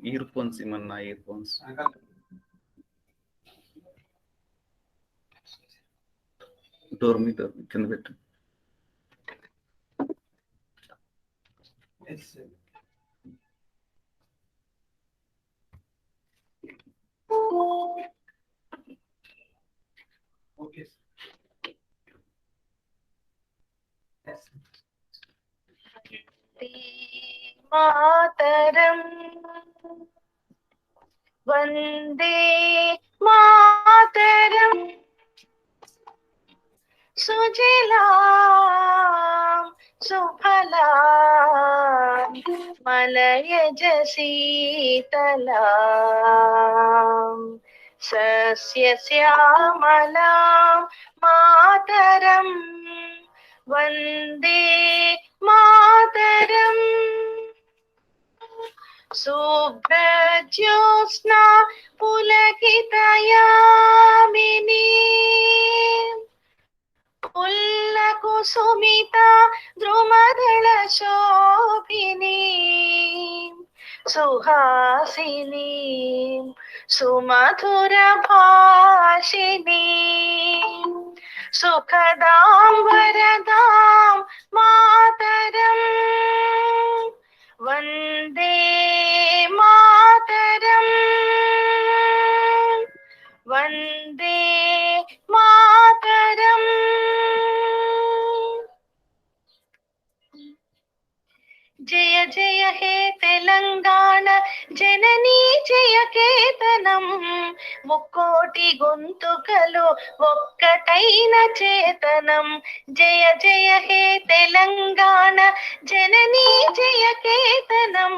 Ear phones ఏమన్నా ear phones door మీద కింద పెట్టు. ఓకే. మాతరం వందే మాతరం సుజలాం సుఫలాం మలయజ శీతలాం సస్యశ్యామలాం మాతరం వందే మాతరం శుభ్రజ్యోత్స్నా పులకితయామినీ పుల్లకుసుమిత ద్రుమదళ శోభినీ సుహాసినీ సుమధుర భాషినీ సుఖదాం వరదాం మాతరం వందే మాతరం వందే మాతరం. జయ జయ హే తెలంగాణ జననీ జయ కేతనం ముక్కోటి గొంతుకలు ఒక్కటైన చేతనం. జయ జయ హే తెలంగాణ జననీ జయ కేతనం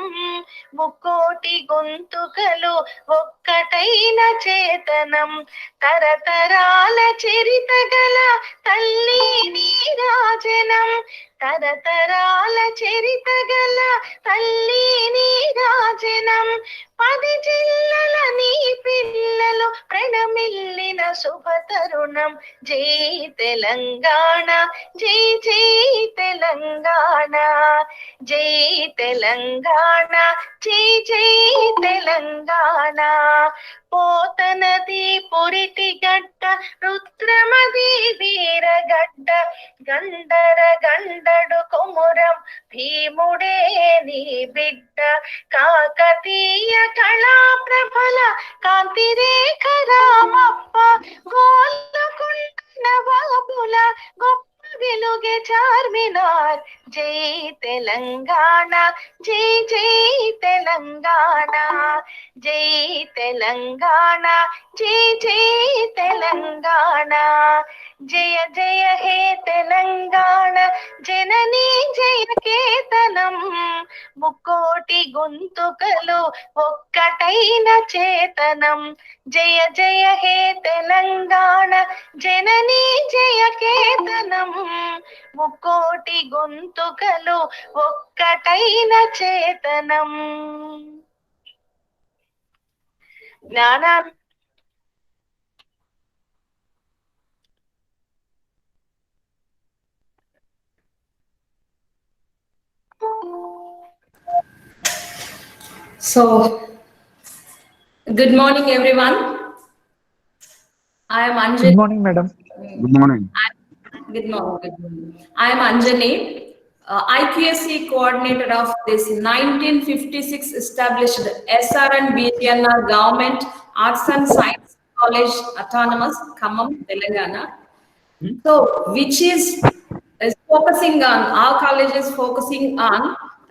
ముక్కోటి గొంతుకలు ఒక్కటైన చేతనం. తరతరాల చరిత గల తల్లి నీరాజనం తరతరాల చరిత గల తల్లి నీరాజనం. 10 జిల్లల నీ పిల్లలు ప్రణమిల్లిన శుభ తరుణం. జై తెలంగాణ జై జై తెలంగాణ జై తెలంగాణ జై జై తెలంగాణ. పోతనది పురిటి గడ్డ రుద్రమది వీరగడ్డ గండర గండడు కొమురం భీముడే నీ బిడ్డ. కాకతీయ కళా ప్రభల కాంతి రేఖ రామప్ప గోల్కొండ బాబుల గొప్ప వెలుగే చార్మినార్. జై తెలంగాణ జై జై తెలంగాణ జై తెలంగాణ జై జై తెలంగాణ. జయ జయ హే తెలంగాణ జననీ జయ కేతనం ముక్కోటి గొంతుకలు ఒక్కటైన చేతనం. జయ జయ హే తెలంగాణ జననీ జయ కేతనం ముక్కోటి గొంతుకలు ఒక్కటైన చేతనం. జ్ఞానా So, good morning, everyone. I am Anjali. Good morning, madam. Good morning. Good morning. Good morning. I am Anjali, IQSC coordinator of this 1956 established SRN BGNR Government Arts and Science College Autonomous, Khammam, Telangana. So, which is focusing on, our college is focusing on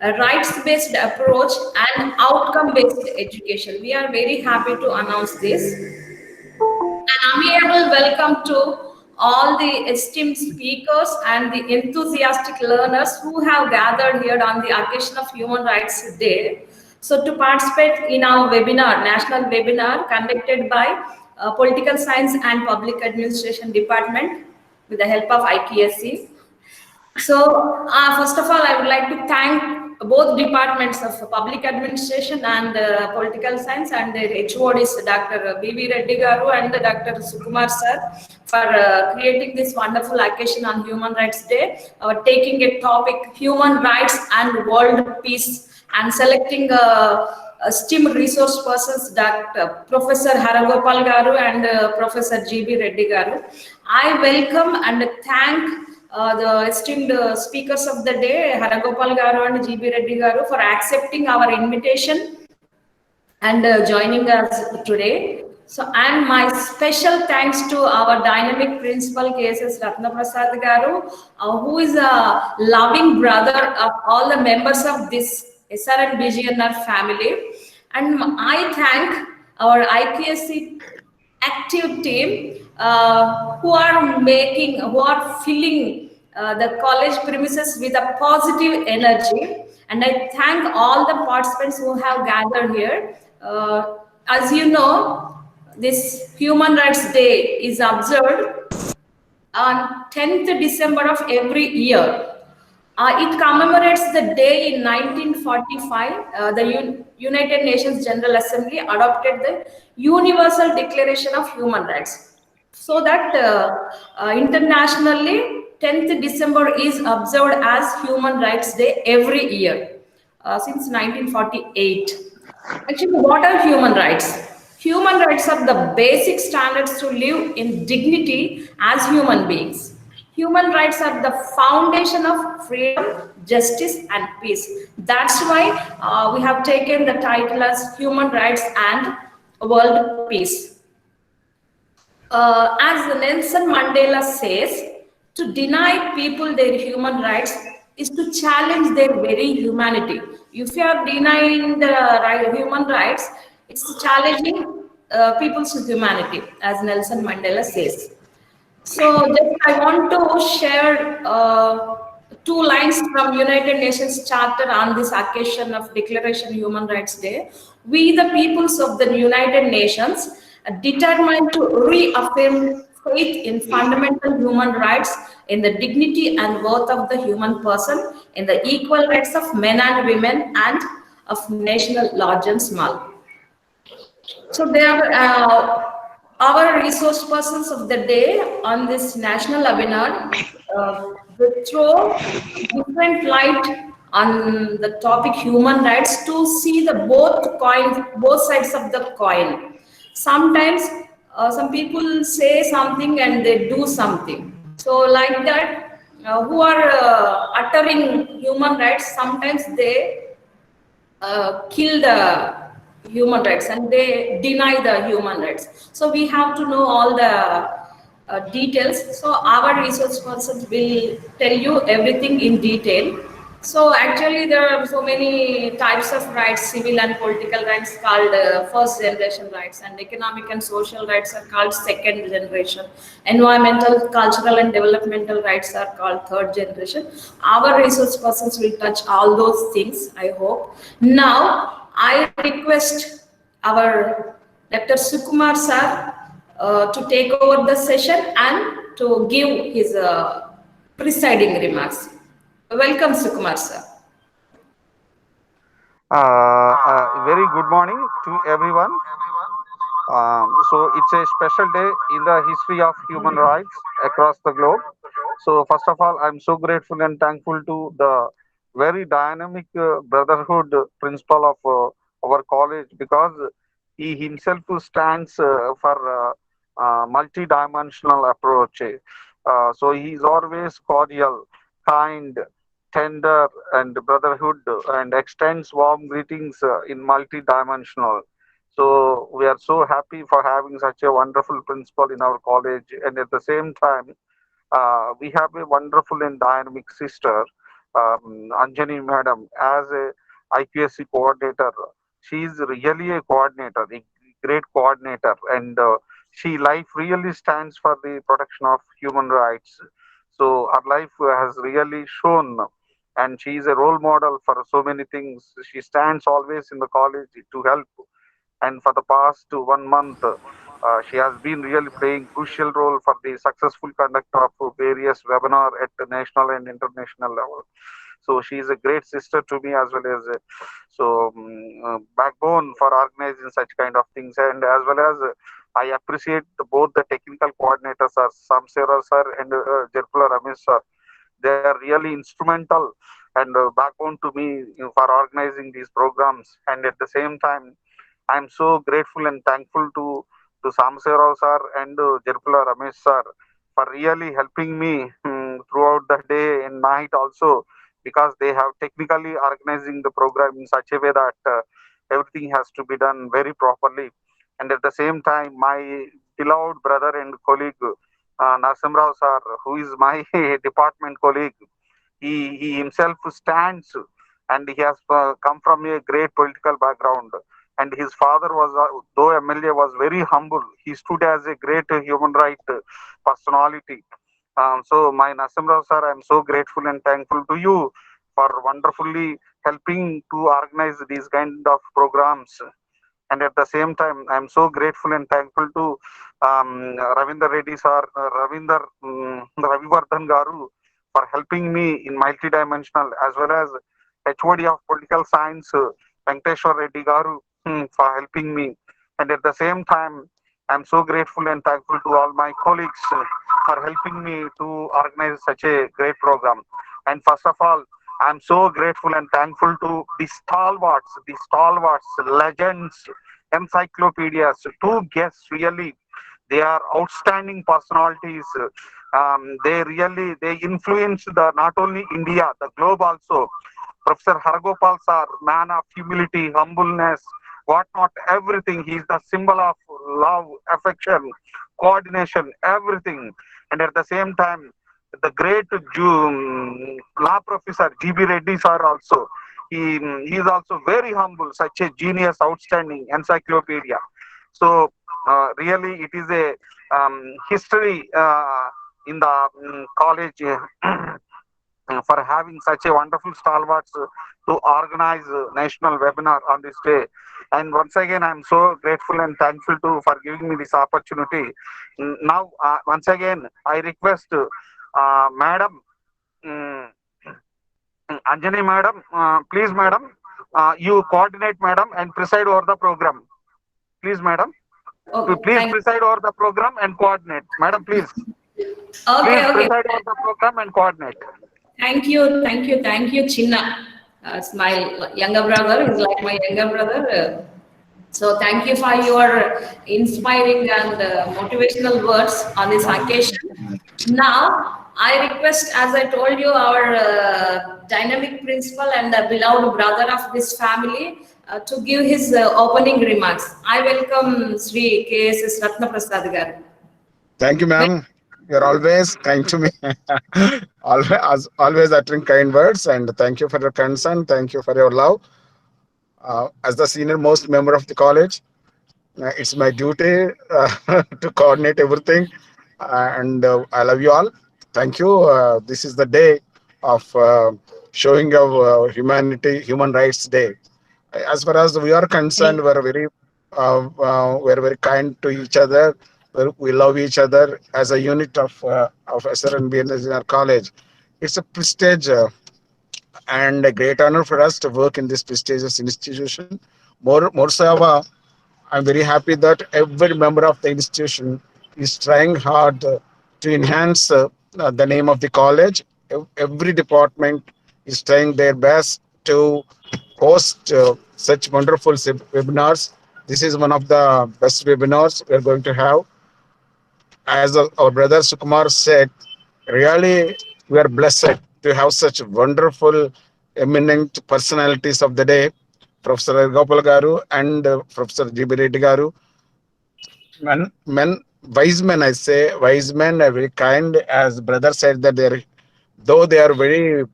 a rights-based approach and outcome-based education. We are very happy to announce this. An amiable welcome to all the esteemed speakers and the enthusiastic learners who have gathered here on the occasion of Human Rights Day. So to participate in our webinar, national webinar conducted by Political Science and Public Administration Department with the help of IQSC. So first of all, I would like to thank both departments of public administration and political science and their HODs, Dr. B.V. Reddy Garu and Dr. Sukumar sir, for creating this wonderful occasion on Human Rights Day, taking a topic, human rights and world peace and selecting esteemed resource persons, Dr. Professor Haragopal Garu and Professor G.B. Reddy Garu. I welcome and thank the esteemed speakers of the day, Haragopal Garu and G.B. Reddy Garu, for accepting our invitation and joining us today. So, and my special thanks to our dynamic principal KSS Ratna Prasad Garu, who is a loving brother of all the members of this SRN BGNR family. And I thank our IQSC active team who are filling the college premises with a positive energy. And I thank all the participants who have gathered here. As you know, this Human Rights Day is observed on 10th December of every year. It commemorates the day in 1945. The United Nations General Assembly adopted the Universal Declaration of Human Rights. So that internationally, 10th December is observed as Human Rights Day every year since 1948. Actually, what are human rights? Human rights are the basic standards to live in dignity as human beings. Human rights are the foundation of freedom, justice, and peace. That's why we have taken the title as Human Rights and World Peace. As Nelson Mandela says, to deny people their human rights is to challenge their very humanity. If you are denying the human rights, it's challenging people's humanity, as Nelson Mandela says. So just I want to share two lines from United Nations Charter on this occasion of Declaration Human Rights Day. We, the peoples of the United Nations, are determined to reaffirm faith in fundamental human rights, in the dignity and worth of the human person, in the equal rights of men and women, and of national large and small. So they are our resource persons of the day on this national webinar. They throw different light on the topic human rights to see the both sides of the coin. Sometimes some people say something and they do something. So like that, who are uttering human rights, sometimes they kill the human rights and they deny the human rights. So we have to know all the details. So our resource persons will tell you everything in detail. So actually there are so many types of rights, civil and political rights called first generation rights, and economic and social rights are called second generation. Environmental, cultural and developmental rights are called third generation. Our resource persons will touch all those things, I hope. Now, I request our Dr. Sukumar sir to take over the session and to give his presiding remarks. Welcome, Sukumar sir. Very good morning to everyone. So it's a special day in the history of human rights across the globe. So first of all, I'm so grateful and thankful to the very dynamic brotherhood principal of our college, because he himself stands for multi-dimensional approach. So he is always cordial, kind, tender, and brotherhood, and extends warm greetings in multi-dimensional. So we are so happy for having such a wonderful principal in our college, and at the same time, we have a wonderful and dynamic sister, Anjani Madam, as a IQSC coordinator. She is really a coordinator, a great coordinator, and she life really stands for the protection of human rights. So her life has really shown, and she is a role model for so many things. She stands always in the college to help, and for the past 1 month, she has been really playing crucial role for the successful conduct of various webinar at the national and international level. So she is a great sister to me, as well as backbone for organizing such kind of things, and as well as I appreciate both the technical coordinators, Samsera sir and Jerpula Ramesh sir. They are really instrumental and backbone to me for organizing these programs. And at the same time, I'm so grateful and thankful to Samsarao sir and Jerpula Ramesh sir for really helping me throughout the day and night also, because they have technically organizing the program in such a way that everything has to be done very properly. And at the same time, my beloved brother and colleague Nasim Rao sir, who is my department colleague, he himself stands, and he has come from a great political background. And his father was, though MLA, was very humble. He stood as a great human right personality. So, my Nasim Rao sir, I am so grateful and thankful to you for wonderfully helping to organize these kind of programs. And at the same time, I am so grateful and thankful to Ravinder Reddy sir, Ravivardhan Garu, for helping me in multidimensional, as well as HOD of political science, Venkateshwar Reddy Garu, for helping me. And at the same time, I'm so grateful and thankful to all my colleagues for helping me to organize such a great program. And first of all, I'm so grateful and thankful to the stalwarts, legends, encyclopedias, two guests really. They are outstanding personalities. They influenced not only India, the globe also. Professor Hargopal sir, man of humility, humbleness, whatnot, everything. He's the symbol of love, affection, coordination, everything. And at the same time, the great law professor GB Reddy sir also. He is also very humble, such a genius, outstanding encyclopedia. So really, it is a history in the college for having such a wonderful stalwarts to organize a national webinar on this day. And once again, I'm so grateful and thankful to for giving me this opportunity. Now, once again, I request Madam Anjani Madam, please, Madam, you coordinate, Madam, and preside over the program. Please, Madam. Okay, Please preside over the program and coordinate. Madam, please. Okay, Please preside over the program and coordinate. Thank you, Chinna. It's my younger brother. He's like my younger brother. So thank you for your inspiring and motivational words on this occasion. Now, I request, as I told you, our dynamic principal and the beloved brother of this family to give his opening remarks. I welcome Sri K.S.S. Ratna Prasad garu. Thank you, ma'am. You're always kind to me. always uttering kind words, and thank you for your concern. Thank you for your love. As the senior most member of the college, it's my duty to coordinate everything, and I love you all. Thank you. This is the day of showing of Human Rights Day. As far as we are concerned, we're very kind to each other. We love each other as a unit of SRNBNS in our college. It's a prestige and a great honor for us to work in this prestigious institution. More so, I'm very happy that every member of the institution is trying hard to enhance the name of the college. Every department is trying their best to host such wonderful webinars. This is one of the best webinars we're going to have. As our brother Sukumar said, really we are blessed to have such wonderful, eminent personalities of the day, Professor Gopal Garu and Professor GB Reddy Garu. Wise men, I say, wise men are very kind. As brother said that though they are very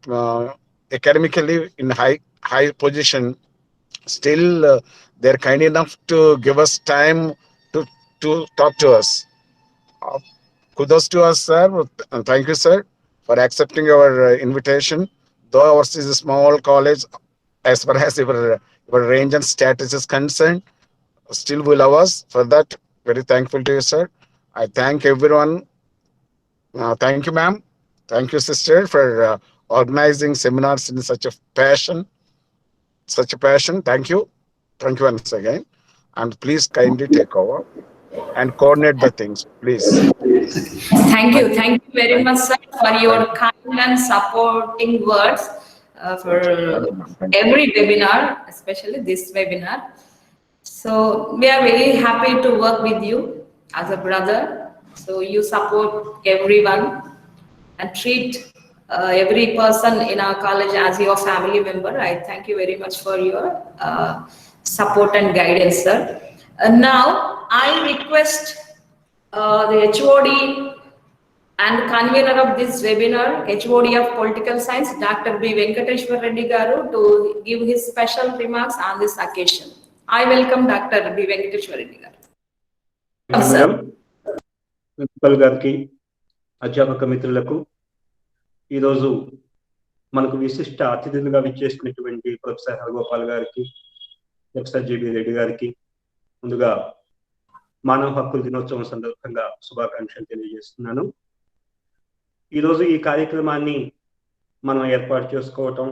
academically in high position, still they're kind enough to give us time to talk to us. Kudos to us, sir. Thank you, sir, for accepting our invitation. Though ours is a small college, as far as your range and status is concerned, still we love us. For that, very thankful to you, sir. I thank everyone. Thank you, ma'am. Thank you, sister, for organizing seminars in such a passion. Thank you. Thank you once again. And please kindly take over and coordinate the things, please. Thank you very much, sir, for your kind and supporting words. for every webinar, especially this webinar. So we are very happy to work with you as a brother. So you support everyone and treat every person in our college as your family member. I thank you very much for your support and guidance, sir. Now I request the HOD and convener of this webinar, HOD of Political Science, Dr. B. Venkateshwar Reddy Garu, to give his special remarks on this occasion. I welcome Dr. B. Venkateshwar Reddy Garu. Madam principal గారికి అధ్యాపక మిత్రులకు ఈరోజు మనకు విశిష్ట అతిథులుగా విచ్చేసినటువంటి professor Haragopal గారికి, professor JB Reddy గారికి ముందుగా మానవ హక్కుల దినోత్సవం సందర్భంగా శుభాకాంక్షలు తెలియజేస్తున్నాను. ఈరోజు ఈ కార్యక్రమాన్ని మనం ఏర్పాటు చేసుకోవటం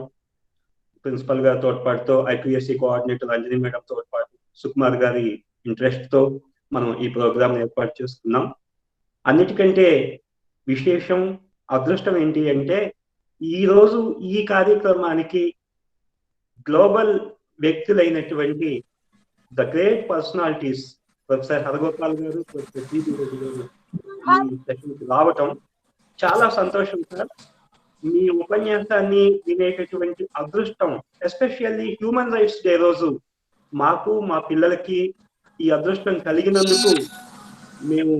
ప్రిన్సిపల్ గారి తోడ్పాటుతో, IQAC కోఆర్డినేటర్ అంజనీ మేడం తోడ్పాటు, సుకుమార్ గారి ఇంట్రెస్ట్ తో మనం ఈ ప్రోగ్రామ్ ఏర్పాటు చేసుకున్నాం. అన్నిటికంటే విశేషం, అదృష్టం ఏంటి అంటే ఈరోజు ఈ కార్యక్రమానికి గ్లోబల్ వ్యక్తులైనటువంటి the great personalities professor Haragopal గారు, ప్రొఫెసర్ జీబీ రెడ్డి గారు ఈ సెషన్కి రావటం చాలా సంతోషం సార్. మీ ఉపన్యాసాన్ని వినేటటువంటి అదృష్టం, ఎస్పెషల్లీ హ్యూమన్ రైట్స్ డే రోజు మాకు, మా పిల్లలకి ఈ అదృష్టం కలిగినందుకు మేము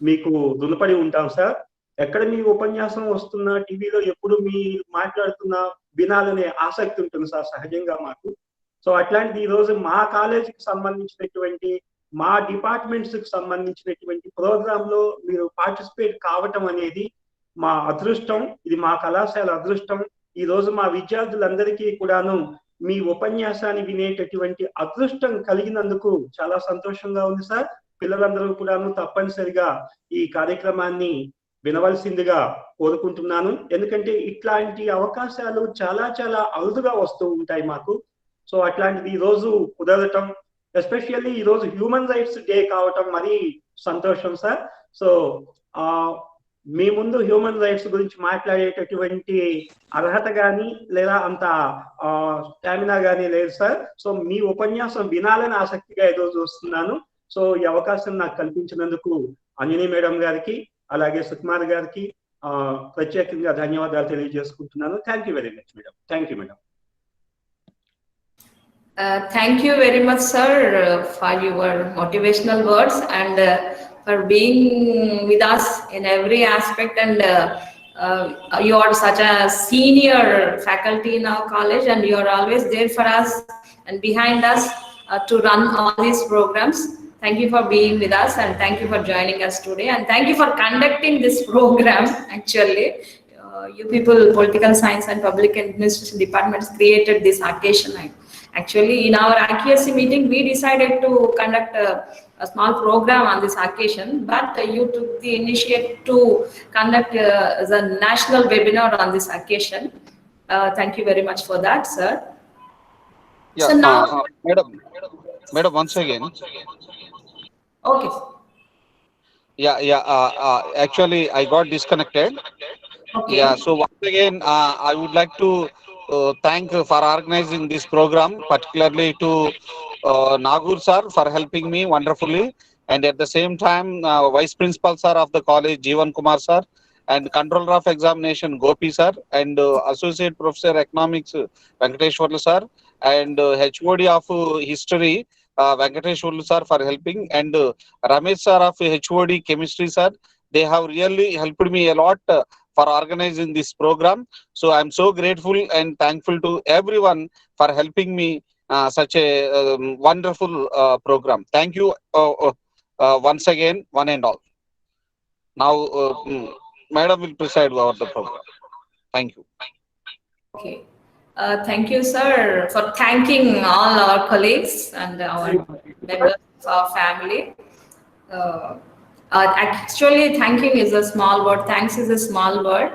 మీకు రుణపడి ఉంటాం సార్. ఎక్కడ మీ ఉపన్యాసం వస్తున్నా, టీవీలో ఎప్పుడు మీ మాట్లాడుతున్నా వినాలనే ఆసక్తి ఉంటుంది సార్ సహజంగా మాకు. సో అట్లాంటిది ఈ రోజు మా కాలేజీకి సంబంధించినటువంటి, మా డిపార్ట్మెంట్స్ కి సంబంధించినటువంటి ప్రోగ్రామ్ లో మీరు పార్టిసిపేట్ కావటం అనేది మా అదృష్టం. ఇది మా కళాశాల అదృష్టం. ఈ రోజు మా విద్యార్థులందరికీ కూడాను మీ ఉపన్యాసాన్ని వినేటటువంటి అదృష్టం కలిగినందుకు చాలా సంతోషంగా ఉంది సార్. పిల్లలందరూ కూడాను తప్పనిసరిగా ఈ కార్యక్రమాన్ని వినవలసిందిగా కోరుకుంటున్నాను. ఎందుకంటే ఇట్లాంటి అవకాశాలు చాలా చాలా అరుదుగా వస్తూ ఉంటాయి మాకు. సో అట్లాంటిది ఈ రోజు కుదరటం, ఎస్పెషల్లీ ఈ రోజు హ్యూమన్ రైట్స్ డే కావటం మరీ సంతోషం సార్. సో మీ ముందు హ్యూమన్ రైట్స్ గురించి మాట్లాడేటటువంటి అర్హత కానీ లేదా అంత స్టామినా కానీ లేదు సార్. సో మీ ఉపన్యాసం వినాలని ఆసక్తిగా ఎదురు చూస్తున్నాను. సో ఈ అవకాశం నాకు కల్పించినందుకు అంజనీ మేడం గారికి, అలాగే సుకుమార్ గారికి ప్రత్యేకంగా ధన్యవాదాలు తెలియజేసుకుంటున్నాను. Thank you very much madam. Thank you madam. Thank you very much, sir, for your motivational words and for being with us in every aspect. And you are such a senior faculty in our college, and you are always there for us and behind us to run all these programs. Thank you for being with us, and thank you for joining us today, and thank you for conducting this program. Actually, you people, Political Science and Public Administration departments, created this occasion. Actually, in our IQAC meeting, we decided to conduct a small program on this occasion, but you took the initiative to conduct the national webinar on this occasion. Thank you very much for that, sir. Yeah, so now, madam, once again. Okay. Actually, I got disconnected. Okay. Yeah, so once again, I would like to thank for organizing this program, particularly to Nagur sir for helping me wonderfully, and at the same time Vice Principal sir of the college Jeevan Kumar sir, and Controller of Examination Gopi sir, and Associate Professor Economics Venkateshwarlu sir, and HOD of History Venkateshwarlu sir for helping, and Ramesh sir of HOD Chemistry sir. They have really helped me a lot for organizing this program. So I'm so grateful and thankful to everyone for helping me such a wonderful program. Thank you once again, one and all. Now, Madam will preside over the program. Thank you. Okay. Thank you, sir, for thanking all our colleagues and our members of our family. Actually, thanking is a small word. Thanks is a small word.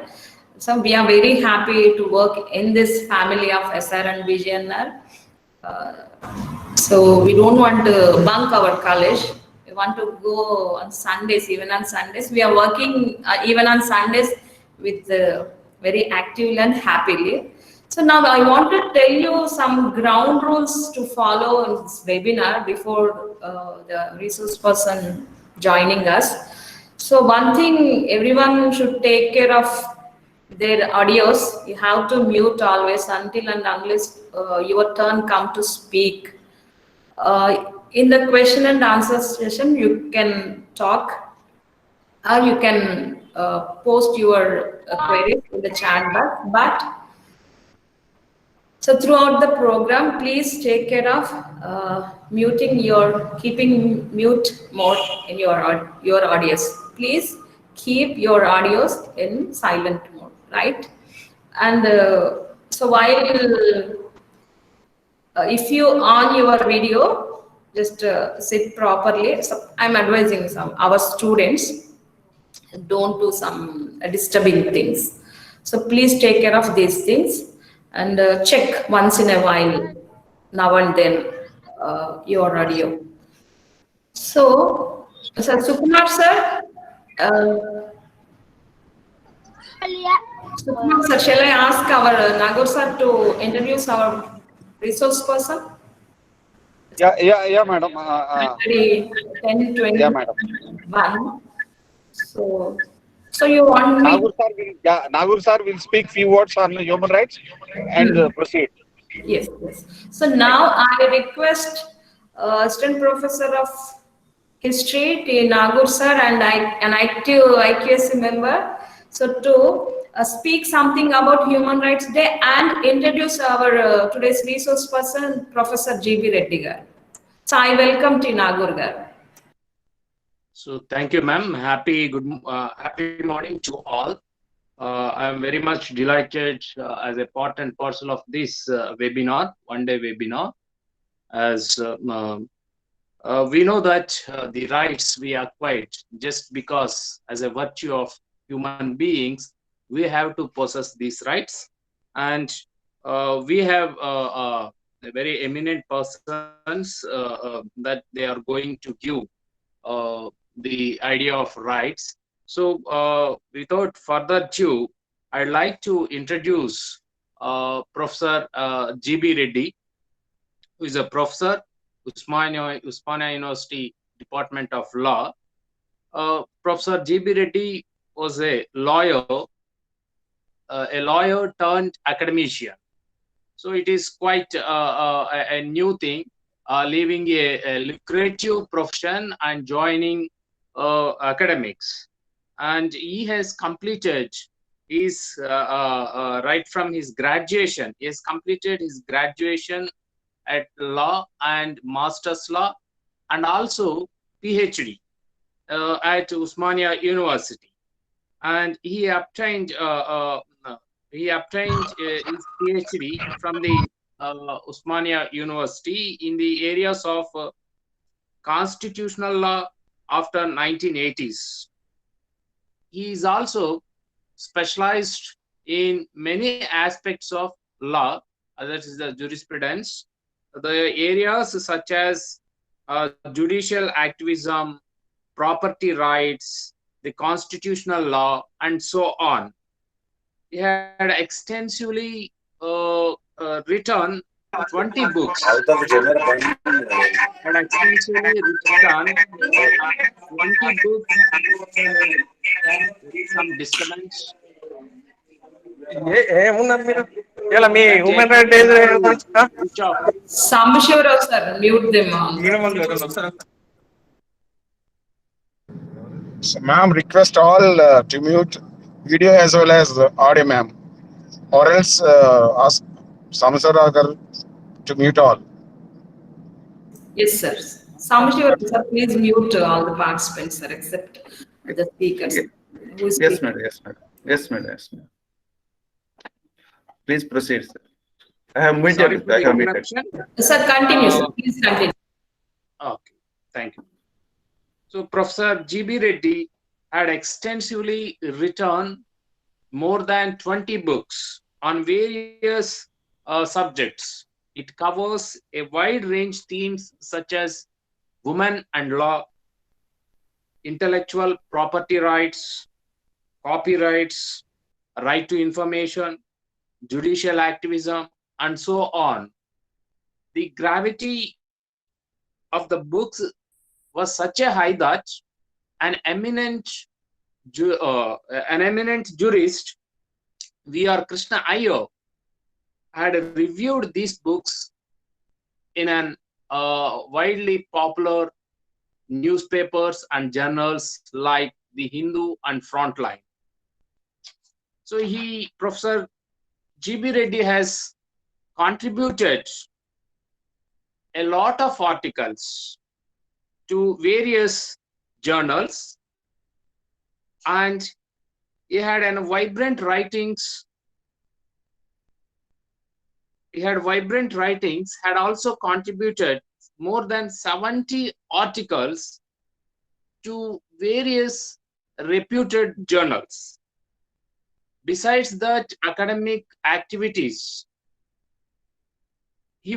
So we are very happy to work in this family of SR and BGNR. So we don't want to bunk our college. We want to go on Sundays, even on Sundays. We are working even on Sundays with very actively and happily. So now I want to tell you some ground rules to follow in this webinar before the resource person joining us. So one thing, everyone should take care of their audios. You have to mute always until and unless your turn come to speak. In the question and answer session, you can talk or you can post your queries in the chat box. But so throughout the program, please take care of keeping mute mode in your audios. Please keep your audios in silent mode, right? And so while if you on your video, just sit properly. So I'm advising our students, don't do some disturbing things. So please take care of these things and check once in a while, now and then, your audio. So, Sukumar sir, Sukumar sir, shall I ask our Nagor sir to introduce our resource person? Yeah, madam. Already 10:21. Yeah, madam. So you want me? Nagur sir will speak few words on human rights and proceed. Yes. So now I request Assistant Professor of History, T. Nagur sir, and an active IQAC member, so to speak something about Human Rights Day and introduce our today's resource person, Professor G.B. Reddy gar. So I welcome T. Nagur gar. So thank you, ma'am. Happy morning to all. I am very much delighted as a part and parcel of this webinar, one-day webinar. As we know that the rights we acquired just because as a virtue of human beings, we have to possess these rights. And we have very eminent persons that they are going to give the idea of rights. So without further ado, I'd like to introduce Professor G.B. Reddy, who is a professor, Usmania University Department of Law. Professor G.B. Reddy was a lawyer turned academician. So it is quite a new thing, leaving a lucrative profession and joining academics. And he has completed his right from his graduation. He has completed his graduation at law and master's law, and also PhD at Usmania University. And he obtained his PhD from the Usmania University in the areas of constitutional law after 1980s. He is also specialized in many aspects of law, that is the jurisprudence, the areas such as judicial activism, property rights, the constitutional law, and so on. He had extensively written 20 books. Had extensively written 20 books. Some disturbance. Human Rights Day. Sambashivarav sir, mute them. So, ma'am, request all to mute video as well as audio, ma'am, or else ask Samasaragar to mute all. Yes, sir. Sambashivarav sir, please mute all the participants, sir, except the speakers. Yes, madam. Please proceed, sir. I have muted. Sir, continue, sir. Please continue. Okay, thank you. So Professor G.B. Reddy had extensively written more than 20 books on various subjects. It covers a wide range themes such as women and law, intellectual property rights, copyrights, right to information, judicial activism, and so on. The gravity of the books was such a high that an eminent jurist, V.R. Krishna Iyer, had reviewed these books in an widely popular newspapers and journals like the Hindu and Frontline. So Professor G.B. Reddy has contributed a lot of articles to various journals, and he had vibrant writings. Had also contributed more than 70 articles to various reputed journals. Besides that academic activities, he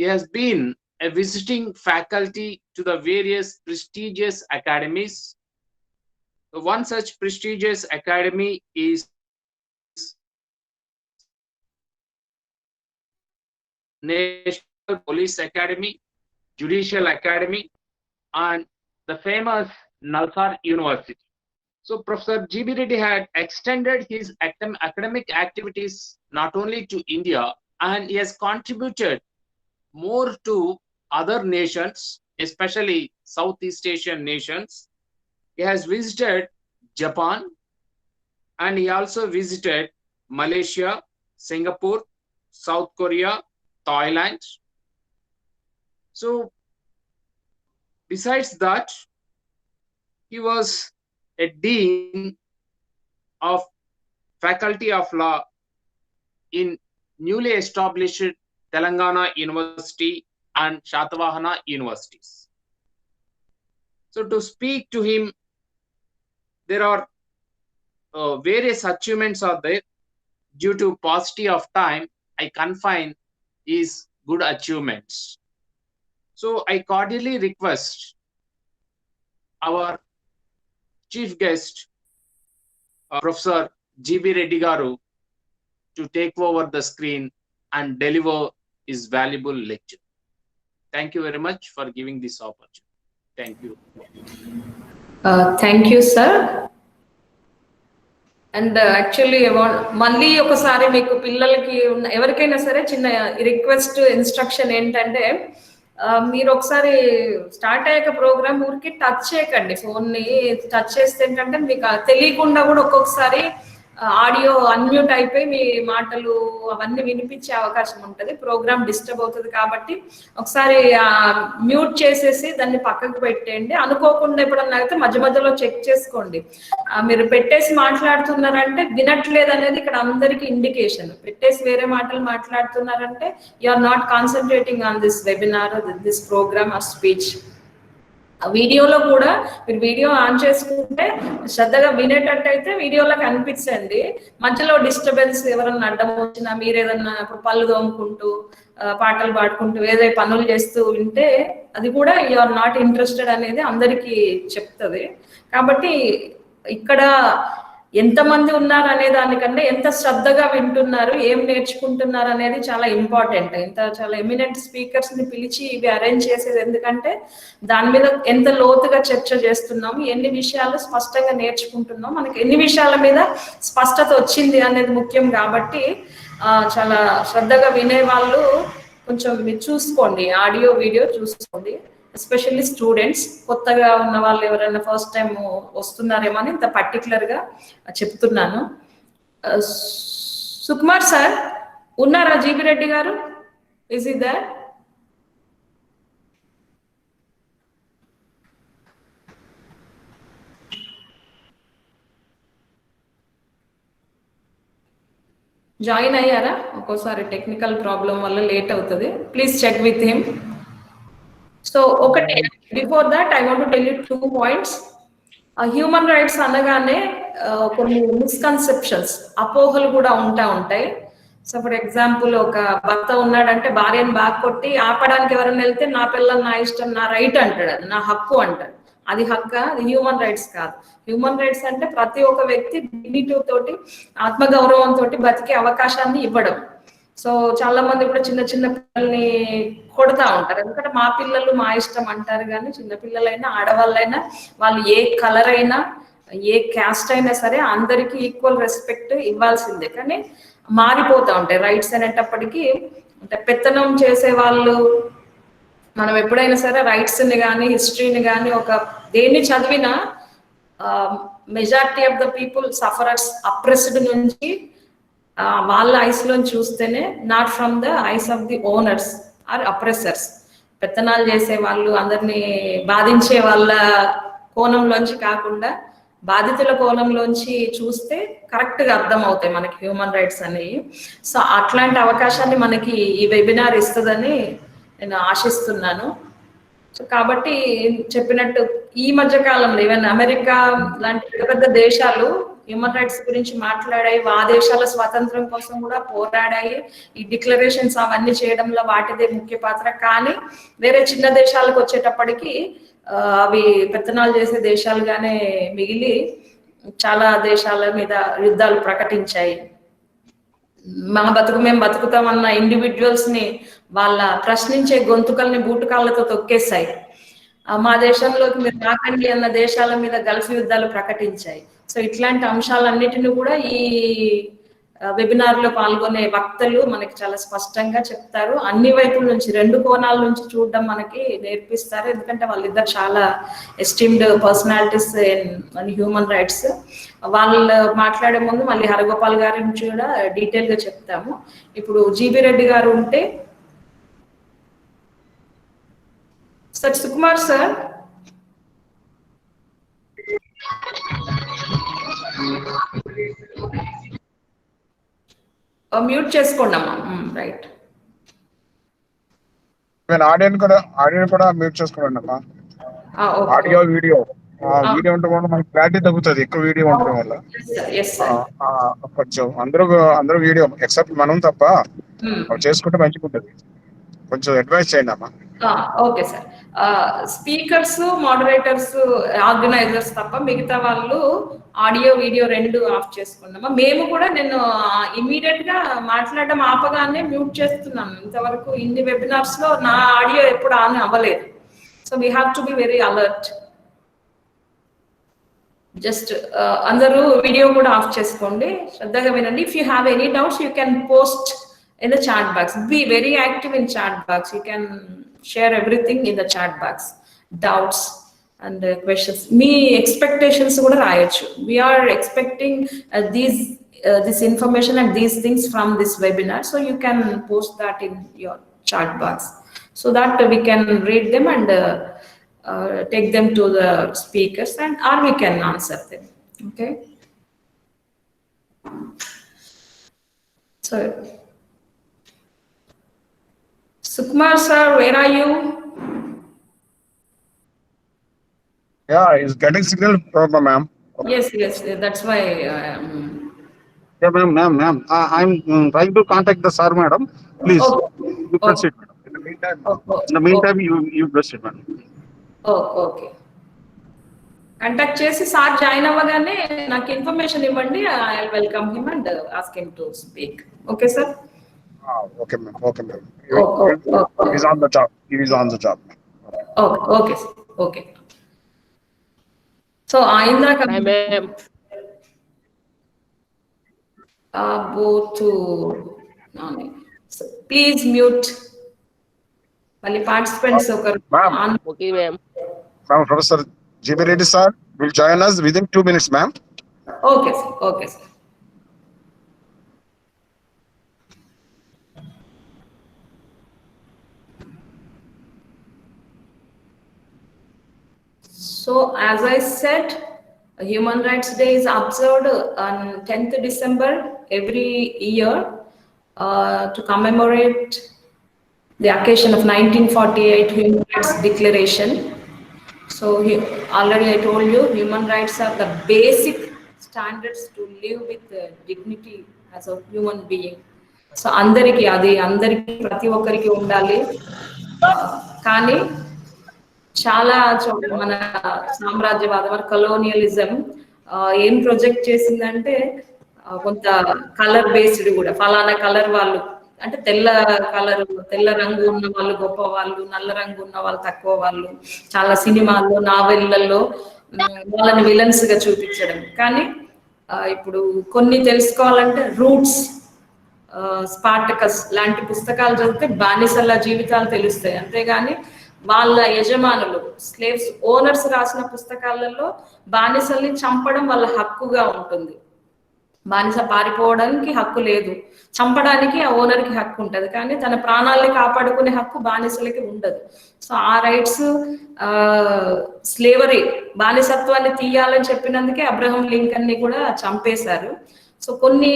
has been a visiting faculty to the various prestigious academies. One such prestigious academy is National Police Academy, Judicial Academy, and the famous Nalsar University. So Professor G.B. Reddy had extended his academic activities not only to India, and he has contributed more to other nations, especially Southeast Asian nations. He has visited Japan, and he also visited Malaysia, Singapore, South Korea, Thailand. So besides that, he was a dean of Faculty of Law in newly established Telangana University and Shatavahana universities. So to speak to him, there are various achievements are there. Due to paucity of time, I confine his good achievements. So I cordially request our chief guest, Professor G.B. Reddy Garu, to take over the screen and deliver his valuable lecture. Thank you very much for giving this opportunity. Thank you. Thank you, sir. And actually మళ్ళీ ఒకసారి మీకు పిల్లలకి ఎవరికైనా సరే చిన్న request instruction ఏంటంటే మీరు ఒకసారి స్టార్ట్ అయ్యాక ప్రోగ్రామ్ ఊరికి టచ్ చేయకండి, ఫోన్ని టచ్ చేస్తే ఏంటంటే మీకు తెలియకుండా కూడా ఒక్కొక్కసారి ఆడియో అన్మ్యూట్ అయిపోయి మీ మాటలు అవన్నీ వినిపించే అవకాశం ఉంటుంది, ప్రోగ్రామ్ డిస్టర్బ్ అవుతుంది. కాబట్టి ఒకసారి మ్యూట్ చేసేసి దాన్ని పక్కకు పెట్టేయండి. అనుకోకుండా ఎప్పుడన్నా అయితే మధ్య మధ్యలో చెక్ చేసుకోండి. మీరు పెట్టేసి మాట్లాడుతున్నారంటే వినట్లేదు అనేది ఇక్కడ అందరికి ఇండికేషన్. పెట్టేసి వేరే మాటలు మాట్లాడుతున్నారంటే you are not concentrating on this webinar, this programme or speech. వీడియోలో కూడా మీరు వీడియో ఆన్ చేసుకుంటే శ్రద్ధగా వినేటట్టయితే వీడియోలో కనిపించండి. మధ్యలో డిస్టర్బెన్స్ ఎవరన్నా అడ్డం వచ్చినా, మీరు ఏదన్నా పళ్ళు తోముకుంటూ పాటలు పాడుకుంటూ ఏదో పనులు చేస్తూ వింటే అది కూడా యు ఆర్ నాట్ ఇంట్రెస్టెడ్ అనేది అందరికీ చెప్తుంది. కాబట్టి ఇక్కడ ఎంతమంది ఉన్నారు అనే దానికంటే ఎంత శ్రద్ధగా వింటున్నారు, ఏం నేర్చుకుంటున్నారు అనేది చాలా ఇంపార్టెంట్. చాలా ఎమినెంట్ స్పీకర్స్ ని పిలిచి ఇవి అరేంజ్ చేసేది ఎందుకంటే దాని మీద ఎంత లోతుగా చర్చ చేస్తున్నాము, ఎన్ని విషయాలు స్పష్టంగా నేర్చుకుంటున్నాం, మనకి ఎన్ని విషయాల మీద స్పష్టత వచ్చింది అనేది ముఖ్యం. కాబట్టి చాలా శ్రద్ధగా వినే వాళ్ళు కొంచెం మీరు చూసుకోండి, ఆడియో వీడియో చూసుకోండి. ఎస్పెషల్లీ స్టూడెంట్స్, కొత్తగా ఉన్న వాళ్ళు ఎవరైనా ఫస్ట్ టైం వస్తున్నారేమో అని ఇంత పర్టికులర్గా చెప్తున్నాను. సుకుమార్ సార్ ఉన్నారా? జీబీ రెడ్డి గారు, ఇస్ ఇట్ దట్? జాయిన్ అయ్యారా? ఒక్కోసారి టెక్నికల్ ప్రాబ్లం వల్ల లేట్ అవుతుంది. Please check with him. So ఒకటి, before that I want to tell you 2 points. Human rights అనగానే కొన్ని మిస్కన్సెప్షన్స్, అపోహలు కూడా ఉంటాయి. సో ఫర్ ఎగ్జాంపుల్, ఒక భర్త ఉన్నాడంటే భార్యను బాగా కొట్టి ఆపడానికి ఎవరైనా వెళ్తే నా పిల్లలు నా ఇష్టం, నా రైట్ అంటాడు, అది నా హక్కు అంటాడు. అది హక్క, అది హ్యూమన్ రైట్స్ కాదు. హ్యూమన్ రైట్స్ అంటే ప్రతి ఒక్క వ్యక్తి డిగ్నిటీ తోటి, ఆత్మగౌరవంతో బతికే అవకాశాన్ని ఇవ్వడం. సో చాలా మంది కూడా చిన్న చిన్న పిల్లల్ని కొడతా ఉంటారు, ఎందుకంటే మా పిల్లలు మా ఇష్టం అంటారు. కానీ చిన్న పిల్లలైనా ఆడవాళ్ళైనా వాళ్ళు ఏ కలర్ అయినా ఏ క్యాస్ట్ అయినా సరే అందరికీ ఈక్వల్ రెస్పెక్ట్ ఇవ్వాల్సిందే. కానీ మారిపోతా ఉంటాయి రైట్స్ అనేటప్పటికీ. అంటే పెత్తనం చేసే వాళ్ళు, మనం ఎప్పుడైనా సరే రైట్స్ ని కానీ హిస్టరీని కానీ ఒక దేన్ని చదివినా majority of the people sufferers oppressed నుంచి వాళ్ళ ఐస్ లో చూస్తేనే, not from the eyes of the owners or oppressors. పెత్తనాలు చేసే వాళ్ళు, అందరినీ బాధించే వాళ్ళ కోణంలోంచి కాకుండా బాధితుల కోణంలోంచి చూస్తే కరెక్ట్ గా అర్థం అవుతాయి మనకి హ్యూమన్ రైట్స్ అనేవి. సో అట్లాంటి అవకాశాన్ని మనకి ఈ వెబినార్ ఇస్తుందని నేను ఆశిస్తున్నాను. సో కాబట్టి చెప్పినట్టు ఈ మధ్య కాలంలో ఈవెన్ అమెరికా లాంటి పెద్ద పెద్ద దేశాలు హ్యూమన్ రైట్స్ గురించి మాట్లాడాయి, ఆ దేశాల స్వాతంత్రం కోసం కూడా పోరాడాయి. ఈ డిక్లరేషన్స్ అవన్నీ చేయడంలో వాటిదే ముఖ్య పాత్ర. కానీ వేరే చిన్న దేశాలకు వచ్చేటప్పటికి అవి పెత్తనాలు చేసే దేశాలుగానే మిగిలి చాలా దేశాల మీద యుద్ధాలు ప్రకటించాయి. మా బతుకు మేము బతుకుతామన్న ఇండివిజువల్స్ ని వాళ్ళ ప్రశ్నించే గొంతుకల్ని బూటకాళ్ళతో తొక్కేశాయి. మా దేశంలోకి మీరు రాకండి అన్న దేశాల మీద గల్ఫ్ యుద్ధాలు ప్రకటించాయి. సో ఇట్లాంటి అంశాలన్నిటిని కూడా ఈ వెబినార్ లో పాల్గొనే వక్తలు మనకి చాలా స్పష్టంగా చెప్తారు. అన్ని వైపుల నుంచి, రెండు కోణాల నుంచి చూడడం మనకి నేర్పిస్తారు. ఎందుకంటే వాళ్ళిద్దరు చాలా esteemed personalities in human rights. వాళ్ళు మాట్లాడే ముందు మళ్ళీ హరగోపాల్ గారి నుంచి కూడా డీటెయిల్ గా చెప్తాము. ఇప్పుడు జీబీ రెడ్డి గారు ఉంటే, సార్ సుకుమార్ సార్ మ్యూట్ చేసుకోండి అమ్మా. రైట్, ఆడియో కూడా మ్యూట్ చేసుకోండి అమ్మా. ఆడియో వీడియో ఉంటే కూడా మనకి క్లారిటీ తగ్గుతుంది, ఎక్కువ వీడియో ఉండడం వల్ల. కొంచెం అందరూ వీడియో ఎక్సెప్ట్ మనం తప్ప చేసుకుంటే మంచిగా ఉంటుంది. కొంచెం అడ్వైస్ చేయండి అమ్మా. Okay sir. Speakers, moderators, organisers తప్ప మిగతా వాళ్ళు ఆడియో వీడియో రెండు ఆఫ్ చేసుకున్నామా. మేము కూడా నేను ఇమీడియట్ గా మాట్లాడడం ఆపగానే మ్యూట్ చేస్తున్నాను. ఇంతవరకు ఇన్ని వెబినార్స్ లో నా ఆడియో ఎప్పుడు ఆన్ అవ్వలేదు. So we have to be very alert. Just అందరూ వీడియో కూడా ఆఫ్ చేసుకోండి, శ్రద్ధగా వినండి. If you have any doubts you can post in the chat box. Be very active in chat box. You can share everything in the chat box, doubts and questions. Me expectations kuda rayachu. We are expecting this information and these things from this webinar, so you can post that in your chat box so that we can read them and take them to the speakers, and or we can answer them. Okay, so Sukumar sir, where are you? Yeah, it's getting signal problem, ma'am. Yes, that's why. Yeah, ma'am. I'm trying to contact the sir, madam. Please, you proceed. In the meantime, you proceed, madam. Okay. Contact చేసి sir join అవ్వగానే నాకు information ఇవ్వండి. I will welcome him and ask him to speak. Okay sir? Okay, ma'am. He's on the job. Okay, sir. Okay. So, ఇందాక please mute. మళ్ళీ participants ఒకరు. Okay, ma'am. Professor GB Reddy sir will join us within 2 minutes, ma'am. Okay, sir. So, as I said, Human Rights Day is observed on 10th December every year to commemorate the occasion of 1948 Human Rights Declaration. So, already I told you, human rights are the basic standards to live with dignity as a human being. So, andariki prati okkariki undali. Kani చాలా మన సామ్రాజ్యవాదం colonialism ఏం project చేసిందంటే కొంత colour based కూడా ఫలానా colour వాళ్ళు అంటే తెల్ల రంగు ఉన్న వాళ్ళు గొప్ప వాళ్ళు, నల్ల రంగు ఉన్న వాళ్ళు తక్కువ వాళ్ళు, చాలా సినిమాల్లో నావెళ్లలో వాళ్ళని విలన్స్ గా చూపించడం. కానీ ఇప్పుడు కొన్ని తెలుసుకోవాలంటే రూట్స్, స్పార్టకస్ లాంటి పుస్తకాలు చదివితే బానిసల జీవితాలు తెలుస్తాయి. అంతేగాని వాళ్ళ యజమానులు స్లేవ్స్ ఓనర్స్ రాసిన పుస్తకాలలో బానిసల్ని చంపడం వాళ్ళ హక్కుగా ఉంటుంది. బానిస పారిపోవడానికి హక్కు లేదు, చంపడానికి ఆ ఓనర్కి హక్కు ఉంటుంది, కానీ తన ప్రాణాలని కాపాడుకునే హక్కు బానిసలకి ఉండదు. సో ఆ రైట్స్ స్లేవరీ బానిసత్వాన్ని తీయాలని చెప్పినందుకే అబ్రహం లింకన్ ని కూడా చంపేశారు. సో కొన్ని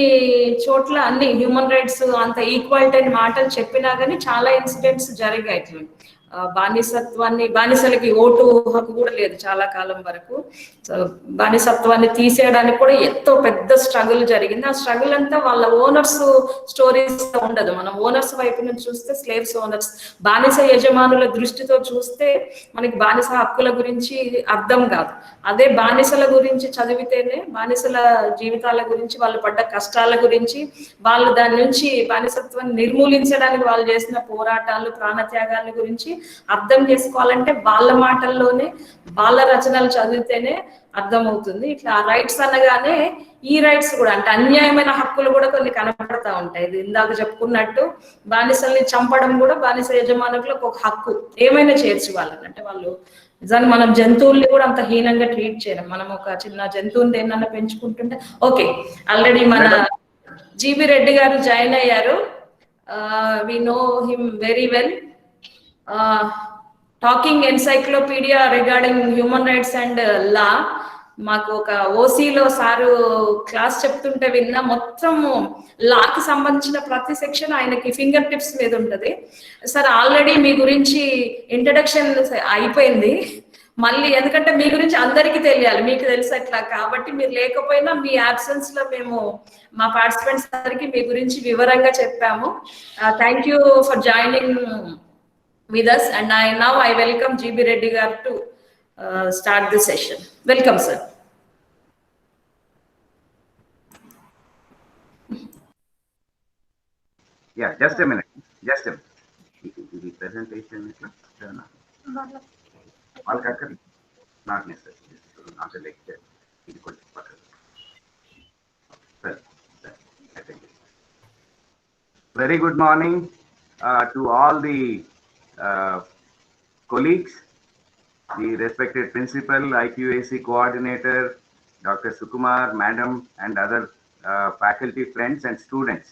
చోట్ల అన్ని హ్యూమన్ రైట్స్ అంత ఈక్వాలిటీ అని మాటలు చెప్పినా కానీ చాలా ఇన్సిడెంట్స్ జరిగాయి. బానిసలకి ఓటు హక్కు కూడా లేదు చాలా కాలం వరకు. సో బానిసత్వాన్ని తీసేయడానికి కూడా ఎంతో పెద్ద స్ట్రగుల్ జరిగింది. ఆ స్ట్రగుల్ అంతా వాళ్ళ ఓనర్స్ స్టోరీస్ ఉండదు. మనం ఓనర్స్ వైపు నుంచి చూస్తే స్లేవ్స్ ఓనర్స్, బానిస యజమానుల దృష్టితో చూస్తే మనకి బానిస హక్కుల గురించి అర్థం కాదు. అదే బానిసల గురించి చదివితేనే బానిసల జీవితాల గురించి, వాళ్ళు పడ్డ కష్టాల గురించి, వాళ్ళు దాని నుంచి బానిసత్వాన్ని నిర్మూలించడానికి వాళ్ళు చేసిన పోరాటాలు, ప్రాణత్యాగాల గురించి అర్థం చేసుకోవాలంటే వాళ్ళ మాటల్లోనే వాళ్ళ రచనలు చదివితేనే అర్థమవుతుంది. ఇట్లా రైట్స్ అనగానే ఈ రైట్స్ కూడా అంటే అన్యాయమైన హక్కులు కూడా కొన్ని కనపడతా ఉంటాయి. ఇది ఇందాక చెప్పుకున్నట్టు బానిసల్ని చంపడం కూడా బానిస యజమానులకు ఒక హక్కు, ఏమైనా చేయొచ్చు వాళ్ళని. అంటే వాళ్ళు నిజాన్ని మనం జంతువుల్ని కూడా అంత హీనంగా ట్రీట్ చేయడం. మనం ఒక చిన్న జంతువుని ఏమన్నా పెంచుకుంటుంటే ఓకే. ఆల్రెడీ మన జీబీ రెడ్డి గారు జాయిన్ అయ్యారు. We know him very well. Talking encyclopedia regarding human rights and law. మాకు ఒక ఓసీలో సారు క్లాస్ చెప్తుంటే విన్నా, మొత్తం లాకి సంబంధించిన ప్రతి సెక్షన్ ఆయనకి ఫింగర్ టిప్స్ మీద ఉంటుంది. సార్ ఆల్రెడీ మీ గురించి ఇంట్రడక్షన్ అయిపోయింది, మళ్ళీ ఎందుకంటే మీ గురించి అందరికీ తెలియాలి, మీకు తెలుసు ఎట్లా. కాబట్టి మీరు లేకపోయినా మీ యాబ్సెన్స్ లో మేము మా పార్టిసిపెంట్స్ అందరికీ మీ గురించి వివరంగా చెప్పాము. Thank you for joining with us, and I welcome GB Reddy Gar to start this session. Welcome, sir. Yeah, just a minute. The presentation is not necessary. Not a lecture. Very good morning to all the colleagues, the respected principal, IQAC coordinator, Dr. Sukumar, madam, and other faculty friends and students.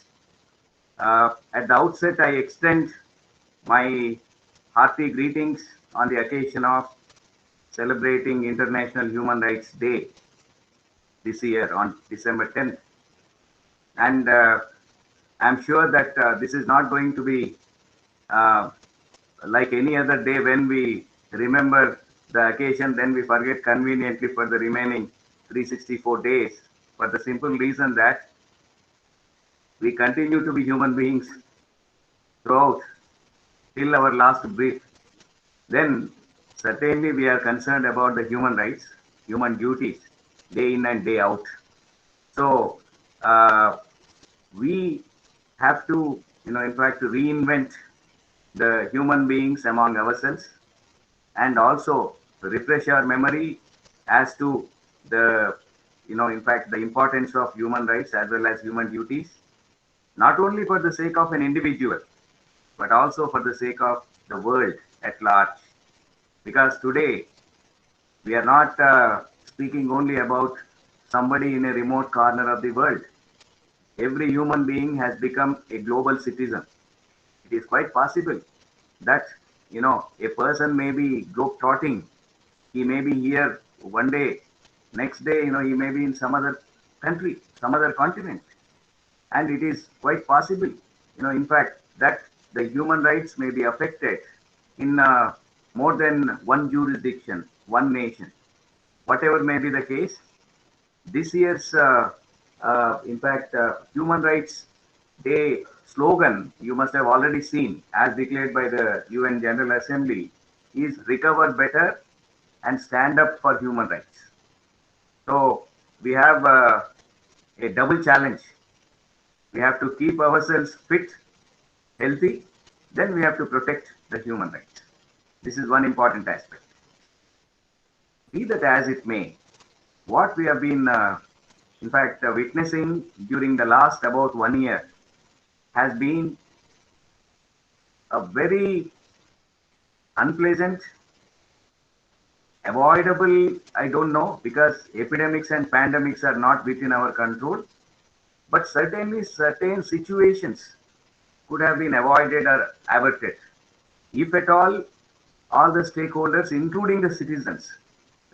At the outset, I extend my hearty greetings on the occasion of celebrating International Human Rights Day this year on December 10th. And I'm sure that this is not going to be like any other day when we remember the occasion, then we forget conveniently for the remaining 364 days, for the simple reason that we continue to be human beings throughout till our last breath. Then certainly we are concerned about the human rights, human duties, day in and day out. So we have to, in fact, to reinvent the human beings among ourselves, and also refresh our memory as to the, in fact, the importance of human rights as well as human duties, not only for the sake of an individual, but also for the sake of the world at large. Because today we are not speaking only about somebody in a remote corner of the world. Every human being has become a global citizen. It is quite possible that, a person may be globe-trotting. He may be here one day, next day, he may be in some other country, some other continent. And it is quite possible, in fact, that the human rights may be affected in more than one jurisdiction, one nation. Whatever may be the case, this year's, in fact, Human Rights Day slogan, you must have already seen, as declared by the UN General Assembly, is recover better and stand up for human rights. So we have a double challenge. We have to keep ourselves fit, healthy, then we have to protect the human rights. This is one important aspect. Be that as it may, what we have been, in fact, witnessing during the last about 1 year has been a very unpleasant, avoidable, I don't know, because epidemics and pandemics are not within our control, but certainly certain situations could have been avoided or averted if at all the stakeholders, including the citizens,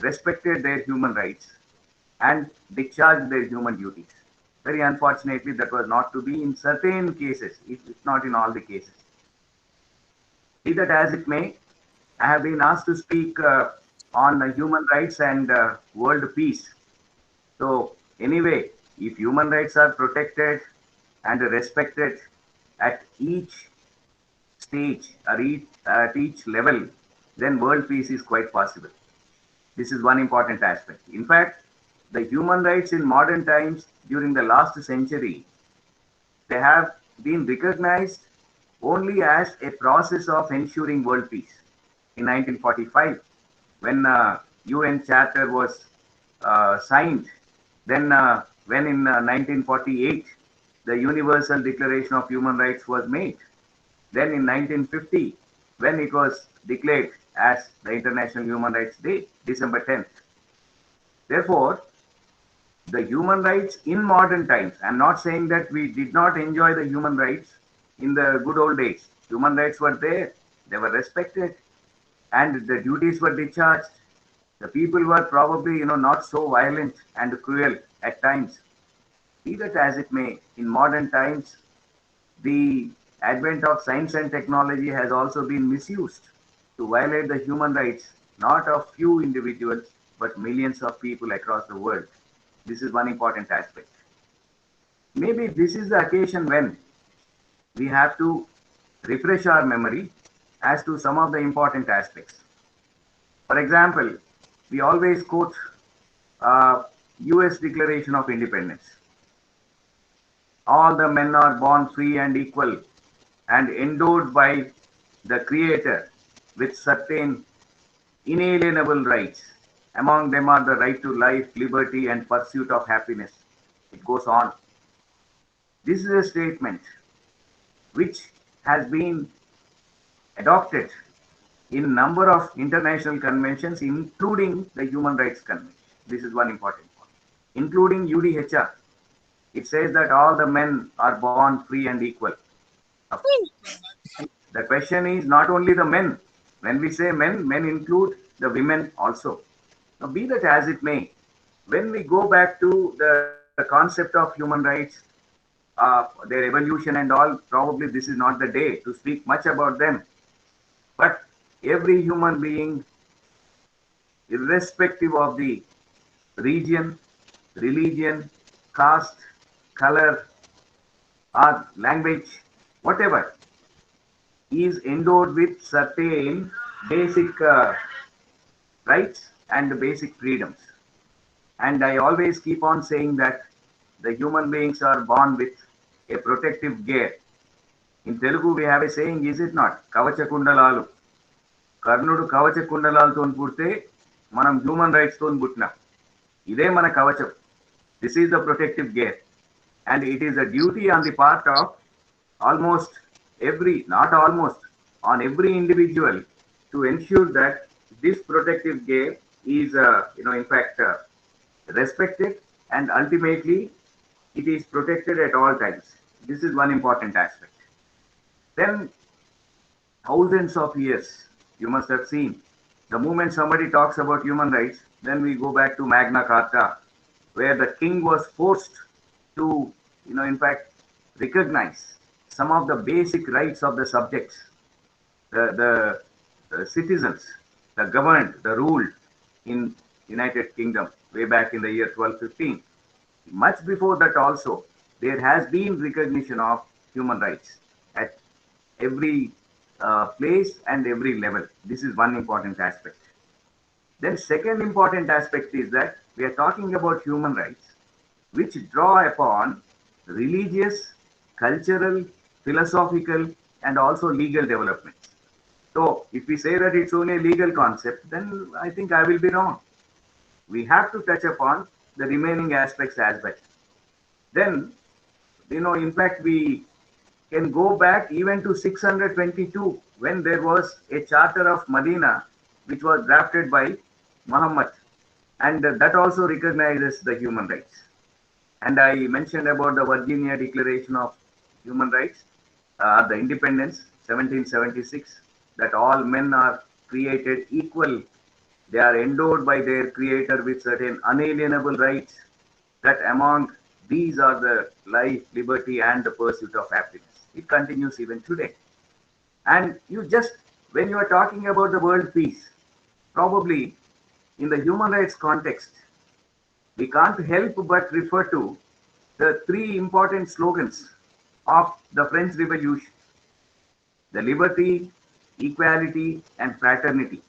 respected their human rights and discharged their human duties. Very unfortunately, that was not to be in certain cases, if not in all the cases. Be that as it may, I have been asked to speak on human rights and world peace. So anyway, if human rights are protected and respected at each stage or at each level, then world peace is quite possible. This is one important aspect. In fact, the human rights in modern times during the last century, they have been recognized only as a process of ensuring world peace. In 1945, when UN Charter was signed, then when in 1948, the Universal Declaration of Human Rights was made, then in 1950, when it was declared as the International Human Rights Day, December 10th. Therefore, the human rights in modern times, I'm not saying that we did not enjoy the human rights in the good old days. Human rights were there, they were respected, and the duties were discharged. The people were probably, not so violent and cruel at times. Be that as it may, in modern times, the advent of science and technology has also been misused to violate the human rights, not of few individuals, but millions of people across the world. This is one important aspect. Maybe this is the occasion when we have to refresh our memory as to some of the important aspects. For example, we always quote US Declaration of Independence. All the men are born free and equal and endowed by the Creator with certain inalienable rights. Among them are the right to life, liberty, and pursuit of happiness. It goes on. This is a statement which has been adopted in number of international conventions, including the Human Rights Convention. This is one important point. Including UDHR. It says that all the men are born free and equal. The question is not only the men. When we say men, men include the women also. Now, be that as it may, when we go back to the concept of human rights, their evolution and all, probably this is not the day to speak much about them. But every human being, irrespective of the region, religion, caste, color, or language, whatever, is endowed with certain basic rights and basic freedoms. And I always keep on saying that the human beings are born with a protective gear. In Telugu, we have a saying, is it not? Kavacha Kundalalu. Karnudu Kavacha Kundalalu putte, manam human rights ton putna. Ide mana kavacham. This is the protective gear. And it is a duty on the part of almost every, not almost, on every individual to ensure that this protective gear is, in fact, respected, and ultimately it is protected at all times. This is one important aspect. Then, thousands of years, you must have seen, the moment somebody talks about human rights, then we go back to Magna Carta, where the king was forced to, in fact, recognize some of the basic rights of the subjects, the citizens, the governed, the ruled in United Kingdom way back in the year 1215. Much before that also, there has been recognition of human rights at every place and every level. This is one important aspect. Then second important aspect is that we are talking about human rights, which draw upon religious, cultural, philosophical, and also legal developments. So if we say that it's only a legal concept, then I think I will be wrong. We have to touch upon the remaining aspects as well. Then, in fact, we can go back even to 622 when there was a Charter of Medina which was drafted by Muhammad, and that also recognizes the human rights. And I mentioned about the Virginia Declaration of Human Rights, the independence, 1776, that all men are created equal. They are endowed by their creator with certain unalienable rights, that among these are the life, liberty, and the pursuit of happiness. It continues even today. And when you are talking about the world peace, probably in the human rights context, we can't help but refer to the three important slogans of the French Revolution: the liberty, equality, and fraternity.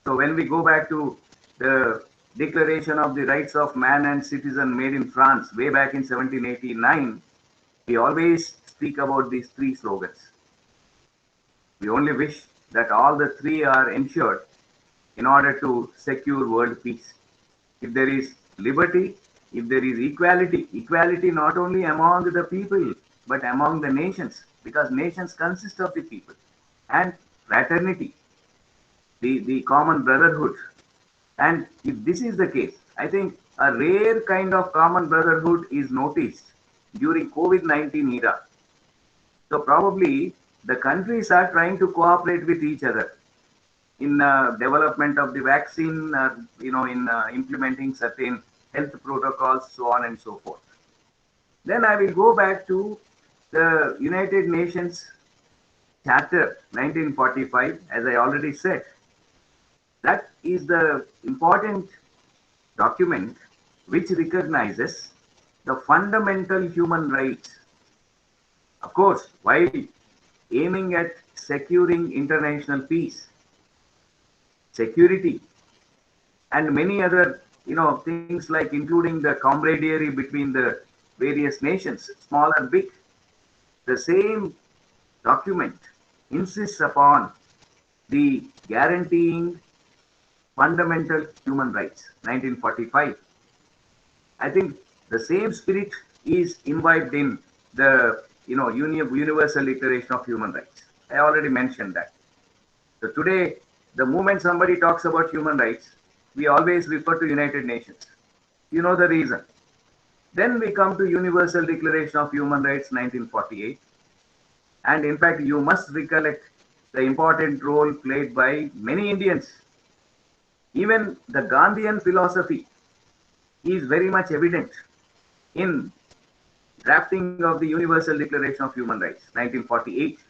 So when we go back to the Declaration of the Rights of Man and Citizen made in France way back in 1789, we always speak about these three slogans. We only wish that all the three are ensured in order to secure world peace. If there is liberty, if there is equality not only among the people, but among the nations, because nations consist of the people, and fraternity, the common brotherhood. And if this is the case, I think a rare kind of common brotherhood is noticed during COVID-19 era. So probably the countries are trying to cooperate with each other in development of the vaccine, in implementing certain health protocols, so on and so forth. Then I will go back to the United Nations Charter 1945, as I already said. That is the important document which recognizes the fundamental human rights. Of course, while aiming at securing international peace, security, and many other things, like including the camaraderie between the various nations, small and big, the same document insists upon the guaranteeing fundamental human rights, 1945. I think the same spirit is imbibed in the Universal Declaration of Human Rights. I already mentioned that. So today, the moment somebody talks about human rights, we always refer to United Nations. You know the reason. Then we come to Universal Declaration of Human Rights, 1948. And in fact, you must recollect the important role played by many Indians. Even the Gandhian philosophy is very much evident in drafting of the Universal Declaration of Human Rights, 1948.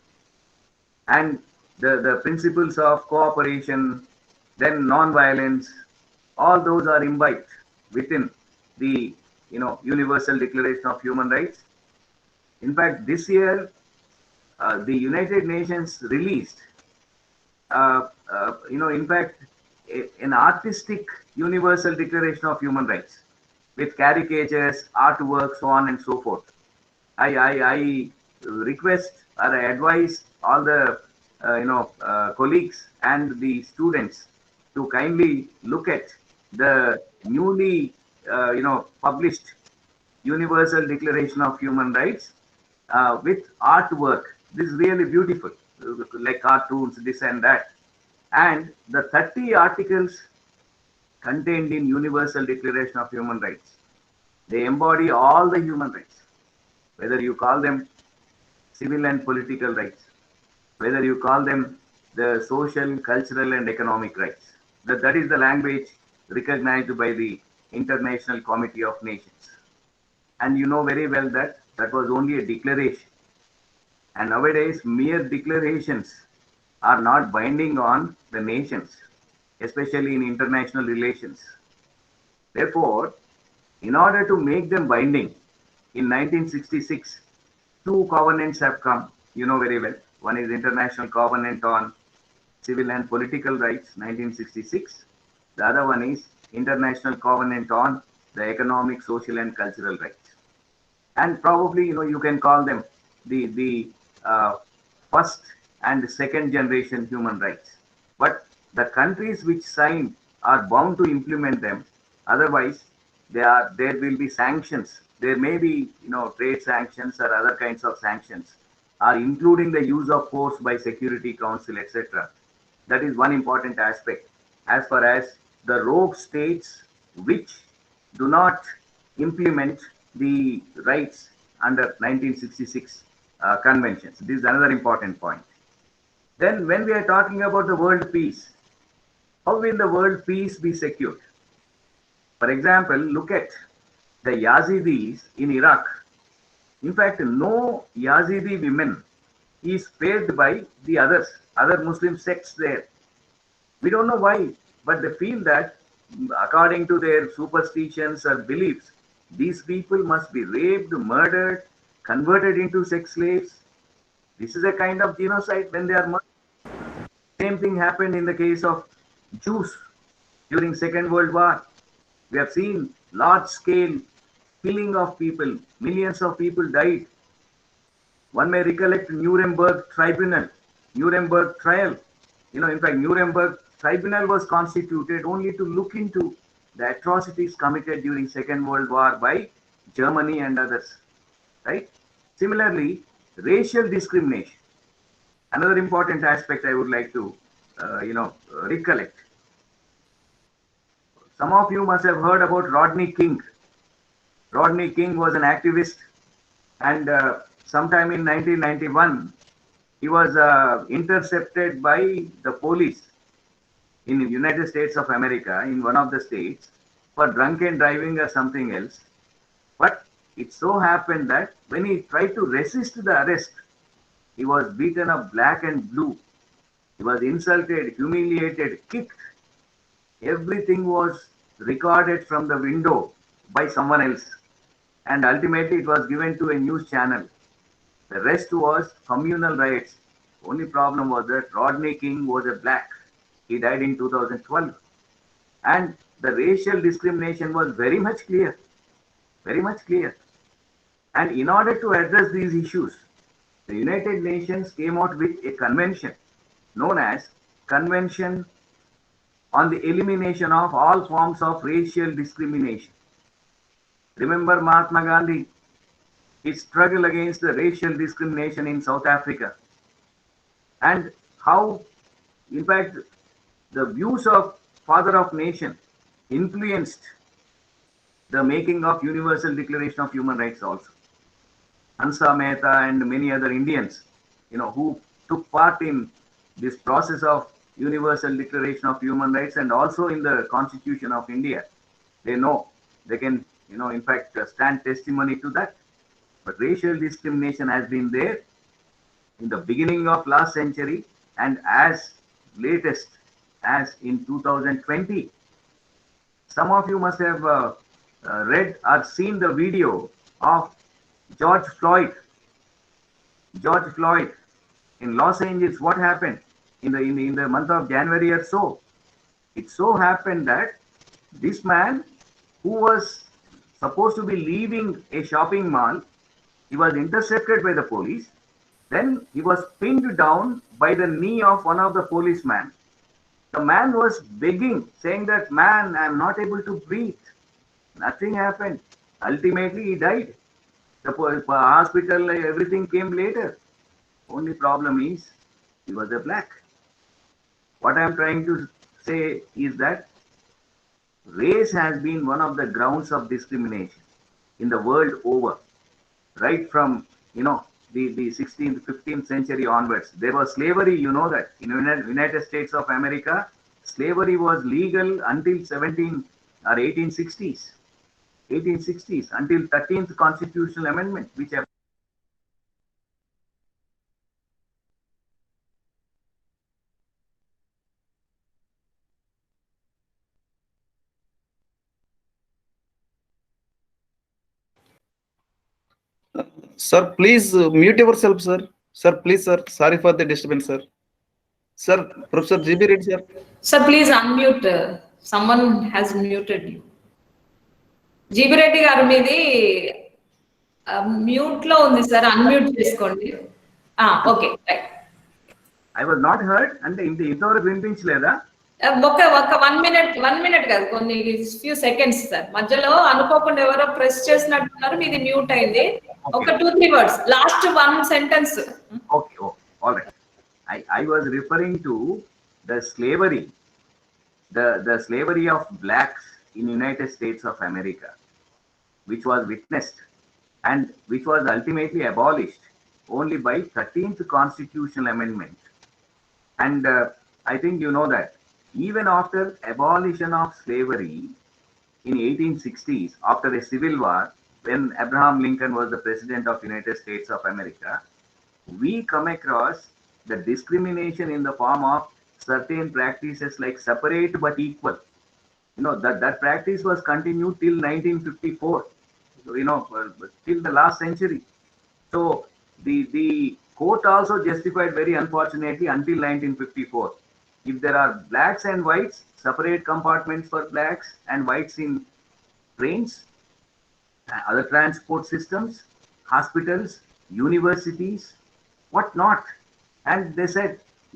And the principles of cooperation, then non-violence, all those are imbibed within the Universal Declaration of Human Rights. In fact, this year, the United Nations released, in fact, an artistic Universal Declaration of Human Rights with caricatures, artwork, so on and so forth. I request or I advise all the colleagues and the students to kindly look at the newly published Universal Declaration of Human Rights with artwork. This is really beautiful, like cartoons, this and that. And the 30 articles contained in Universal Declaration of Human Rights, they embody all the human rights, whether you call them civil and political rights, whether you call them the social, cultural, and economic rights. That is the language recognized by the International Committee of Nations. And you know very well that that was only a declaration. And nowadays, mere declarations are not binding on the nations, especially in international relations. Therefore, in order to make them binding, in 1966, two covenants have come, you know very well. One is International Covenant on Civil and Political Rights, 1966. The other one is International Covenant on the Economic, Social, and Cultural Rights. And probably, you can call them the first and second generation human rights. But the countries which signed are bound to implement them. Otherwise, there will be sanctions. There may be, trade sanctions or other kinds of sanctions, are including the use of force by Security Council, etc. That is one important aspect. As far as the rogue states which do not implement the rights under 1966 conventions. This is another important point. Then when we are talking about the world peace, how will the world peace be secured? For example, look at the Yazidis in Iraq. In fact, no Yazidi women is spared by the other Muslim sects there. We don't know why, but they feel that according to their superstitions or beliefs, these people must be raped, murdered, converted into sex slaves. This is a kind of genocide when they are murdered. Same thing happened in the case of Jews during Second World War. We have seen large-scale killing of people. Millions of people died. One may recollect Nuremberg Tribunal, Nuremberg trial. In fact, Nuremberg Tribunal was constituted only to look into the atrocities committed during Second World War by Germany and others. Right? Similarly, racial discrimination. Another important aspect I would like to, recollect. Some of you must have heard about Rodney King. Rodney King was an activist, and sometime in 1991, he was intercepted by the police in the United States of America, in one of the states, for drunken driving or something else. But it so happened that when he tried to resist the arrest, he was beaten up black and blue. He was insulted, humiliated, kicked. Everything was recorded from the window by someone else. And ultimately, it was given to a news channel. The rest was communal riots. Only problem was that Rodney King was a black. He died in 2012. And the racial discrimination was very much clear. Very much clear. And in order to address these issues, the United Nations came out with a convention known as Convention on the Elimination of All Forms of Racial Discrimination. Remember Mahatma Gandhi, his struggle against the racial discrimination in South Africa, and how, in fact, the views of Father of Nation influenced the making of Universal Declaration of Human Rights also. Hansa Mehta and many other Indians, who took part in this process of Universal Declaration of Human Rights and also in the Constitution of India, they know, they can, in fact, stand testimony to that. But racial discrimination has been there in the beginning of last century and as latest as in 2020. Some of you must have read or seen the video of George Floyd. George Floyd in Los Angeles. What happened in the month of January or so? It so happened that this man, who was supposed to be leaving a shopping mall, he was intercepted by the police. Then he was pinned down by the knee of one of the policemen. The man was begging, saying that, "Man, I am not able to breathe." Nothing happened. Ultimately, he died. The hospital, everything came later. Only problem is, he was a black. What I am trying to say is that race has been one of the grounds of discrimination in the world over, right from, the 16th, 15th century onwards. There was slavery, that in United States of America, slavery was legal until 1860s. 1860s, until 13th Constitutional Amendment, which have Sir, please mute yourself, sir. Sir, please, sir. Sorry for the disturbance, sir. Sir, Professor GB Reddy, sir. Sir, please unmute. Someone has muted you. GB Reddy garu meedi mute lo undi sir. Unmute cheskondi. Okay. Right. I was not heard అంటే ఇంతవరకు వినిపించలేదా? ఒక 1 minute కాదు, కొన్ని few seconds sir. మధ్యలో అనుకోకుండా ఎవరో press చేసినట్టున్నారు, మీది మ్యూట్ అయింది. ఒక 2-3 words, last 1 sentence. Okay, all right. I was referring to the slavery, the slavery of blacks in United States of America, which was witnessed and which was ultimately abolished only by 13th Constitutional Amendment. And I think you know that even after abolition of slavery in 1860s, after a civil war, when Abraham Lincoln was the president of United States of America, we come across the discrimination in the form of certain practices like separate but equal. You know, that practice was continued till 1954, you know, till the last century. So the court also justified, very unfortunately, until 1954. If there are blacks and whites, separate compartments for blacks and whites in trains, other transport systems, hospitals, universities, what not. And they said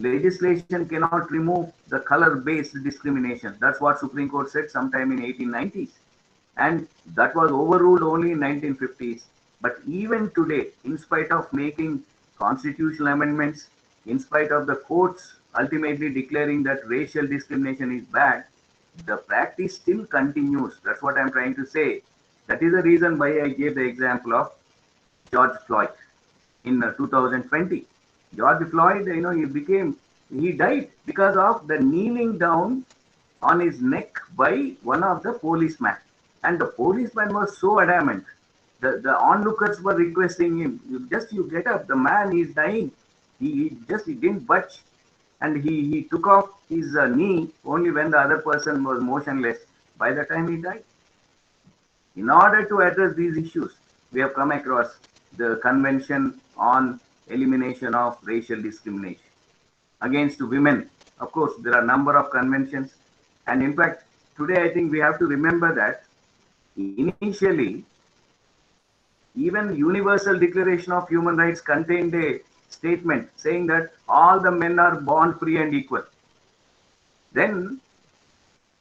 legislation cannot remove the color-based discrimination. That's what Supreme Court said sometime in 1890s. And that was overruled only in 1950s. But even today, in spite of making constitutional amendments, in spite of the courts ultimately declaring that racial discrimination is bad, the practice still continues. That's what I'm trying to say. That is the reason why I gave the example of George Floyd in 2020. George Floyd, you know, he died because of the kneeling down on his neck by one of the policemen. And the policeman was so adamant. The onlookers were requesting him, you get up, the man is dying. He didn't budge. And he took off his knee only when the other person was motionless. By the time he died. In order to address these issues, we have come across the Convention on Elimination of Racial Discrimination against women. Of course, there are a number of conventions. And in fact, today I think we have to remember that initially, even Universal Declaration of Human Rights contained a statement saying that all the men are born free and equal. Then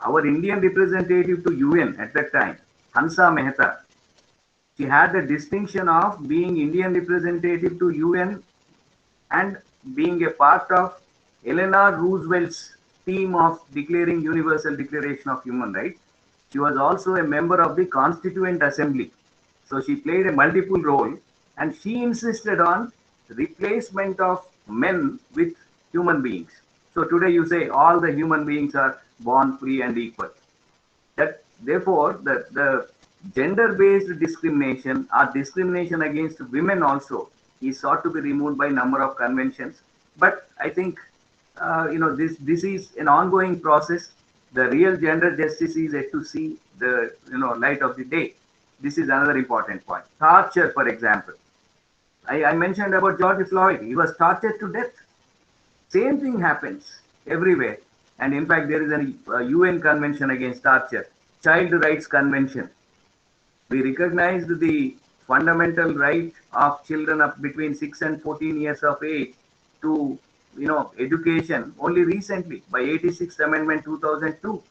our Indian representative to UN at that time, Hansa Mehta, she had the distinction of being Indian representative to UN and being a part of Eleanor Roosevelt's team of declaring Universal Declaration of Human Rights. She was also a member of the Constituent Assembly. So she played a multiple role, and she insisted on replacement of men with human beings. So today you say all the human beings are born free and equal. That therefore the gender-based discrimination or discrimination against women also is sought to be removed by number of conventions. But I think you know, this is an ongoing process. The real gender justice is yet to see the, you know, light of the day. This is another important point. Torture, for example. I mentioned about George Floyd. He was tortured to death. Same thing happens everywhere. And in fact, there is a UN convention against torture, Child Rights Convention. We recognized the fundamental right of children up between 6 and 14 years of age to, you know, education only recently by 86th Amendment 2002.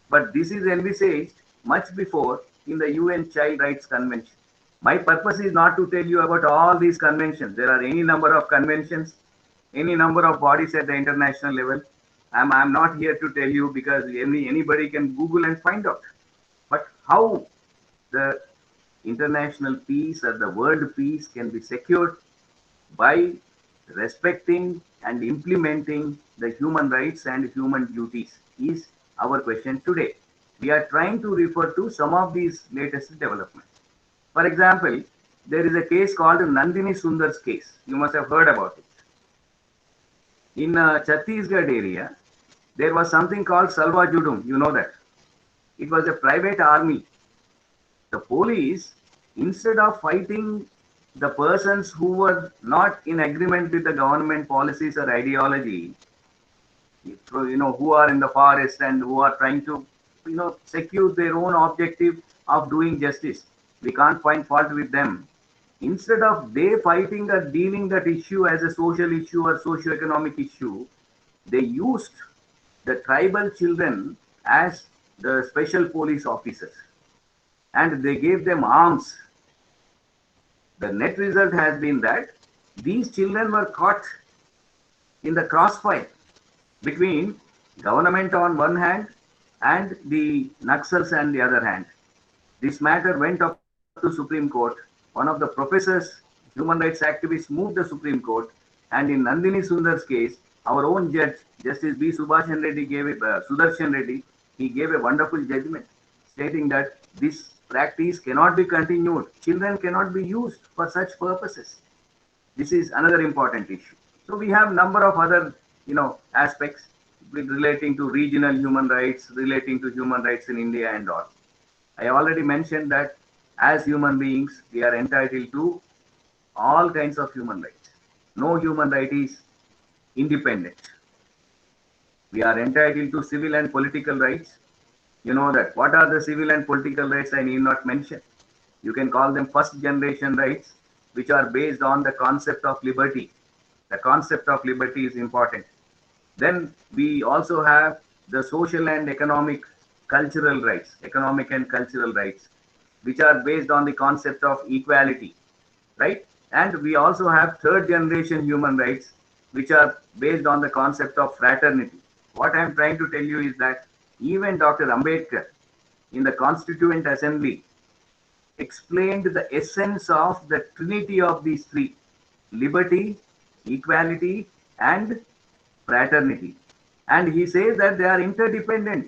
But this is envisaged much before in the UN Child Rights Convention. My purpose is not to tell you about all these conventions. There are any number of conventions, any number of bodies at the international level. I'm not here to tell you because anybody can Google and find out. But how the international peace or the world peace can be secured by respecting and implementing the human rights and human duties is our question today. We are trying to refer to some of these latest developments. For example, there is a case called Nandini Sundar's case. You must have heard about it. In Chhattisgarh area, there was something called Salva Judum. You know that. It was a private army. The police, instead of fighting the persons who were not in agreement with the government policies or ideology, who are in the forest and who are trying to, secure their own objective of doing justice. We can't find fault with them. Instead of they fighting or dealing that issue as a social issue or socio-economic issue, they used the tribal children as the special police officers and they gave them arms. The net result has been that these children were caught in the crossfire between government on one hand and the Naxals on the other hand. This matter went up to Supreme Court. One of the professors, human rights activists, moved the Supreme Court, and in Nandini Sundar's case, our own judge, Justice B. Subhashan Reddy, Sudarshan Reddy, he gave a wonderful judgment stating that this practice cannot be continued. Children cannot be used for such purposes. This is another important issue. So we have number of other, aspects relating to regional human rights, relating to human rights in India and all. I already mentioned that as human beings, we are entitled to all kinds of human rights. No human right is independent. We are entitled to civil and political rights. You know that. What are the civil and political rights? I need not mention. You can call them first generation rights, which are based on the concept of liberty. The concept of liberty is important. Then we also have the social and economic cultural rights, economic and cultural rights, which are based on the concept of equality, right? And we also have third generation human rights, which are based on the concept of fraternity. What I'm trying to tell you is that even Dr. Ambedkar in the Constituent Assembly explained the essence of the trinity of these three: liberty, equality, and fraternity. And he says that they are interdependent.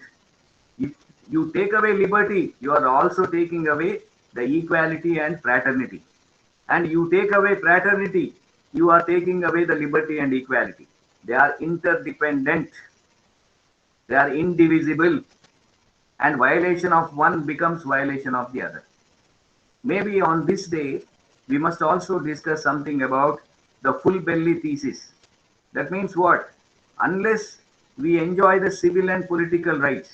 If you take away liberty, you are also taking away the equality and fraternity. And you take away fraternity, you are taking away the liberty and equality. They are interdependent. They are indivisible. And violation of one becomes violation of the other. Maybe on this day, we must also discuss something about the full belly thesis. That means what? Unless we enjoy the civil and political rights,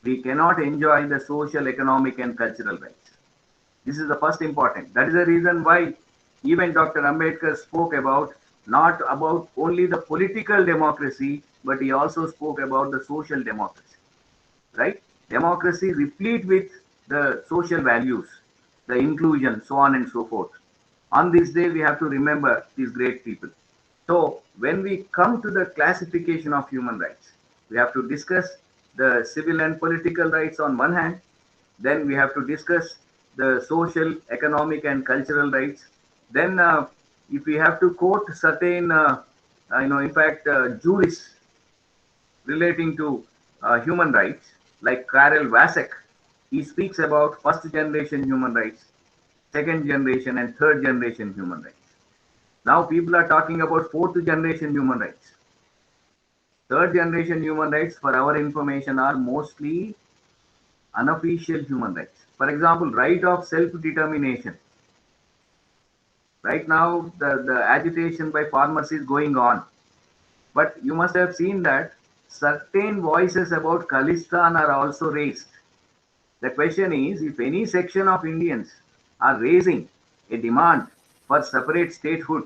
we cannot enjoy the social, economic, and cultural rights. This is the first important. That is the reason why even Dr. Ambedkar spoke about not about only the political democracy, but he also spoke about the social democracy, right? Democracy replete with the social values, the inclusion, so on and so forth. On this day, we have to remember these great people. So when we come to the classification of human rights, we have to discuss the civil and political rights on one hand, then we have to discuss the social, economic, and cultural rights. Then if we have to quote certain, jurists relating to human rights, like Karel Vasek, he speaks about first generation human rights, second generation, and third generation human rights. Now people are talking about fourth generation human rights. Third generation human rights, for our information, are mostly unofficial human rights. For example, right of self-determination. Right now, the agitation by farmers is going on. But you must have seen that certain voices about Khalistan are also raised. The question is, if any section of Indians are raising a demand for separate statehood,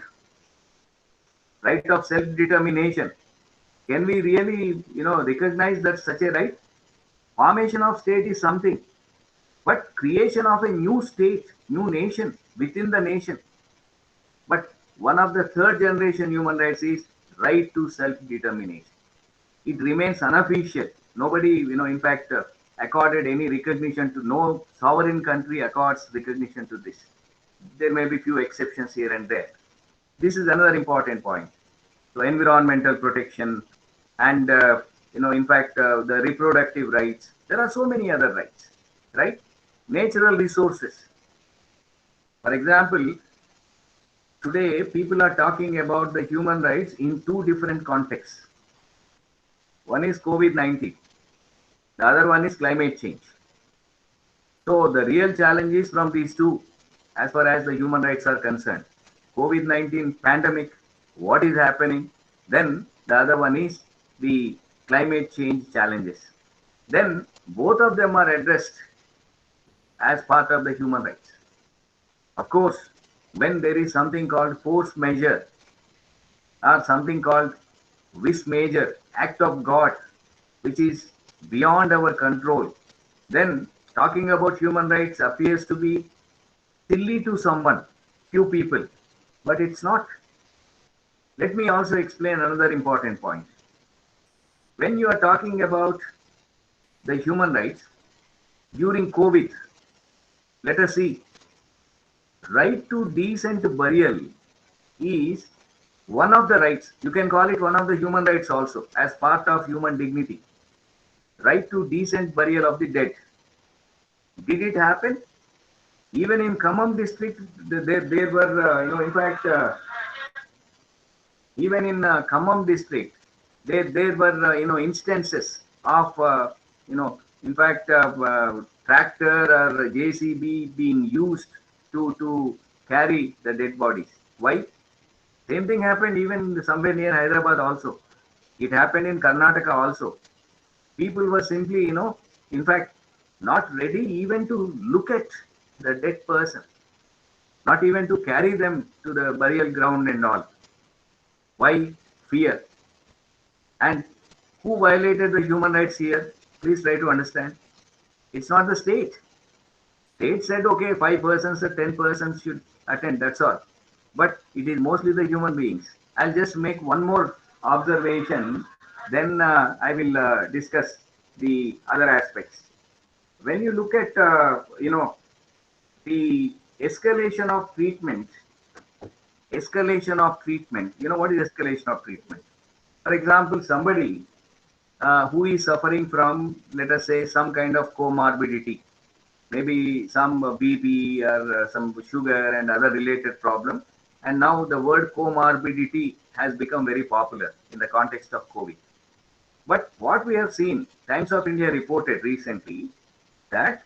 right of self-determination, can we really, recognize that such a right? Formation of state is something, but creation of a new state, new nation within the nation. But one of the third generation human rights is right to self-determination. It remains unofficial. Nobody, in fact, accorded any recognition to, no sovereign country accords recognition to this. There may be few exceptions here and there. This is another important point. So environmental protection and, the reproductive rights. There are so many other rights, right? Natural resources. For example, today people are talking about the human rights in two different contexts. One is COVID-19. The other one is climate change. So the real challenge is from these two. as far as the human rights are concerned. COVID-19 pandemic, what is happening? Then the other one is the climate change challenges. Then both of them are addressed as part of the human rights. Of course, when there is something called force majeure or something called vis major, act of God, which is beyond our control, then talking about human rights appears to be silly to someone, few people, but it's not. Let me also explain another important point. When you are talking about the human rights during COVID, let us see, right to decent burial is one of the rights. You can call it one of the human rights also, as part of human dignity. Right to decent burial of the dead. Did it happen? Even in Khammam district, there were, in fact, even in Khammam district, there were, instances of, in fact, tractor or JCB being used to carry the dead bodies. Why? Same thing happened even somewhere near Hyderabad also. It happened in Karnataka also. People were simply, in fact, not ready even to look at the dead person, not even to carry them to the burial ground and all. Why? Fear. And who violated the human rights here? Please try to understand. It's not the state. State said, okay, 5 persons or 10 persons should attend, that's all. But it is mostly the human beings. I'll just make one more observation, then I will discuss the other aspects. When you look at, the escalation of treatment, what is escalation of treatment? For example, somebody who is suffering from, let us say, some kind of comorbidity, maybe some BP or some sugar and other related problem. And now the word comorbidity has become very popular in the context of COVID. But what we have seen, Times of India reported recently that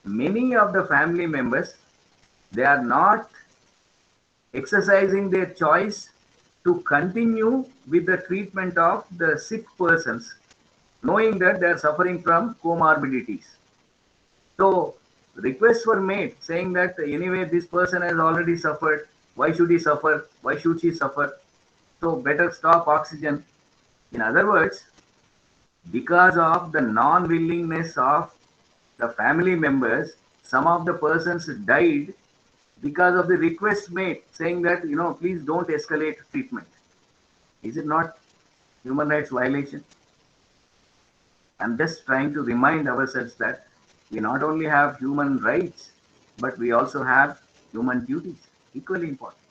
many of the family members, they are not exercising their choice to continue with the treatment of the sick persons, knowing that they are suffering from comorbidities. So requests were made saying that anyway, this person has already suffered. Why should he suffer? Why should she suffer? So better stop oxygen. In other words, because of the non-willingness of the family members, some of the persons died because of the request made saying that, please don't escalate treatment. Is it not human rights violation? I'm just trying to remind ourselves that we not only have human rights, but we also have human duties, equally important.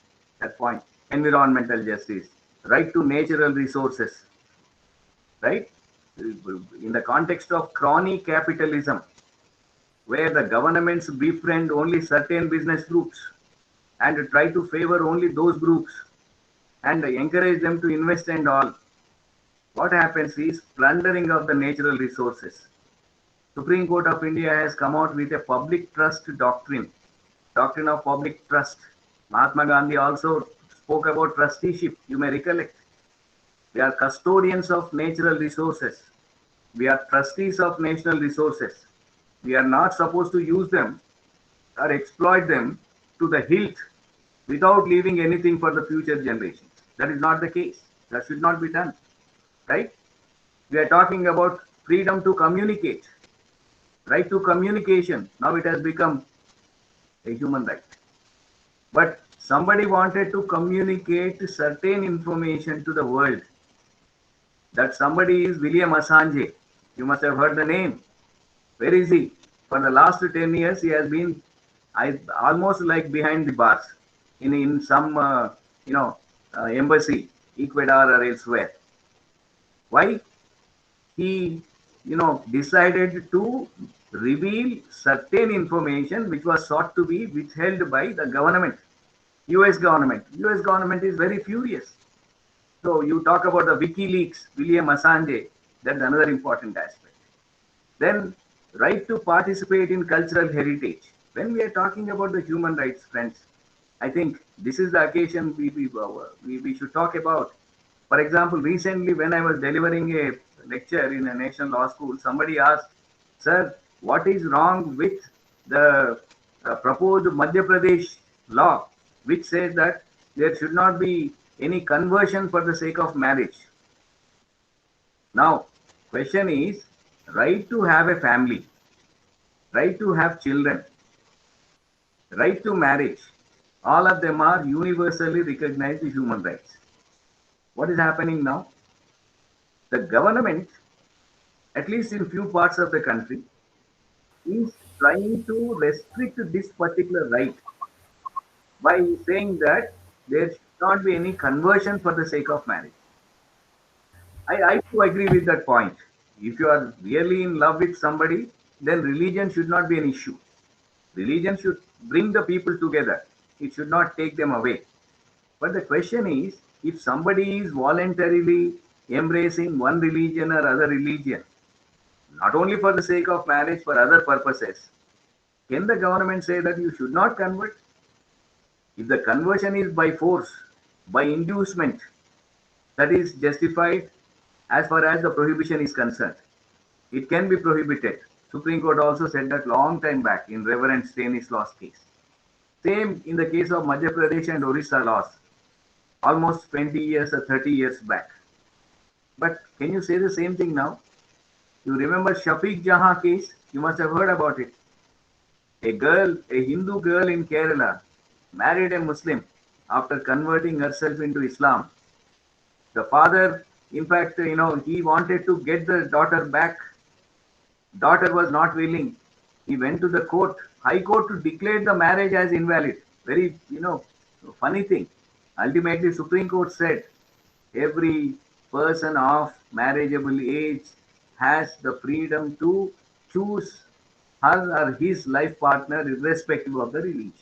That point, environmental justice, right to natural resources, right? In the context of crony capitalism, where the governments befriend only certain business groups and try to favor only those groups and encourage them to invest and all, what happens is plundering of the natural resources. Supreme Court of India has come out with a public trust doctrine of public trust. Mahatma Gandhi also spoke about trusteeship, you may recollect. We are custodians of natural resources. We are trustees of national resources. We are not supposed to use them or exploit them to the hilt without leaving anything for the future generations. That is not the case. That should not be done. Right? We are talking about freedom to communicate. Right to communication. Now it has become a human right. But somebody wanted to communicate certain information to the world. That somebody is William Assange. You must have heard the name. Where is he? For the last 10 years, he has been almost like behind the bars in some embassy, Ecuador or elsewhere. Why? He decided to reveal certain information which was sought to be withheld by the government, US government. US government is very furious. So you talk about the WikiLeaks, William Assange, that's another important aspect. Then right to participate in cultural heritage. When we are talking about the human rights, friends, I think this is the occasion we should talk about. For example, recently when I was delivering a lecture in a national law school, somebody asked, "Sir, what is wrong with the proposed Madhya Pradesh law, which says that there should not be any conversion for the sake of marriage?" Now, question is, right to have a family, right to have children, right to marriage, all of them are universally recognized human rights. What is happening now? The government, at least in few parts of the country, is trying to restrict this particular right by saying that there should not be any conversion for the sake of marriage. I do agree with that point. If you are really in love with somebody, then religion should not be an issue. Religion should bring the people together. It should not take them away. But the question is, if somebody is voluntarily embracing one religion or other religion, not only for the sake of marriage, for other purposes, can the government say that you should not convert? If the conversion is by force, by inducement, that is justified as far as the prohibition is concerned. It can be prohibited. Supreme Court also said that long time back in Reverend Stanislaw's case. Same in the case of Madhya Pradesh and Orissa laws, almost 20 years or 30 years back. But can you say the same thing now? You remember Shafiq Jahan case? You must have heard about it. A girl, a Hindu girl in Kerala, married a Muslim after converting herself into Islam. The father, in fact, he wanted to get the daughter back. Daughter was not willing. He went to the court, High Court, to declare the marriage as invalid. Very, funny thing. Ultimately, Supreme Court said every person of marriageable age has the freedom to choose her or his life partner irrespective of the religion.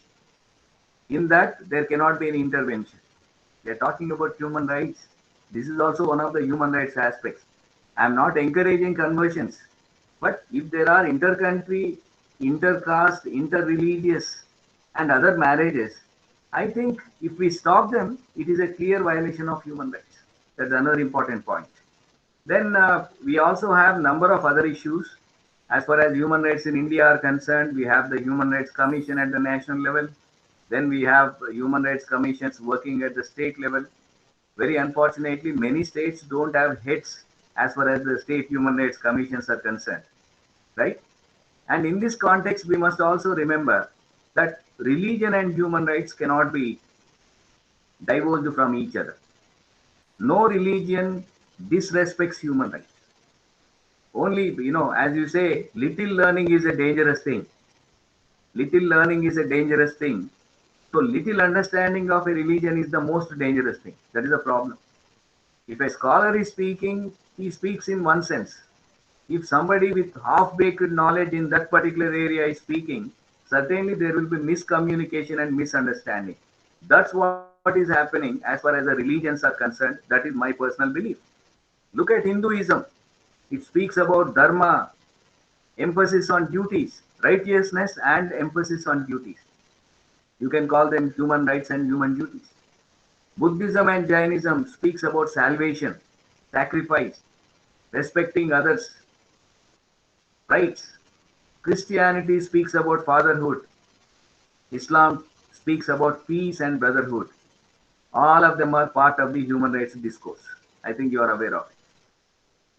In that, there cannot be any intervention. They are talking about human rights. This is also one of the human rights aspects. I am not encouraging conversions, but if there are inter-country, inter-caste, inter-religious, and other marriages, I think if we stop them, it is a clear violation of human rights. That's another important point. Then we also have number of other issues. As far as human rights in India are concerned, we have the Human Rights Commission at the national level. Then we have human rights commissions working at the state level. Very unfortunately, many states don't have heads as far as the state human rights commissions are concerned, right? And in this context, we must also remember that religion and human rights cannot be divulged from each other. No religion disrespects human rights. Only, as you say, little learning is a dangerous thing. Little learning is a dangerous thing. So little understanding of a religion is the most dangerous thing. That is a problem. If a scholar is speaking, he speaks in one sense. If somebody with half-baked knowledge in that particular area is speaking, certainly there will be miscommunication and misunderstanding. That's what is happening as far as the religions are concerned. That is my personal belief. Look at Hinduism. It speaks about dharma, emphasis on duties, righteousness and emphasis on duties. You can call them human rights and human duties. Buddhism and Jainism speaks about salvation, sacrifice, respecting others' rights. Christianity speaks about fatherhood. Islam speaks about peace and brotherhood. All of them are part of the human rights discourse. I think you are aware of it.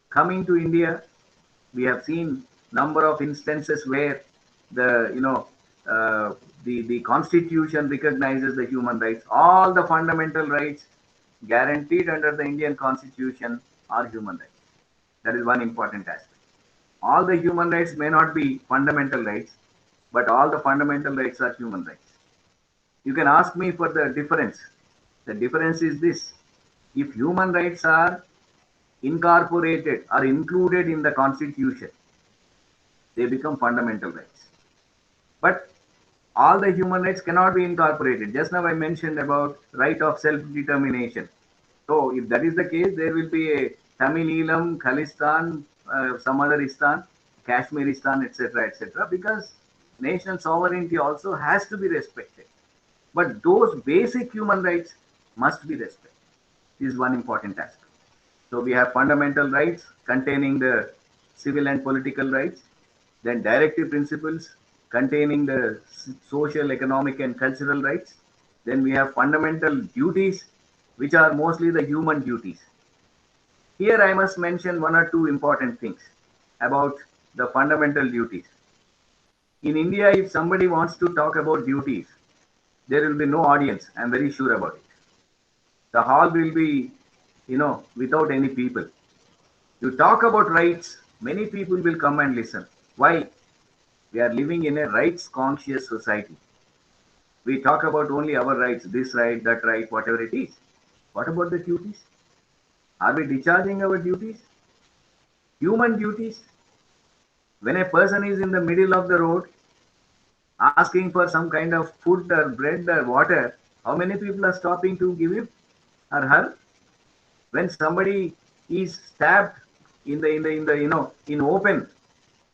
Coming to India, we have seen number of instances where the Constitution recognizes the human rights. All the fundamental rights guaranteed under the Indian Constitution are human rights. That is one important aspect. All the human rights may not be fundamental rights, but all the fundamental rights are human rights. You can ask me for the difference. The difference is this: if human rights are incorporated or included in the Constitution, they become fundamental rights. But all the human rights cannot be incorporated. Just now I mentioned about right of self-determination. So if that is the case, there will be a Tamilism, Khalistan, some other Istan, Kashmiristan, etc., etc., because national sovereignty also has to be respected. But those basic human rights must be respected. This is one important aspect. So we have fundamental rights containing the civil and political rights, then directive principles containing the social, economic, and cultural rights. Then we have fundamental duties, which are mostly the human duties. Here I must mention one or two important things about the fundamental duties. In India, if somebody wants to talk about duties, there will be no audience. I'm very sure about it. The hall will be, without any people. You talk about rights, many people will come and listen. Why? We are living in a rights conscious society. We talk about only our rights, this right, that right, whatever it is. What about the duties? Are we discharging our duties? Human duties? When a person is in the middle of the road asking for some kind of food or bread or water, how many people are stopping to give him or her? When somebody is stabbed in open,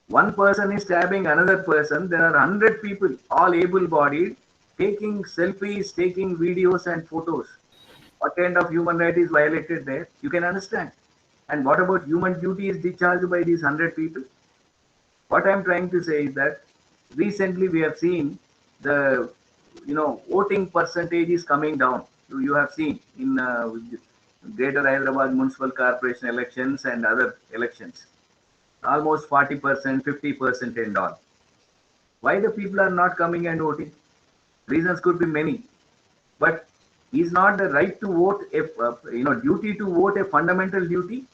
one person is stabbing another person, there are 100 people, all able-bodied, taking selfies, taking videos and photos. What kind of human right is violated there? You can understand. And what about human duty is discharged by these 100 people? What I'm trying to say is that recently we have seen the voting percentage is coming down. You have seen in Greater Hyderabad Municipal Corporation elections and other elections, almost 40%, 50% and all. Why the people are not coming and voting? Reasons could be many, but is not the right to vote duty to vote a fundamental duty?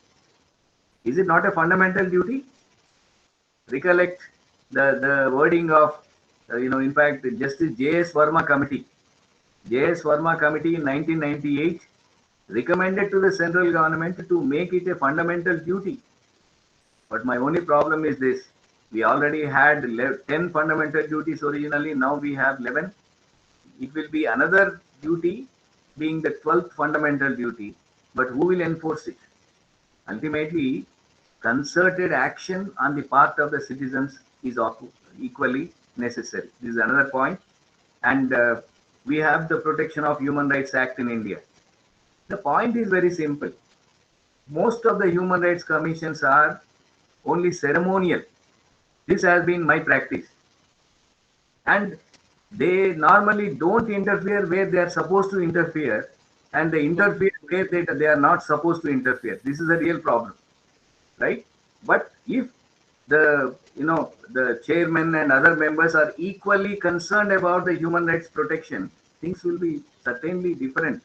Is it not a fundamental duty? Recollect the wording of in fact Justice J.S. Verma Committee. J.S. Verma Committee in 1998 recommended to the central government to make it a fundamental duty. But my only problem is this: we already had 10 fundamental duties originally. Now we have 11. It will be another duty, being the 12th fundamental duty. But who will enforce it? Ultimately, concerted action on the part of the citizens is equally necessary. This is another point. And we have the Protection of Human Rights Act in India. The point is very simple. Most of the human rights commissions are only ceremonial. This has been my practice. And they normally don't interfere where they are supposed to interfere, and they interfere where they are not supposed to interfere. This is a real problem, right? But if the chairman and other members are equally concerned about the human rights protection, things will be certainly different,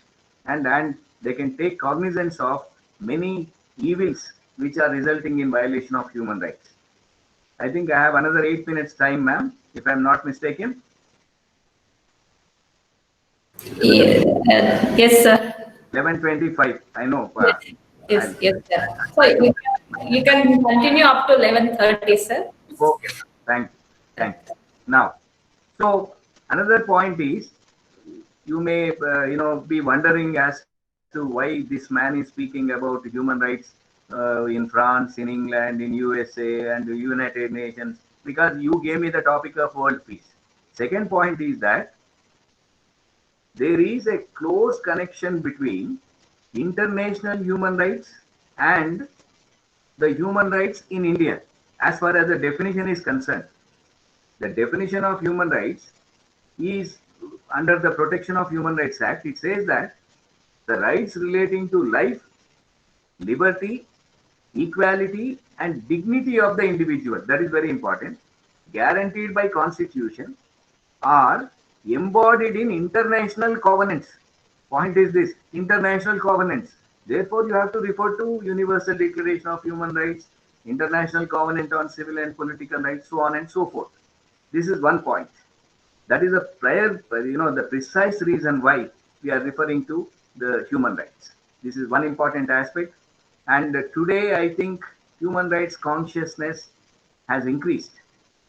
and they can take cognizance of many evils which are resulting in violation of human rights. I think I have another 8 minutes time, ma'am, if I'm not mistaken. Yes, sir. 11:25. I know. Yes, sir. So you can continue up to 11:30, sir. Okay. Thank you. Now, so another point is, you may be wondering as to why this man is speaking about human rights in France, in England, in USA, and the United Nations, because you gave me the topic of world peace. Second point is that there is a close connection between international human rights and the human rights in India, as far as the definition is concerned. The definition of human rights is under the Protection of Human Rights Act. It says that the rights relating to life, liberty, equality, and dignity of the individual, that is very important, guaranteed by Constitution, are embodied in international covenants. Point is this: international covenants. Therefore, you have to refer to Universal Declaration of Human Rights, International Covenant on Civil and Political Rights, so on and so forth. This is one point. That is the the precise reason why we are referring to the human rights. This is one important aspect. And today, I think human rights consciousness has increased.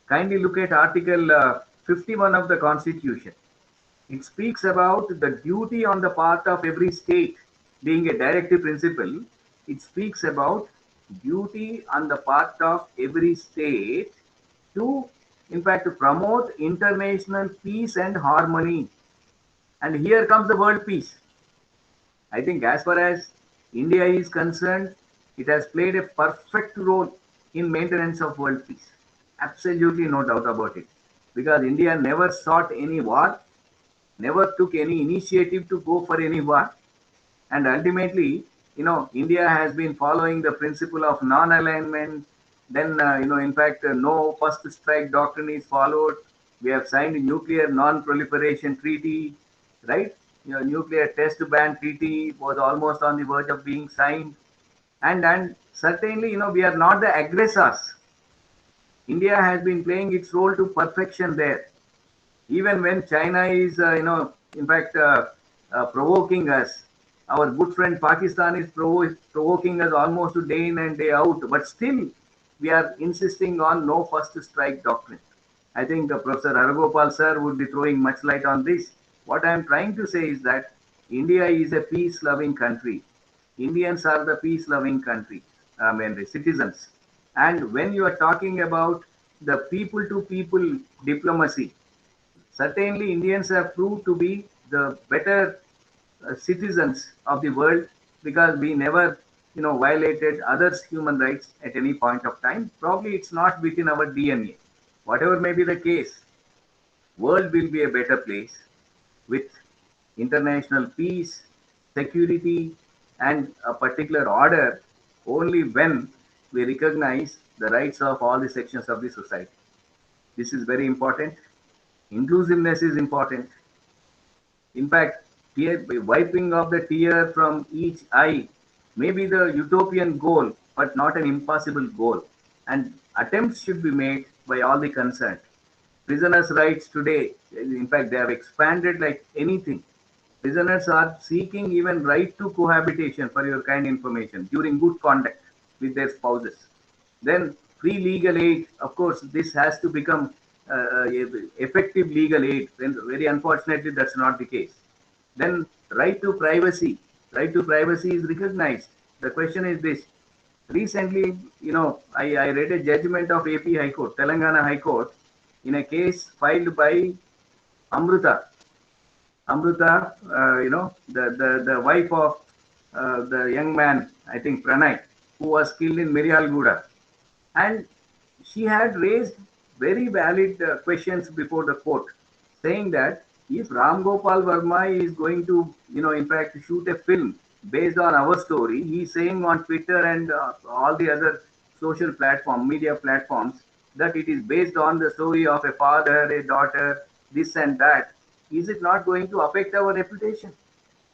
Kindly look at Article 51 of the Constitution. It speaks about the duty on the part of every state, being a directive principle. It speaks about duty on the part of every state to in fact, to promote international peace and harmony. And here comes the world peace. I think as far as India is concerned, it has played a perfect role in maintenance of world peace. Absolutely no doubt about it. Because India never sought any war, never took any initiative to go for any war. And ultimately, India has been following the principle of non-alignment. Then, in fact, no first strike doctrine is followed. We have signed a nuclear non-proliferation treaty, right? Nuclear test ban treaty was almost on the verge of being signed. And certainly, we are not the aggressors. India has been playing its role to perfection there. Even when China is, in fact, provoking us, our good friend Pakistan is provoking us almost day in and day out, but still we are insisting on no first strike doctrine. I think Professor Haragopal sir would be throwing much light on this. What I am trying to say is that India is a peace-loving country. Indians are the peace-loving country, the citizens. And when you are talking about the people-to-people diplomacy, certainly Indians have proved to be the better citizens of the world because we never, violated others' human rights at any point of time. Probably it's not within our DNA. Whatever may be the case, world will be a better place with international peace, security, and a particular order only when we recognize the rights of all the sections of the society. This is very important. Inclusiveness is important. In fact, wiping of the tear from each eye may be the utopian goal, but not an impossible goal. And attempts should be made by all the concerned. Prisoners' rights today, in fact, they have expanded like anything. Prisoners are seeking even right to cohabitation, for your kind information, during good conduct with their spouses. Then free legal aid, of course, this has to become effective legal aid. And very unfortunately, that's not the case. Then right to privacy is recognized. The question is this. Recently, I read a judgment of AP High Court, Telangana High Court, in a case filed by Amruta, the wife of the young man, I think Pranay, who was killed in Miryalguda. And she had raised very valid questions before the court, saying that if Ram Gopal Verma is going to, in fact, shoot a film based on our story, he's saying on Twitter and all the other social media platforms, that it is based on the story of a father, a daughter, this and that. Is it not going to affect our reputation?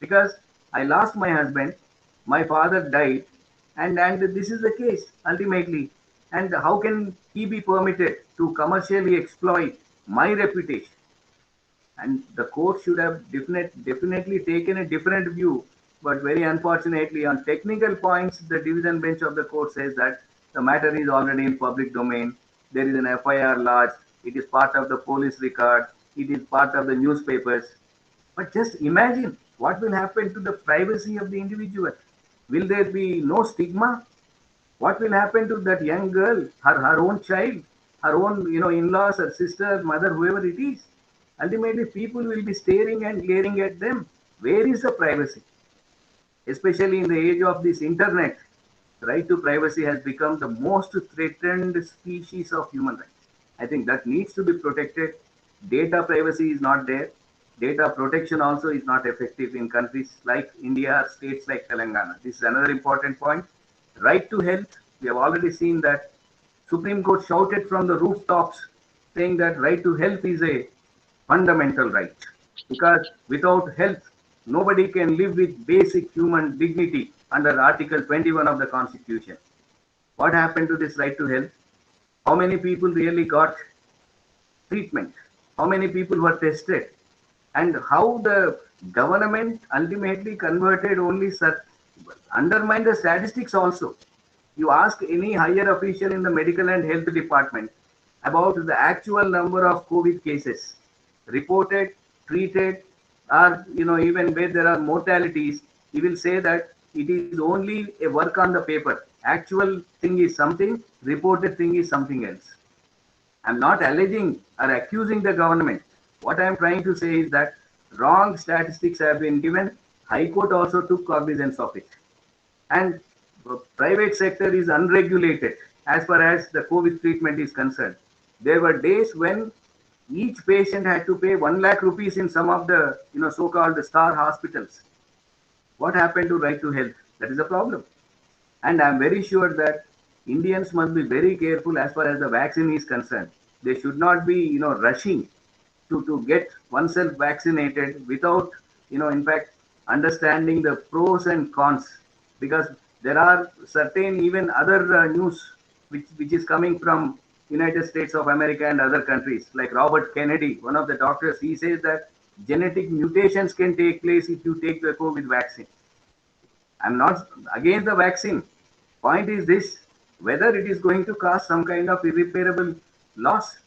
Because I lost my husband, my father died, and this is the case ultimately. And how can he be permitted to commercially exploit my reputation? And the court should have definitely taken a different view. But very unfortunately, on technical points, the division bench of the court says that the matter is already in public domain. There is an FIR lodged. It is part of the police record. It is part of the newspapers. But just imagine what will happen to the privacy of the individual. Will there be no stigma? What will happen to that young girl, her own child, her own in-laws, her sister, mother, whoever it is? Ultimately, people will be staring and glaring at them. Where is the privacy? Especially in the age of this internet, the right to privacy has become the most threatened species of human rights. I think that needs to be protected. Data privacy is not there. Data protection also is not effective in countries like India, states like Telangana. This is another important point. Right to health, we have already seen that Supreme Court shouted from the rooftops saying that right to health is a fundamental right, because without health, nobody can live with basic human dignity under Article 21 of the Constitution. What happened to this right to health? How many people really got treatment? How many people were tested? And how the government ultimately converted only undermined the statistics also. You ask any higher official in the medical and health department about the actual number of COVID cases reported, treated, or even where there are mortalities, he will say that it is only a work on the paper. Actual thing is something, reported thing is something else. I'm not alleging or accusing the government. What I'm trying to say is that wrong statistics have been given. High Court also took cognizance of it. And the private sector is unregulated as far as the COVID treatment is concerned. There were days when each patient had to pay 1 lakh rupees in some of the so-called star hospitals. What happened to right to health? That is a problem. And I'm very sure that Indians must be very careful as far as the vaccine is concerned. They should not be rushing to get oneself vaccinated without in fact understanding the pros and cons, because there are certain even other news which is coming from United States of America and other countries, like Robert Kennedy, one of the doctors. He says that genetic mutations can take place if you take the COVID vaccine. I'm not against the vaccine. Point is this: whether it is going to cause some kind of irreparable loss.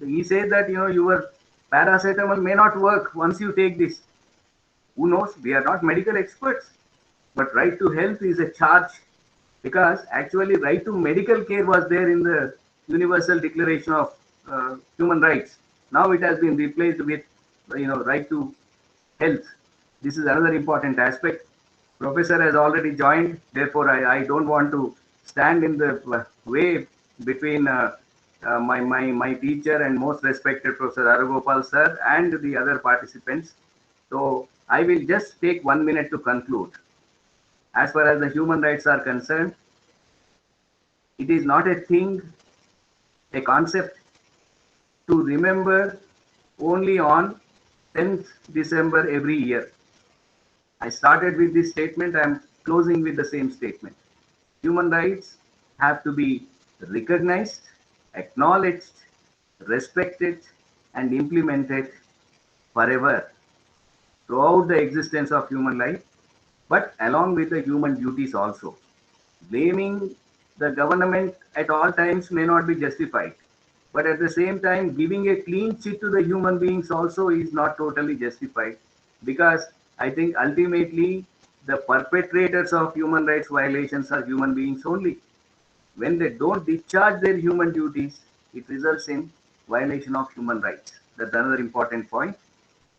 He says that your paracetamol may not work once you take this. Who knows? We are not medical experts, but right to health is a charge, because actually right to medical care was there in the Universal Declaration of Human Rights. Now it has been replaced with right to health. This is another important aspect. Professor has already joined, therefore I don't want to stand in the way between my teacher and most respected Professor Arugopal sir and the other participants. So I will just take 1 minute to conclude. As far as the human rights are concerned, it is not a thing, a concept to remember only on 10th December every year. I started with this statement, I am closing with the same statement. Human rights have to be recognized, acknowledged, respected, and implemented forever throughout the existence of human life, but along with the human duties also. Blaming the government at all times may not be justified, but at the same time, giving a clean chit to the human beings also is not totally justified, because I think ultimately the perpetrators of human rights violations are human beings only. When they don't discharge their human duties, it results in violation of human rights. That's another important point.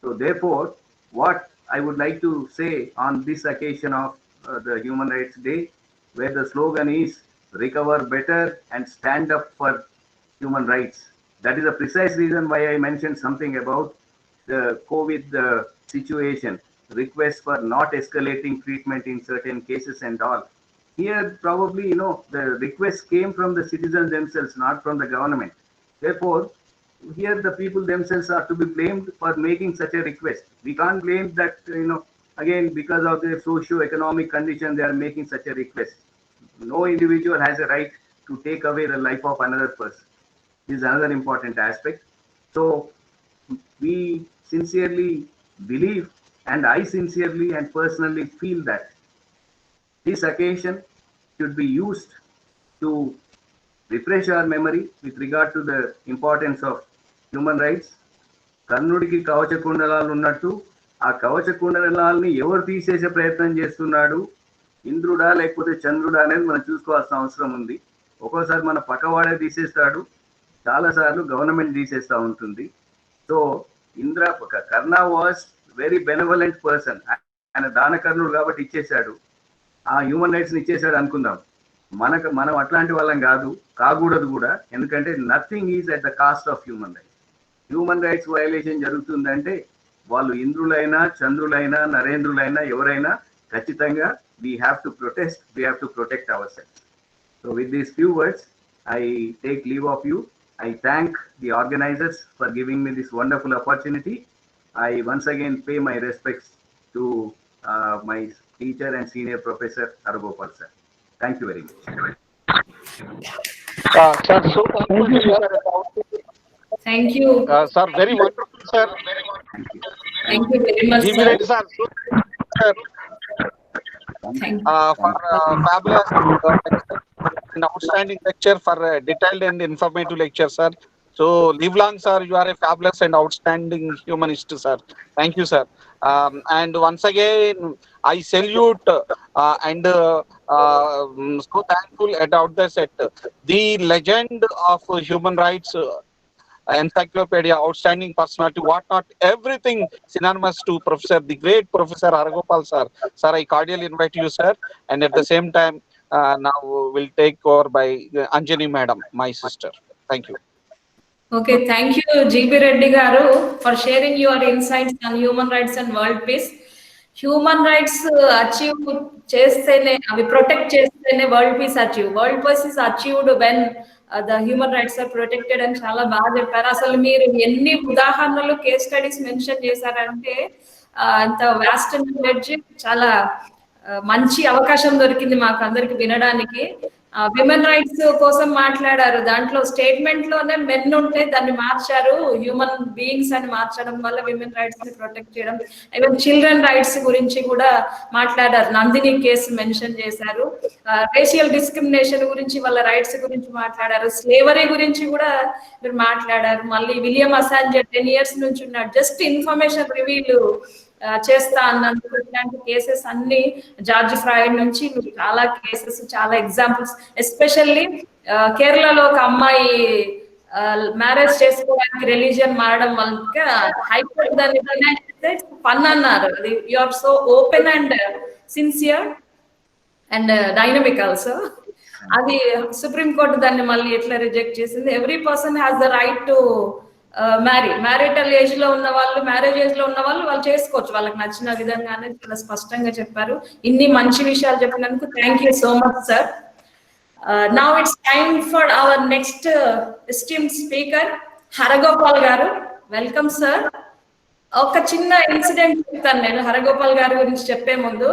So therefore, what I would like to say on this occasion of the Human Rights Day, where the slogan is recover better and stand up for human rights. That is the precise reason why I mentioned something about the COVID situation, requests for not escalating treatment in certain cases and all. Here, probably, the request came from the citizens themselves, not from the government. Therefore, here the people themselves are to be blamed for making such a request. We can't blame that, again, because of their socio-economic condition, they are making such a request. No individual has a right to take away the life of another person. This is another important aspect. So, we sincerely believe, and I sincerely and personally feel that this occasion should be used to refresh our memory with regard to the importance of human rights. కర్ణుడికి కవచ కుండలాలు ఉన్నట్టు ఆ కవచ కుండలాల్ని ఎవరు తీసేసే ప్రయత్నం చేస్తున్నాడు, ఇంద్రుడా లేకపోతే చంద్రుడా అనేది మనం చూసుకోవాల్సిన అవసరం ఉంది. ఒక్కోసారి మన పక్కవాడే తీసేస్తాడు, చాలాసార్లు గవర్నమెంట్ తీసేస్తూ ఉంటుంది. So Karna was very benevolent person. ఆయన దానకర్ణుడు కాబట్టి ఇచ్చేశాడు, ఆ హ్యూమన్ రైట్స్ని ఇచ్చేసాడు అనుకుందాం. మనం అట్లాంటి వాళ్ళం కాకూడదు కూడా, ఎందుకంటే nothing is at the cost of human rights. Human rights violation జరుగుతుందంటే వాళ్ళు ఇంద్రులైనా చంద్రులైనా నరేంద్రులైనా ఎవరైనా ఖచ్చితంగా we have to protest, we have to protect ourselves. So with these few words, I take leave of you. I thank the organizers for giving me this wonderful opportunity. I once again pay my respects to my teacher and senior professor Arugopal sir. Thank you very much. Sir, so thank you, sir. Thank you. Sir, very wonderful, sir. Thank you. Thank you very much, G.B. sir. Reddy, sir. Sir, Thank for fabulous and outstanding lecture, for detailed and informative lecture, sir. So live long, sir. You are a fabulous and outstanding humanist, sir. Thank you, sir. And once again, I salute so thankful about the set. The legend of human rights encyclopedia, outstanding personality, whatnot, everything synonymous to Professor, the great Professor Haragopal, sir. Sir, I cordially invite you, sir. And at the same time, now we'll take over by Anjani Madam, my sister. Thank you. Okay, thank you, GB Reddy Garu, for sharing your insights on human rights and world peace. Human rights achieve చేస్తేనే, అవి protect చేస్తేనే world peace achieve. World peace is achieved when the human rights are protected అని చాలా బాగా చెప్పారు. అసలు మీరు ఎన్ని ఉదాహరణలు కేస్ స్టడీస్ మెన్షన్ చేశారంటే అంత వాస్ట్ నాలెడ్జ్, చాలా మంచి అవకాశం దొరికింది మాకు అందరికి వినడానికి. విమెన్ రైట్స్ కోసం మాట్లాడారు, దాంట్లో స్టేట్మెంట్ లోనే మెన్ ఉంటే దాన్ని మార్చారు, హ్యూమన్ బీయింగ్స్ అని మార్చడం వల్ల విమెన్ రైట్స్ ని ప్రొటెక్ట్ చేయడం. ఈవెన్ చిల్డ్రన్ రైట్స్ గురించి కూడా మాట్లాడారు, నందిని కేసు మెన్షన్ చేశారు. రేషియల్ డిస్క్రిమినేషన్ గురించి, వాళ్ళ రైట్స్ గురించి మాట్లాడారు. స్లేవరీ గురించి కూడా మీరు మాట్లాడారు. మళ్ళీ విలియం అసాంజే 10 years నుంచి ఉన్నాడు, జస్ట్ ఇన్ఫర్మేషన్ రివీల్ చేస్తా అన్నందుకు. ఇట్లాంటి కేసెస్ అన్ని, జార్జ్ ఫ్రాయిడ్ నుంచి చాలా కేసెస్, చాలా ఎగ్జాంపుల్స్. ఎస్పెషల్లీ కేరళలో ఒక అమ్మాయి మ్యారేజ్ చేసుకోవడానికి రిలీజియన్ మారడం వల్ల హైకోర్టు దాన్ని ఫన్ అన్నారు. You are so open and sincere and dynamic also. అది సుప్రీం కోర్టు దాన్ని మళ్ళీ ఎట్లా రిజెక్ట్ చేసింది. Every person has the right to marital age లో ఉన్న వాళ్ళు, మ్యారేజ్ ఏజ్ లో ఉన్న వాళ్ళు చేసుకోవచ్చు వాళ్ళకి నచ్చిన విధంగానే, చాలా స్పష్టంగా చెప్పారు. ఇన్ని మంచి విషయాలు చెప్పినందుకు thank you so much sir. Now it's time for our next esteemed speaker Haragopal గారు. Welcome sir. ఒక చిన్న ఇన్సిడెంట్ చెప్తాను నేను హరగోపాల్ గారి గురించి చెప్పే ముందు.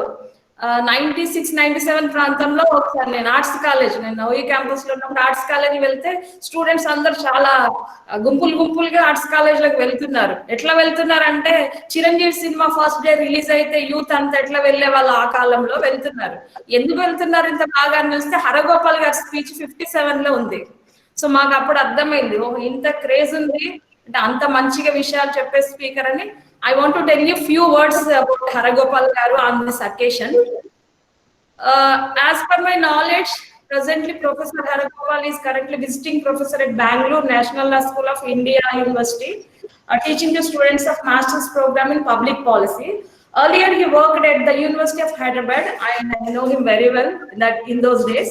96-97 ప్రాంతంలో ఒకసారి నేను ఆర్ట్స్ కాలేజ్, నేను ఓయి క్యాంపస్ లో ఉన్నప్పుడు ఆర్ట్స్ కాలేజ్ వెళ్తే స్టూడెంట్స్ అందరు చాలా గుంపులుగా ఆర్ట్స్ కాలేజ్ లోకి వెళ్తున్నారు. ఎట్లా వెళ్తున్నారు అంటే, Chiranjeevi cinema first day release అయితే యూత్ అంతా ఎట్లా వెళ్లే వాళ్ళు ఆ కాలంలో వెళ్తున్నారు. ఎందుకు వెళ్తున్నారు ఇంత బాగా అని చూస్తే, హరగోపాల్ గారి స్పీచ్ 57 లో ఉంది. సో మాకు అప్పుడు అర్థమైంది, ఓహో ఇంత క్రేజ్ ఉంది అంటే, అంత మంచిగా విషయాలు చెప్పే స్పీకర్ అని. I want to tell you few words about Haragopal Garu on this occasion. As per my knowledge, presently Professor Haragopal is currently visiting professor at Bangalore National Law School of India University, teaching the students of master's program in public policy. Earlier he worked at the University of Hyderabad. I know him very well in those days.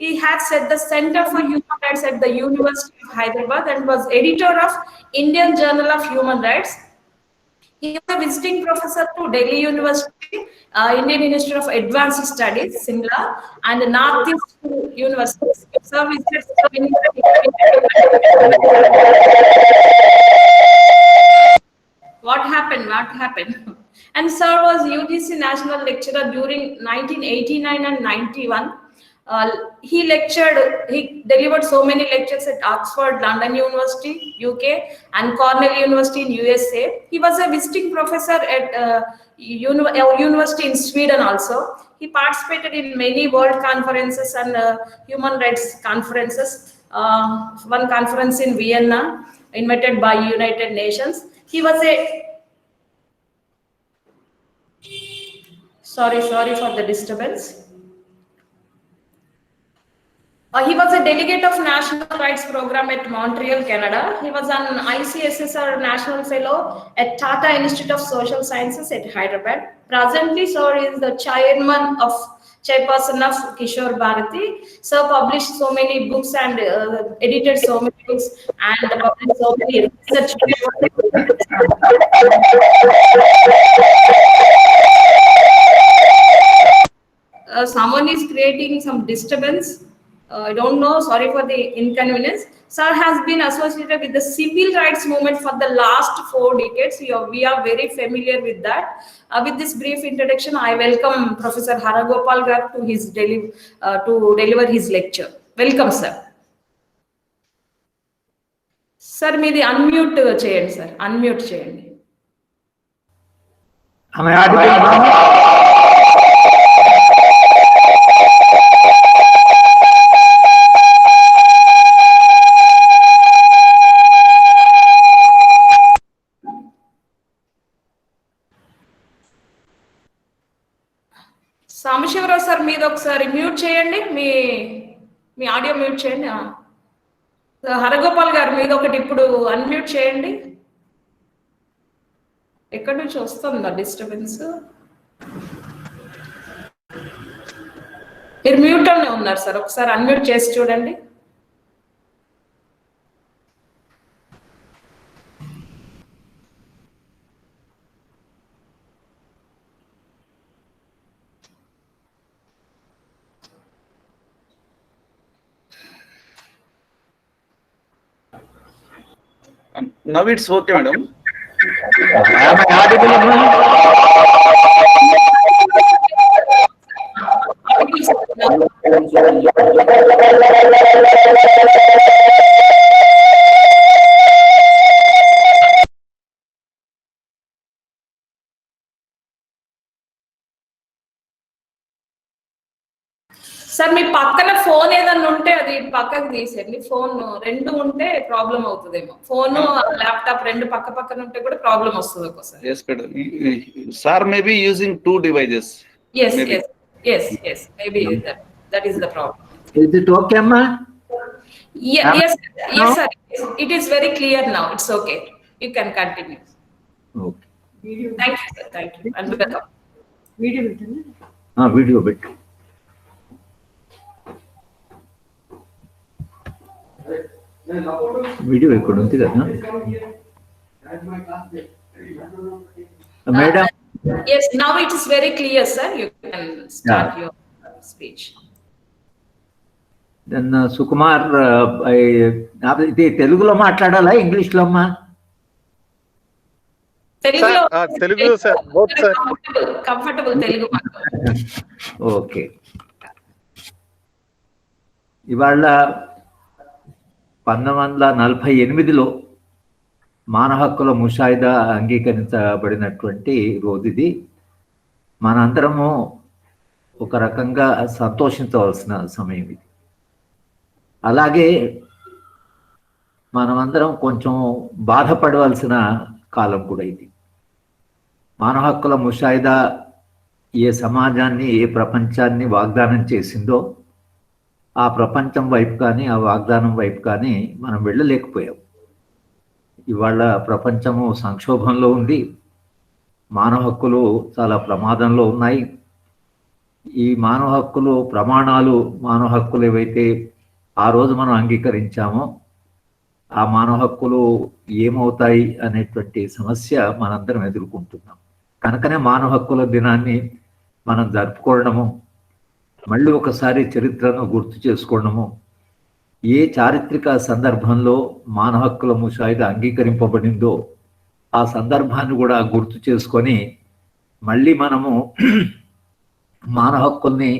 He had set the Center for Human Rights at the University of Hyderabad and was editor of Indian Journal of Human Rights. He is a visiting professor to Delhi University, Indian Institute of Advanced Studies, Simla, and Northeast University. Sir visited What happened? And sir was UGC National Lecturer during 1989 and 91. He delivered so many lectures at Oxford, London University, UK, and Cornell University in USA. He was a visiting professor at university in Sweden also. He participated in many world conferences and human rights conferences. One conference in Vienna, invited by United Nations. He was a sorry for the disturbance. He was a delegate of National Rights Program at Montreal, Canada. He was an ICSSR National Fellow at Tata Institute of Social Sciences at Hyderabad. Presently, sir is the chairperson of Kishore Bharati. Sir published so many books and edited so many books and published so many research papers. Someone is creating some disturbance. I don't know, sorry for the inconvenience. Sir has been associated with the civil rights movement for the last 4 decades. We are very familiar with that. With this brief introduction, I welcome Professor Haragopal Garu to deliver his lecture. Welcome, sir. Sir, meedi unmute cheyandi, sir. Unmute cheyandi. Am I audible? Me audio mute చేయండి. హరగోపాల్ గారు మీద ఒకటి ఇప్పుడు unmute చేయండి. ఎక్కడి నుంచి వస్తుందా disturbance? మీరు మ్యూట్ లోనే ఉన్నారు సార్, ఒకసారి అన్మ్యూట్ చేసి చూడండి. Now it's okay, madam. Am I audible, ma'am? Sir మీ పక్కన ఫోన్ ఏదన్నా ఉంటే అది పక్కకు తీసేయండి. ఫోన్ రెండు ఉంటే ప్రాబ్లం అవుతుందేమో. ఫోన్ ల్యాప్టాప్ రెండు పక్క పక్కన ఉంటే కూడా ప్రాబ్లం వస్తుంది ఒక్కోసారి. Yes, madam. Sir may be using 2 devices. Yes, Maybe. yes. Maybe that is the problem. Is it okay, ma? Yes, sir. It is very clear now. It's okay. You can continue. Okay. Thank you, sir. Thank you. And welcome. Video bit. Video ఇక్కడ ఉంది కదా madam? Yes, now it is very clear, sir. You can start your speech. Then Sukumar, ఇది తెలుగులో మాట్లాడాలా ఇంగ్లీష్లో అమ్మా? Telugu sir, both sir. Comfortable Telugu. Okay. ఇవాళ 1948లో మానవ హక్కుల ముసాయిదా అంగీకరించబడినటువంటి రోజు ఇది. మనందరము ఒక రకంగా సంతోషించవలసిన సమయం ఇది. అలాగే మనమందరం కొంచెం బాధపడవలసిన కాలం కూడా ఇది. మానవ హక్కుల ముసాయిదా ఏ సమాజాన్ని, ఏ ప్రపంచాన్ని వాగ్దానం చేసిందో ఆ ప్రపంచం వైపు కానీ, ఆ వాగ్దానం వైపు కానీ మనం వెళ్ళలేకపోయాం. ఇవాళ ప్రపంచము సంక్షోభంలో ఉంది. మానవ హక్కులు చాలా ప్రమాదంలో ఉన్నాయి. ఈ మానవ హక్కులు ప్రమాణాలు, మానవ హక్కులు ఏవైతే ఆ రోజు మనం అంగీకరించామో ఆ మానవ హక్కులు ఏమవుతాయి అనేటువంటి సమస్య మనందరం ఎదుర్కొంటున్నాం. కనుకనే మానవ హక్కుల దినాన్ని మనం జరుపుకోవడము, మళ్ళీ ఒకసారి చరిత్రను గుర్తు చేసుకోవడము, ఏ చారిత్రక సందర్భంలో మానవ హక్కుల ముసాయిదా అంగీకరింపబడిందో ఆ సందర్భాన్ని కూడా గుర్తు చేసుకొని మళ్ళీ మనము మానవ హక్కుల్ని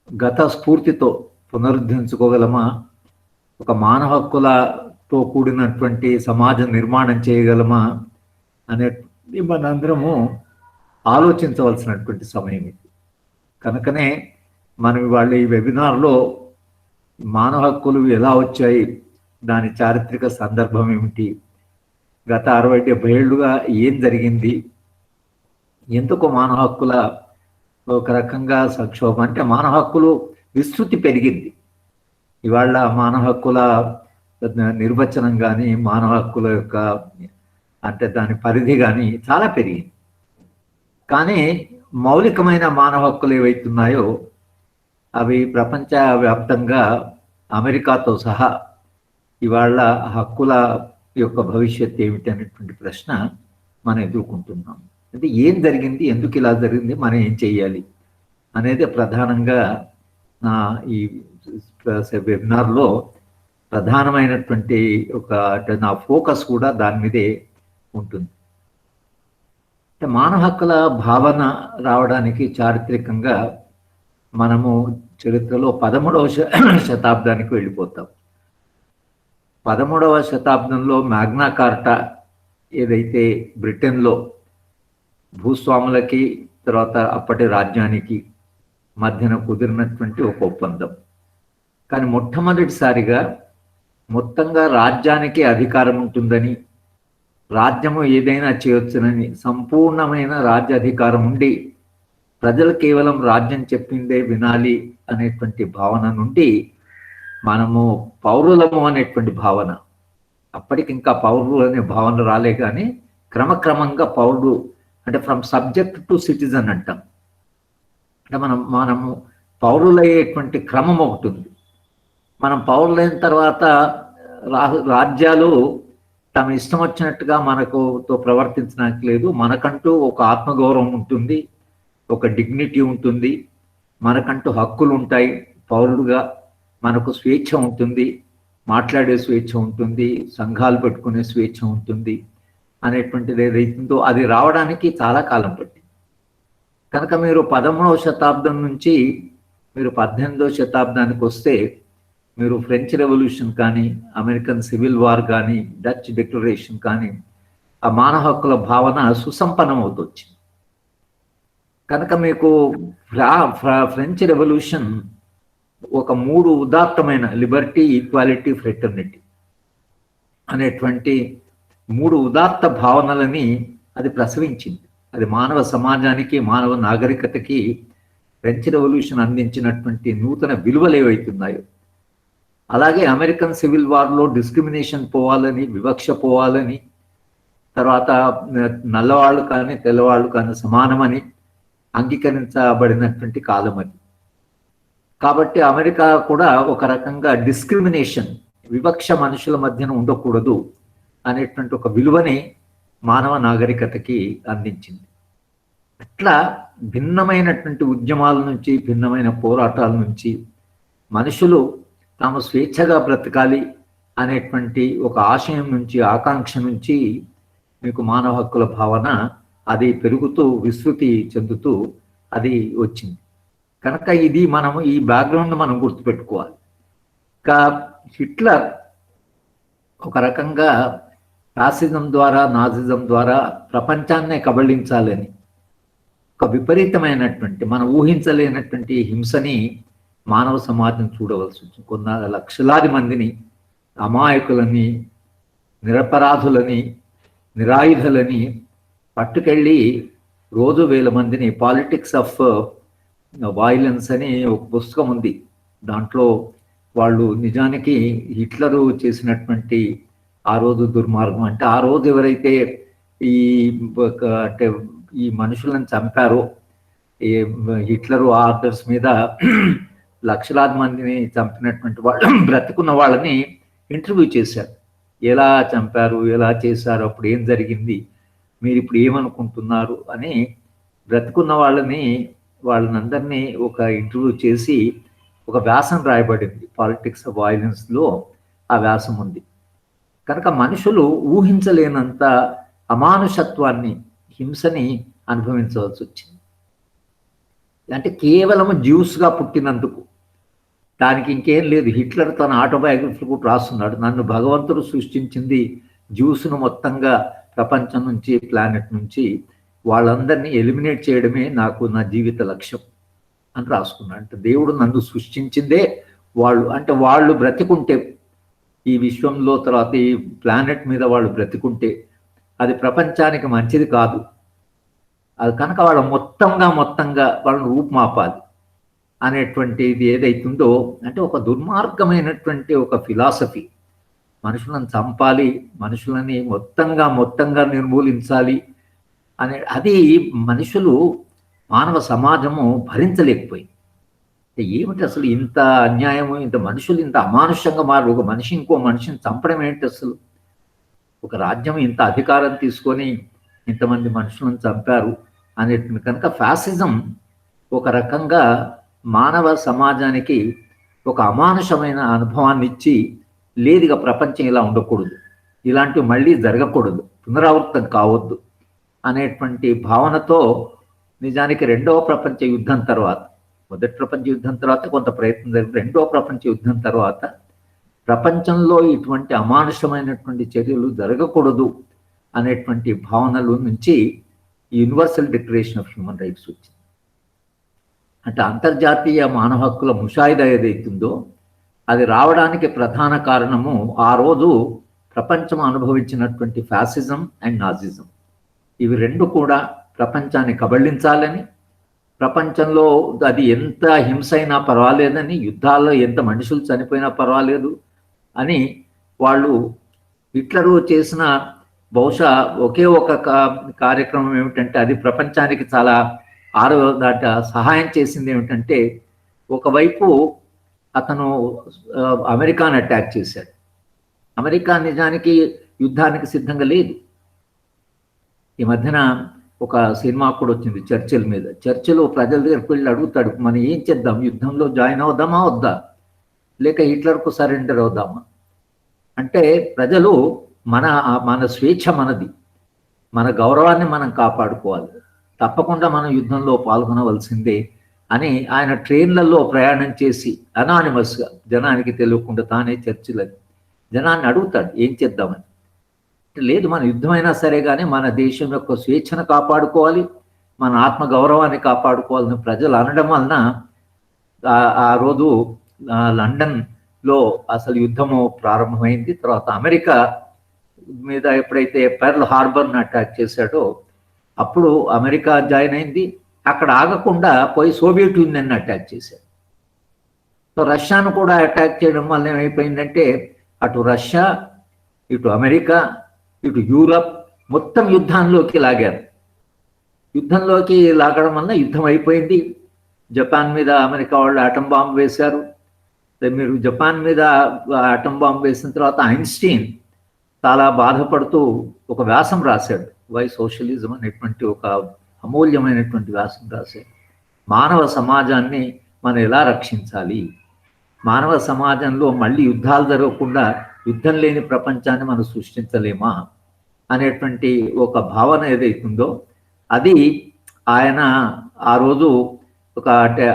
గత స్ఫూర్తితో పునరుద్ధరించుకోగలమా, ఒక మానవ హక్కులతో కూడినటువంటి సమాజ నిర్మాణం చేయగలమా అనే మనందరము ఆలోచించవలసినటువంటి సమయం ఇది. కనుకనే మనం ఇవాళ ఈ వెబినార్లో మానవ హక్కులు ఎలా వచ్చాయి, దాని చారిత్రక సందర్భం ఏమిటి, గత 60-70 ఏళ్ళుగా ఏం జరిగింది, ఎందుకు మానవ హక్కుల ఒక రకంగా సంక్షోభం, అంటే మానవ హక్కులు విస్తృతి పెరిగింది. ఇవాళ మానవ హక్కుల నిర్వచనం కానీ, మానవ హక్కుల యొక్క అంటే దాని పరిధి కానీ చాలా పెరిగింది. కానీ మౌలికమైన మానవ హక్కులు ఏవైతున్నాయో అవి ప్రపంచవ్యాప్తంగా అమెరికాతో సహా ఇవాళ హక్కుల యొక్క భవిష్యత్తు ఏమిటి అనేటువంటి ప్రశ్న మనం ఎదుర్కొంటున్నాం. అంటే ఏం జరిగింది, ఎందుకు ఇలా జరిగింది, మనం ఏం చేయాలి అనేది ప్రధానంగా నా ఈ వెబినార్లో ప్రధానమైనటువంటి అంటే నా ఫోకస్ కూడా దాని మీదే ఉంటుంది. అంటే మానవ హక్కుల భావన రావడానికి చారిత్రకంగా మనము చరిత్రలో 13వ శతాబ్దానికి వెళ్ళిపోతాం. 13వ శతాబ్దంలో మ్యాగ్నా కార్టా ఏదైతే బ్రిటన్లో భూస్వాములకి తర్వాత అప్పటి రాజ్యానికి మధ్యన కుదిరినటువంటి ఒక ఒప్పందం. కానీ మొట్టమొదటిసారిగా మొత్తంగా రాజ్యానికి అధికారం ఉంటుందని, రాజ్యము ఏదైనా చేయొచ్చునని, సంపూర్ణమైన రాజ్యాధికారం ఉండి ప్రజలు కేవలం రాజ్యం చెప్పిందే వినాలి అనేటువంటి భావన నుండి మనము పౌరులము అనేటువంటి భావన, అప్పటికి ఇంకా పౌరులు అనే భావన రాలే, కానీ క్రమక్రమంగా పౌరుడు అంటే ఫ్రమ్ సబ్జెక్ట్ టు సిటిజన్ అంటాం. అంటే మనము పౌరులయ్యేటువంటి క్రమం ఒకటి ఉంది. మనం పౌరులైన తర్వాత రాజ్యాలు తమ ఇష్టం వచ్చినట్టుగా మనకుతో ప్రవర్తించడానికి లేదు. మనకంటూ ఒక ఆత్మగౌరవం ఉంటుంది, ఒక డిగ్నిటీ ఉంటుంది, మనకంటూ హక్కులు ఉంటాయి. పౌరుడుగా మనకు స్వేచ్ఛ ఉంటుంది, మాట్లాడే స్వేచ్ఛ ఉంటుంది, సంఘాలు పెట్టుకునే స్వేచ్ఛ ఉంటుంది అనేటువంటిది ఏదైతుందో అది రావడానికి చాలా కాలం పట్టింది. కనుక మీరు 13వ శతాబ్దం నుంచి మీరు 18వ శతాబ్దానికి వస్తే మీరు ఫ్రెంచ్ రెవల్యూషన్ కానీ, అమెరికన్ సివిల్ వార్ కానీ, డచ్ డిక్లరేషన్ కానీ, ఆ మానవ హక్కుల భావన సుసంపన్నం అవుతొచ్చింది. కనుక మీకు ఫ్రెంచ్ రెవల్యూషన్ ఒక 3 ఉదాత్తమైన లిబర్టీ, ఈక్వాలిటీ, ఫ్రెటర్నిటీ అనేటువంటి 3 ఉదాత్త భావనలని అది ప్రసవించింది. అది మానవ సమాజానికి, మానవ నాగరికతకి ఫ్రెంచ్ రెవల్యూషన్ అందించినటువంటి నూతన విలువలు ఏవైతున్నాయో, అలాగే అమెరికన్ సివిల్ వార్లో డిస్క్రిమినేషన్ పోవాలని, వివక్ష పోవాలని, తర్వాత నల్లవాళ్ళు కానీ తెల్లవాళ్ళు కానీ సమానమని అంగీకరించబడినటువంటి కాలం అది. కాబట్టి అమెరికా కూడా ఒక రకంగా డిస్క్రిమినేషన్, వివక్ష మనుషుల మధ్యన ఉండకూడదు అనేటువంటి ఒక విలువని మానవ నాగరికతకి అందించింది. అట్లా భిన్నమైనటువంటి ఉద్యమాల నుంచి, భిన్నమైన పోరాటాల నుంచి మనుషులు తాము స్వేచ్ఛగా బ్రతకాలి అనేటువంటి ఒక ఆశయం నుంచి, ఆకాంక్ష నుంచి మీకు మానవ హక్కుల భావన అది పెరుగుతూ విస్తృతి చెందుతూ అది వచ్చింది. కనుక ఇది మనము ఈ బ్యాక్గ్రౌండ్ మనం గుర్తుపెట్టుకోవాలి. ఇంకా హిట్లర్ ఒక రకంగా ఫాసిజం ద్వారా, నాజిజం ద్వారా ప్రపంచాన్నే కబళించాలని ఒక విపరీతమైనటువంటి, మనం ఊహించలేనటువంటి హింసని మానవ సమాజం చూడవలసి వచ్చింది. కొన్ని లక్షలాది మందిని, అమాయకులని, నిరపరాధులని, నిరాయుధులని పట్టుకెళ్ళి రోజు 1000 మందిని, పాలిటిక్స్ ఆఫ్ వైలెన్స్ అని ఒక పుస్తకం ఉంది. దాంట్లో వాళ్ళు నిజానికి హిట్లరు చేసినటువంటి ఆ రోజు దుర్మార్గం అంటే, ఆ రోజు ఎవరైతే అంటే ఈ మనుషులను చంపారో, హిట్లరు ఆర్డర్స్ మీద లక్షలాది మందిని చంపినటువంటి వాళ్ళు బ్రతుకున్న వాళ్ళని ఇంటర్వ్యూ చేశారు. ఎలా చంపారు, ఎలా చేశారు, అప్పుడు ఏం జరిగింది, మీరు ఇప్పుడు ఏమనుకుంటున్నారు అని బ్రతుకున్న వాళ్ళనందరినీ ఒక ఇంటర్వ్యూ చేసి ఒక వ్యాసం రాయబడింది. పాలిటిక్స్ ఆఫ్ వైలెన్స్లో ఆ వ్యాసం ఉంది. కనుక మనుషులు ఊహించలేనంత అమానుషత్వాన్ని, హింసని అనుభవించవలసి వచ్చింది. అంటే కేవలం జ్యూస్గా పుట్టినందుకు, దానికి ఇంకేం లేదు. హిట్లర్ తన ఆటోబయోగ్రఫీ కూడా రాస్తున్నాడు, నన్ను భగవంతుడు సృష్టించింది జ్యూస్ను మొత్తంగా ప్రపంచం నుంచి, ప్లానెట్ నుంచి వాళ్ళందరినీ ఎలిమినేట్ చేయడమే నాకు నా జీవిత లక్ష్యం అని రాసుకున్నాడు. అంటే దేవుడు నన్ను సృష్టించిందే వాళ్ళు, అంటే వాళ్ళు బ్రతికుంటే ఈ విశ్వంలో, తర్వాత ఈ ప్లానెట్ మీద వాళ్ళు బ్రతికుంటే అది ప్రపంచానికి మంచిది కాదు. అది కనుక వాళ్ళ మొత్తంగా వాళ్ళని రూపుమాపాలి అనేటువంటిది ఏదైతుందో, అంటే ఒక దుర్మార్గమైనటువంటి ఒక ఫిలాసఫీ. మనుషులను చంపాలి, మనుషులని మొత్తంగా నిర్మూలించాలి అనే అది మనుషులు, మానవ సమాజము భరించలేకపోయింది. ఏమిటి అసలు ఇంత అన్యాయము, ఇంత మనుషులు ఇంత అమానుషంగా మారు, ఒక మనిషి ఇంకో మనిషిని చంపడం ఏంటి అసలు, ఒక రాజ్యం ఇంత అధికారం తీసుకొని ఇంతమంది మనుషులను చంపారు అనేటువంటి. కనుక ఫ్యాసిజం ఒక రకంగా మానవ సమాజానికి ఒక అమానుషమైన అనుభవాన్ని ఇచ్చి, లేదుగా ప్రపంచం ఇలా ఉండకూడదు, ఇలాంటివి మళ్ళీ జరగకూడదు, పునరావృతం కావద్దు అనేటువంటి భావనతో నిజానికి 2వ ప్రపంచ యుద్ధం తర్వాత, మొదటి ప్రపంచ యుద్ధం తర్వాత కొంత ప్రయత్నం జరిగింది, 2వ ప్రపంచ యుద్ధం తర్వాత ప్రపంచంలో ఇటువంటి అమానుషమైనటువంటి చర్యలు జరగకూడదు అనేటువంటి భావనల నుంచి universal declaration of human rights వచ్చింది. అంటే అంతర్జాతీయ మానవ హక్కుల ముషాయిదా ఏదైతుందో అది రావడానికి ప్రధాన కారణము ఆ రోజు ప్రపంచం అనుభవించినటువంటి ఫ్యాసిజం అండ్ నాజిజం. ఇవి 2 కూడా ప్రపంచాన్ని కబళించాలని, ప్రపంచంలో అది ఎంత హింస అయినా పర్వాలేదని, యుద్ధాల్లో ఎంత మనుషులు చనిపోయినా పర్వాలేదు అని వాళ్ళు హిట్లరు చేసిన బహుశా ఒకే ఒక కార్యక్రమం ఏమిటంటే, అది ప్రపంచానికి చాలా సహాయం చేసింది ఏమిటంటే, ఒకవైపు అతను అమెరికాను అటాక్ చేశాడు. అమెరికా నిజానికి యుద్ధానికి సిద్ధంగా లేదు. ఈ మధ్యన ఒక సినిమా కూడా వచ్చింది చర్చిల్ మీద. చర్చిలో ప్రజల దగ్గరికి వెళ్ళి అడుగుతాడు, మనం ఏం చేద్దాం, యుద్ధంలో జాయిన్ అవుదామా వద్దా, లేక హిట్లర్కు సరెండర్ అవుదామా అంటే, ప్రజలు మన స్వేచ్ఛ మనది, మన గౌరవాన్ని మనం కాపాడుకోవాలి, తప్పకుండా మనం యుద్ధంలో పాల్గొనవలసిందే అని ఆయన ట్రైన్లలో ప్రయాణం చేసి అనానిమస్గా జనానికి తెలియకుండా తానే చర్చిలో జనాన్ని అడుగుతాడు ఏం చేద్దామని. లేదు, మన యుద్ధమైనా సరే కానీ మన దేశం యొక్క స్వేచ్ఛను కాపాడుకోవాలి, మన ఆత్మగౌరవాన్ని కాపాడుకోవాలని ప్రజలు అనడం వలన ఆ రోజు లండన్లో అసలు యుద్ధము ప్రారంభమైంది. తర్వాత అమెరికా మీద ఎప్పుడైతే పెర్ల్ హార్బర్ను అటాక్ చేశాడో అప్పుడు అమెరికా జాయిన్ అయింది. అక్కడ ఆగకుండా పోయి సోవియట్ యూనియన్ అటాక్ చేశాడు. సో రష్యాను కూడా అటాక్ చేయడం వల్ల ఏమైపోయిందంటే, అటు రష్యా, ఇటు అమెరికా, ఇటు యూరప్ మొత్తం యుద్ధంలోకి లాగారు. యుద్ధంలోకి లాగడం వల్ల యుద్ధం అయిపోయింది. జపాన్ మీద అమెరికా వాళ్ళు ఆటం బాంబు వేశారు. మీరు జపాన్ మీద ఆటం బాంబు వేసిన తర్వాత ఐన్స్టీన్ చాలా బాధపడుతూ ఒక వ్యాసం రాశాడు, వై సోషలిజం అనేటువంటి ఒక అమూల్యమైనటువంటి వ్యాసం రాశాడు. మానవ సమాజాన్ని మనం ఎలా రక్షించాలి, మానవ సమాజంలో మళ్ళీ యుద్ధాలు జరగకుండా యుద్ధం లేని ప్రపంచాన్ని మనం సృష్టించలేమా అనేటువంటి ఒక భావన ఏదైతుందో అది ఆయన ఆ రోజు ఒక అంటే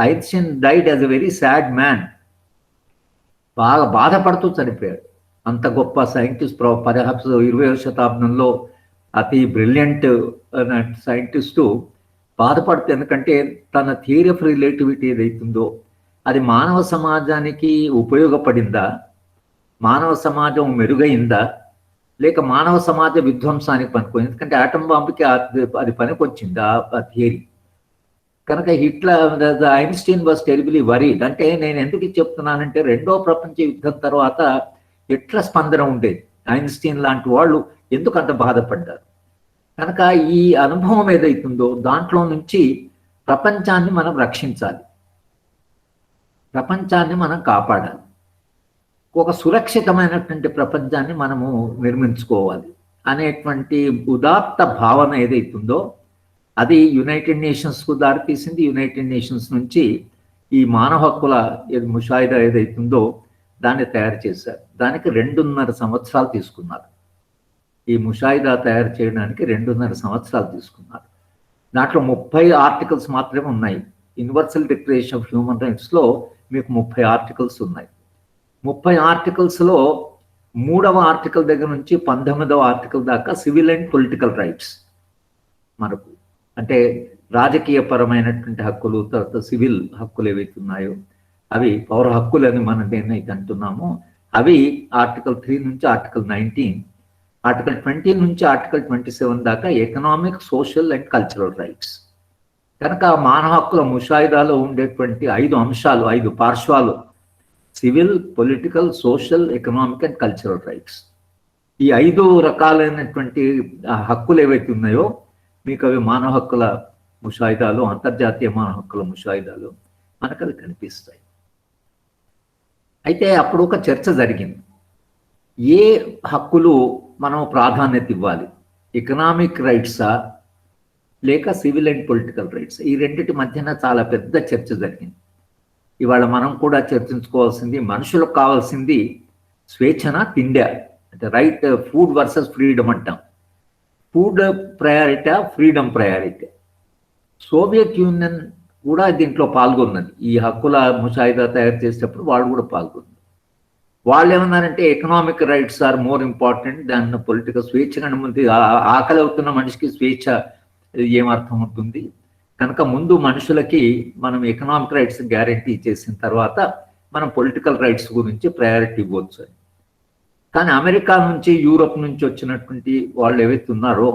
Einstein died as a very sad man, బాగా బాధపడుతూ చనిపోయాడు. అంత గొప్ప సైంటిస్ట్, పర్హాప్స్ 20వ శతాబ్దంలో అతి బ్రిలియంట్ సైంటిస్టు బాధపడుతూ, ఎందుకంటే తన థియరీ ఆఫ్ రిలేటివిటీ ఏదైతుందో అది మానవ సమాజానికి ఉపయోగపడిందా, మానవ సమాజం మెరుగైందా, లేక మానవ సమాజ విధ్వంసానికి పనిపోయింది. ఎందుకంటే ఆటం బాంబుకి అది పనికొచ్చింది ఆ థియరీ. కనుక ఐన్స్టీన్ వాజ్ టెరిబిలీ వరీడ్. అంటే నేను ఎందుకు చెప్తున్నానంటే, రెండో ప్రపంచ యుద్ధం తర్వాత ఎట్లా స్పందన ఉండేది, ఐన్స్టీన్ లాంటి వాళ్ళు ఎందుకు అంత బాధపడ్డారు. కనుక ఈ అనుభవం ఏదైతుందో దాంట్లో నుంచి ప్రపంచాన్ని మనం రక్షించాలి, ప్రపంచాన్ని మనం కాపాడాలి, ఒక సురక్షితమైనటువంటి ప్రపంచాన్ని మనము నిర్మించుకోవాలి అనేటువంటి ఉదాత్త భావన ఏదైతుందో అది యునైటెడ్ నేషన్స్కు దారితీసింది. యునైటెడ్ నేషన్స్ నుంచి ఈ మానవ హక్కుల ముషాయిదా ఏదైతుందో దాన్ని తయారు చేశారు. దానికి 2.5 సంవత్సరాలు తీసుకున్నారు. ఈ ముషాయిదా తయారు చేయడానికి 2.5 సంవత్సరాలు తీసుకున్నారు. దాంట్లో 30 ఆర్టికల్స్ మాత్రమే ఉన్నాయి. యూనివర్సల్ డిక్లరేషన్ ఆఫ్ హ్యూమన్ రైట్స్లో మీకు 30 ఆర్టికల్స్ ఉన్నాయి. 30 ఆర్టికల్స్లో 3వ ఆర్టికల్ దగ్గర నుంచి 19వ ఆర్టికల్ దాకా సివిల్ అండ్ పొలిటికల్ రైట్స్ మనకు, అంటే రాజకీయపరమైనటువంటి హక్కులు, తర్వాత సివిల్ హక్కులు ఏవైతున్నాయో అవి పౌర హక్కులని మనం దేన్నైతే అంటున్నామో అవి ఆర్టికల్ 3 నుంచి ఆర్టికల్ 19, ఆర్టికల్ 20 నుంచి ఆర్టికల్ 27 దాకా economic, social and cultural rights. కనుక మానవ హక్కుల ముషాయిదాలో ఉండేటువంటి 5 అంశాలు, 5 పార్శ్వాలు, civil, political, social, economic and cultural rights. ఈ 5 రకాలైనటువంటి హక్కులు ఏవైతే ఉన్నాయో మీకు అవి మానవ హక్కుల ముషాయిదాలు, అంతర్జాతీయ మానవ హక్కుల ముషాయిదాలు మనకు అవి కనిపిస్తాయి. అయితే అప్పుడు ఒక చర్చ జరిగింది, ఏ హక్కులు మనం ప్రాధాన్యత ఇవ్వాలి, ఎకనామిక్ రైట్సా లేక సివిల్ అండ్ పొలిటికల్ రైట్స్? ఈ రెండింటి మధ్యన చాలా పెద్ద చర్చ జరిగింది. ఇవాళ మనం కూడా చర్చించుకోవాల్సింది, మనుషులకు కావాల్సింది స్వేచ్ఛన, తిండా, అంటే రైట్, ఫుడ్ వర్సెస్ ఫ్రీడమ్ అంటాం. Food priority, freedom priority. Soviet union కూడా దీంట్లో పాల్గొన్నది. ఈ హక్కుల ముషాయిదా తయారు చేసేటప్పుడు వాళ్ళు కూడా పాల్గొన్నారు. వాళ్ళు ఏమన్నారంటే economic rights are more important than political. స్వేచ్ఛ కంటే ముందు ఆకలి అవుతున్న మనిషికి స్వేచ్ఛ ఏమర్థం ఉంటుంది, కనుక ముందు మనుషులకి మనం ఎకనామిక్ రైట్స్ గ్యారంటీ చేసిన తర్వాత మనం పొలిటికల్ రైట్స్ గురించి ప్రయారిటీ ఇవ్వచ్చు. కానీ అమెరికా నుంచి, యూరోప్ నుంచి వచ్చినటువంటి వాళ్ళు ఏవైతే ఉన్నారో